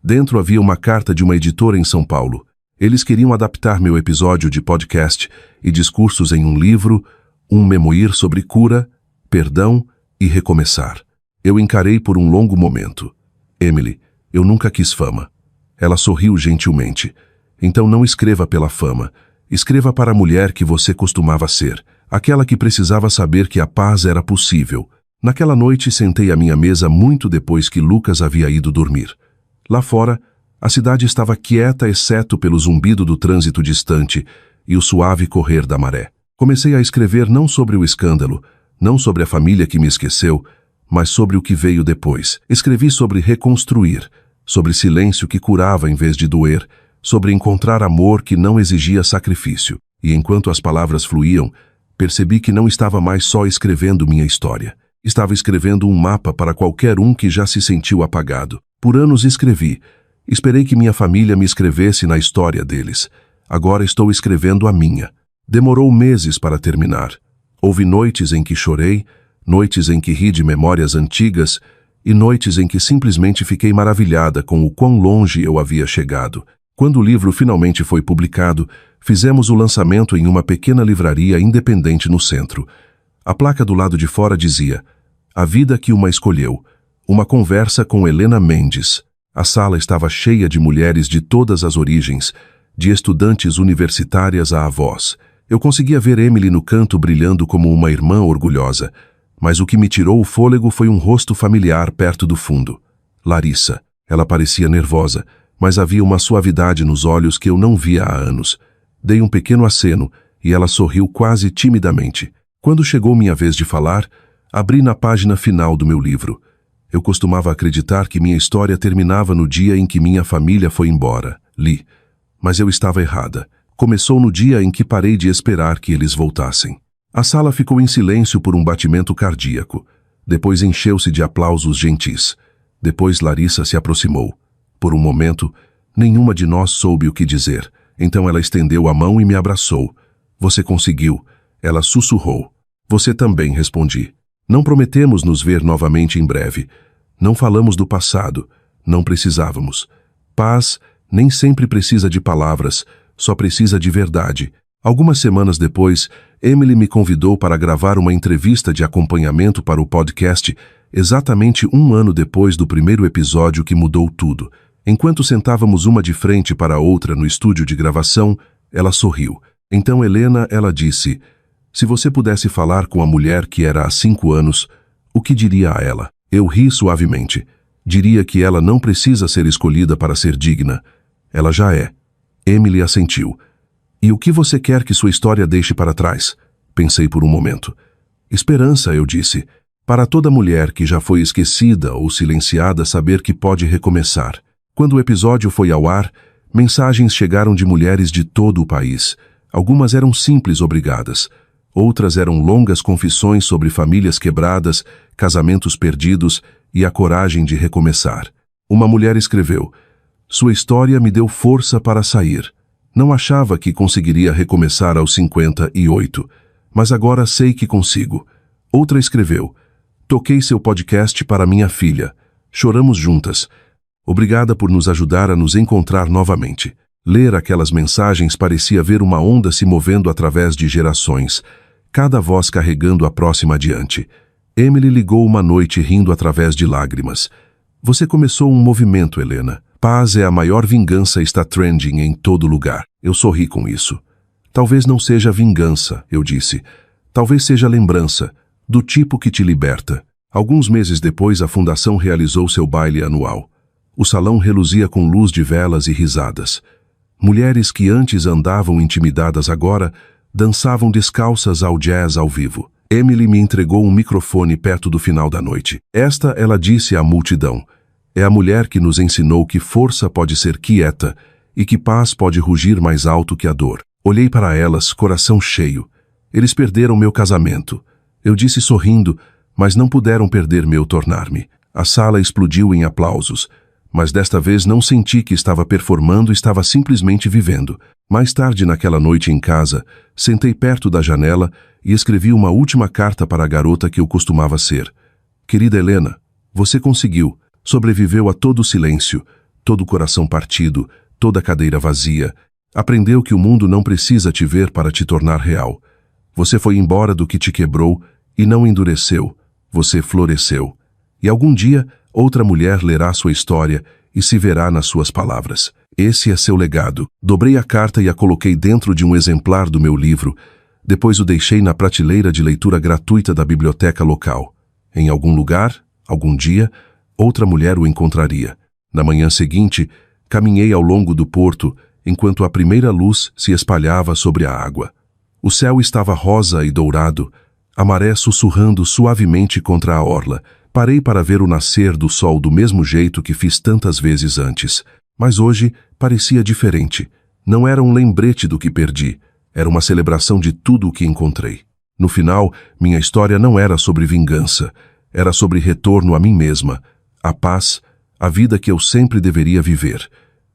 Dentro havia uma carta de uma editora em São Paulo. Eles queriam adaptar meu episódio de podcast e discursos em um livro, um memoir sobre cura, perdão e recomeçar. Eu encarei por um longo momento. Emily, eu nunca quis fama. Ela sorriu gentilmente. Então não escreva pela fama. Escreva para a mulher que você costumava ser. Aquela que precisava saber que a paz era possível. Naquela noite sentei à minha mesa muito depois que Lucas havia ido dormir. Lá fora, a cidade estava quieta exceto pelo zumbido do trânsito distante e o suave correr da maré. Comecei a escrever não sobre o escândalo, não sobre a família que me esqueceu, mas sobre o que veio depois. Escrevi sobre reconstruir, sobre silêncio que curava em vez de doer, sobre encontrar amor que não exigia sacrifício. E enquanto as palavras fluíam, percebi que não estava mais só escrevendo minha história. Estava escrevendo um mapa para qualquer um que já se sentiu apagado. Por anos escrevi. Esperei que minha família me escrevesse na história deles. Agora estou escrevendo a minha. Demorou meses para terminar. Houve noites em que chorei, noites em que ri de memórias antigas e noites em que simplesmente fiquei maravilhada com o quão longe eu havia chegado. Quando o livro finalmente foi publicado, fizemos o lançamento em uma pequena livraria independente no centro. A placa do lado de fora dizia: A vida que uma escolheu. Uma conversa com Helena Mendes. A sala estava cheia de mulheres de todas as origens, de estudantes universitárias a avós. Eu conseguia ver Emily no canto brilhando como uma irmã orgulhosa, mas o que me tirou o fôlego foi um rosto familiar perto do fundo. Larissa. Ela parecia nervosa, mas havia uma suavidade nos olhos que eu não via há anos. Dei um pequeno aceno e ela sorriu quase timidamente. Quando chegou minha vez de falar, abri na página final do meu livro. Eu costumava acreditar que minha história terminava no dia em que minha família foi embora. Li. Mas eu estava errada. Começou no dia em que parei de esperar que eles voltassem. A sala ficou em silêncio por um batimento cardíaco. Depois encheu-se de aplausos gentis. Depois Larissa se aproximou. Por um momento, nenhuma de nós soube o que dizer. Então ela estendeu a mão e me abraçou. Você conseguiu. Ela sussurrou. Você também, respondi. Não prometemos nos ver novamente em breve. Não falamos do passado. Não precisávamos. Paz nem sempre precisa de palavras, só precisa de verdade. Algumas semanas depois, Emily me convidou para gravar uma entrevista de acompanhamento para o podcast, exatamente um ano depois do primeiro episódio que mudou tudo. Enquanto sentávamos uma de frente para a outra no estúdio de gravação, ela sorriu. Então Helena, ela disse: se você pudesse falar com a mulher que era há 5 anos, o que diria a ela? Eu ri suavemente. Diria que ela não precisa ser escolhida para ser digna. Ela já é. Emily assentiu. E o que você quer que sua história deixe para trás? Pensei por um momento. Esperança, eu disse. Para toda mulher que já foi esquecida ou silenciada saber que pode recomeçar. Quando o episódio foi ao ar, mensagens chegaram de mulheres de todo o país. Algumas eram simples obrigadas. Outras eram longas confissões sobre famílias quebradas, casamentos perdidos e a coragem de recomeçar. Uma mulher escreveu: sua história me deu força para sair. Não achava que conseguiria recomeçar aos 58, mas agora sei que consigo. Outra escreveu: toquei seu podcast para minha filha. Choramos juntas. Obrigada por nos ajudar a nos encontrar novamente. Ler aquelas mensagens parecia ver uma onda se movendo através de gerações, cada voz carregando a próxima adiante. Emily ligou uma noite rindo através de lágrimas. Você começou um movimento, Helena. Paz é a maior vingança, está trending em todo lugar. Eu sorri com isso. Talvez não seja vingança, eu disse. Talvez seja lembrança, do tipo que te liberta. Alguns meses depois, a fundação realizou seu baile anual. O salão reluzia com luz de velas e risadas. Mulheres que antes andavam intimidadas agora dançavam descalças ao jazz ao vivo. Emily me entregou um microfone perto do final da noite. Esta, ela disse à multidão, é a mulher que nos ensinou que força pode ser quieta e que paz pode rugir mais alto que a dor. Olhei para elas, coração cheio. Eles perderam meu casamento. Eu disse sorrindo, mas não puderam perder meu tornar-me. A sala explodiu em aplausos, mas desta vez não senti que estava performando, estava simplesmente vivendo. Mais tarde naquela noite em casa, sentei perto da janela e escrevi uma última carta para a garota que eu costumava ser. Querida Helena, você conseguiu. Sobreviveu a todo o silêncio, todo o coração partido, toda a cadeira vazia. Aprendeu que o mundo não precisa te ver para te tornar real. Você foi embora do que te quebrou e não endureceu. Você floresceu. E algum dia, outra mulher lerá sua história e se verá nas suas palavras. Esse é seu legado. Dobrei a carta e a coloquei dentro de um exemplar do meu livro. Depois o deixei na prateleira de leitura gratuita da biblioteca local. Em algum lugar, algum dia, outra mulher o encontraria. Na manhã seguinte, caminhei ao longo do porto, enquanto a primeira luz se espalhava sobre a água. O céu estava rosa e dourado, a maré sussurrando suavemente contra a orla. Parei para ver o nascer do sol do mesmo jeito que fiz tantas vezes antes. Mas hoje parecia diferente. Não era um lembrete do que perdi, era uma celebração de tudo o que encontrei. No final, minha história não era sobre vingança, era sobre retorno a mim mesma, a paz, a vida que eu sempre deveria viver.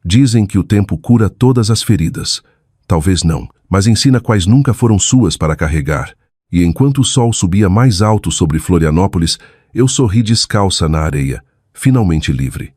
Dizem que o tempo cura todas as feridas. Talvez não, mas ensina quais nunca foram suas para carregar. e enquanto o sol subia mais alto sobre Florianópolis, eu sorri descalça na areia, finalmente livre.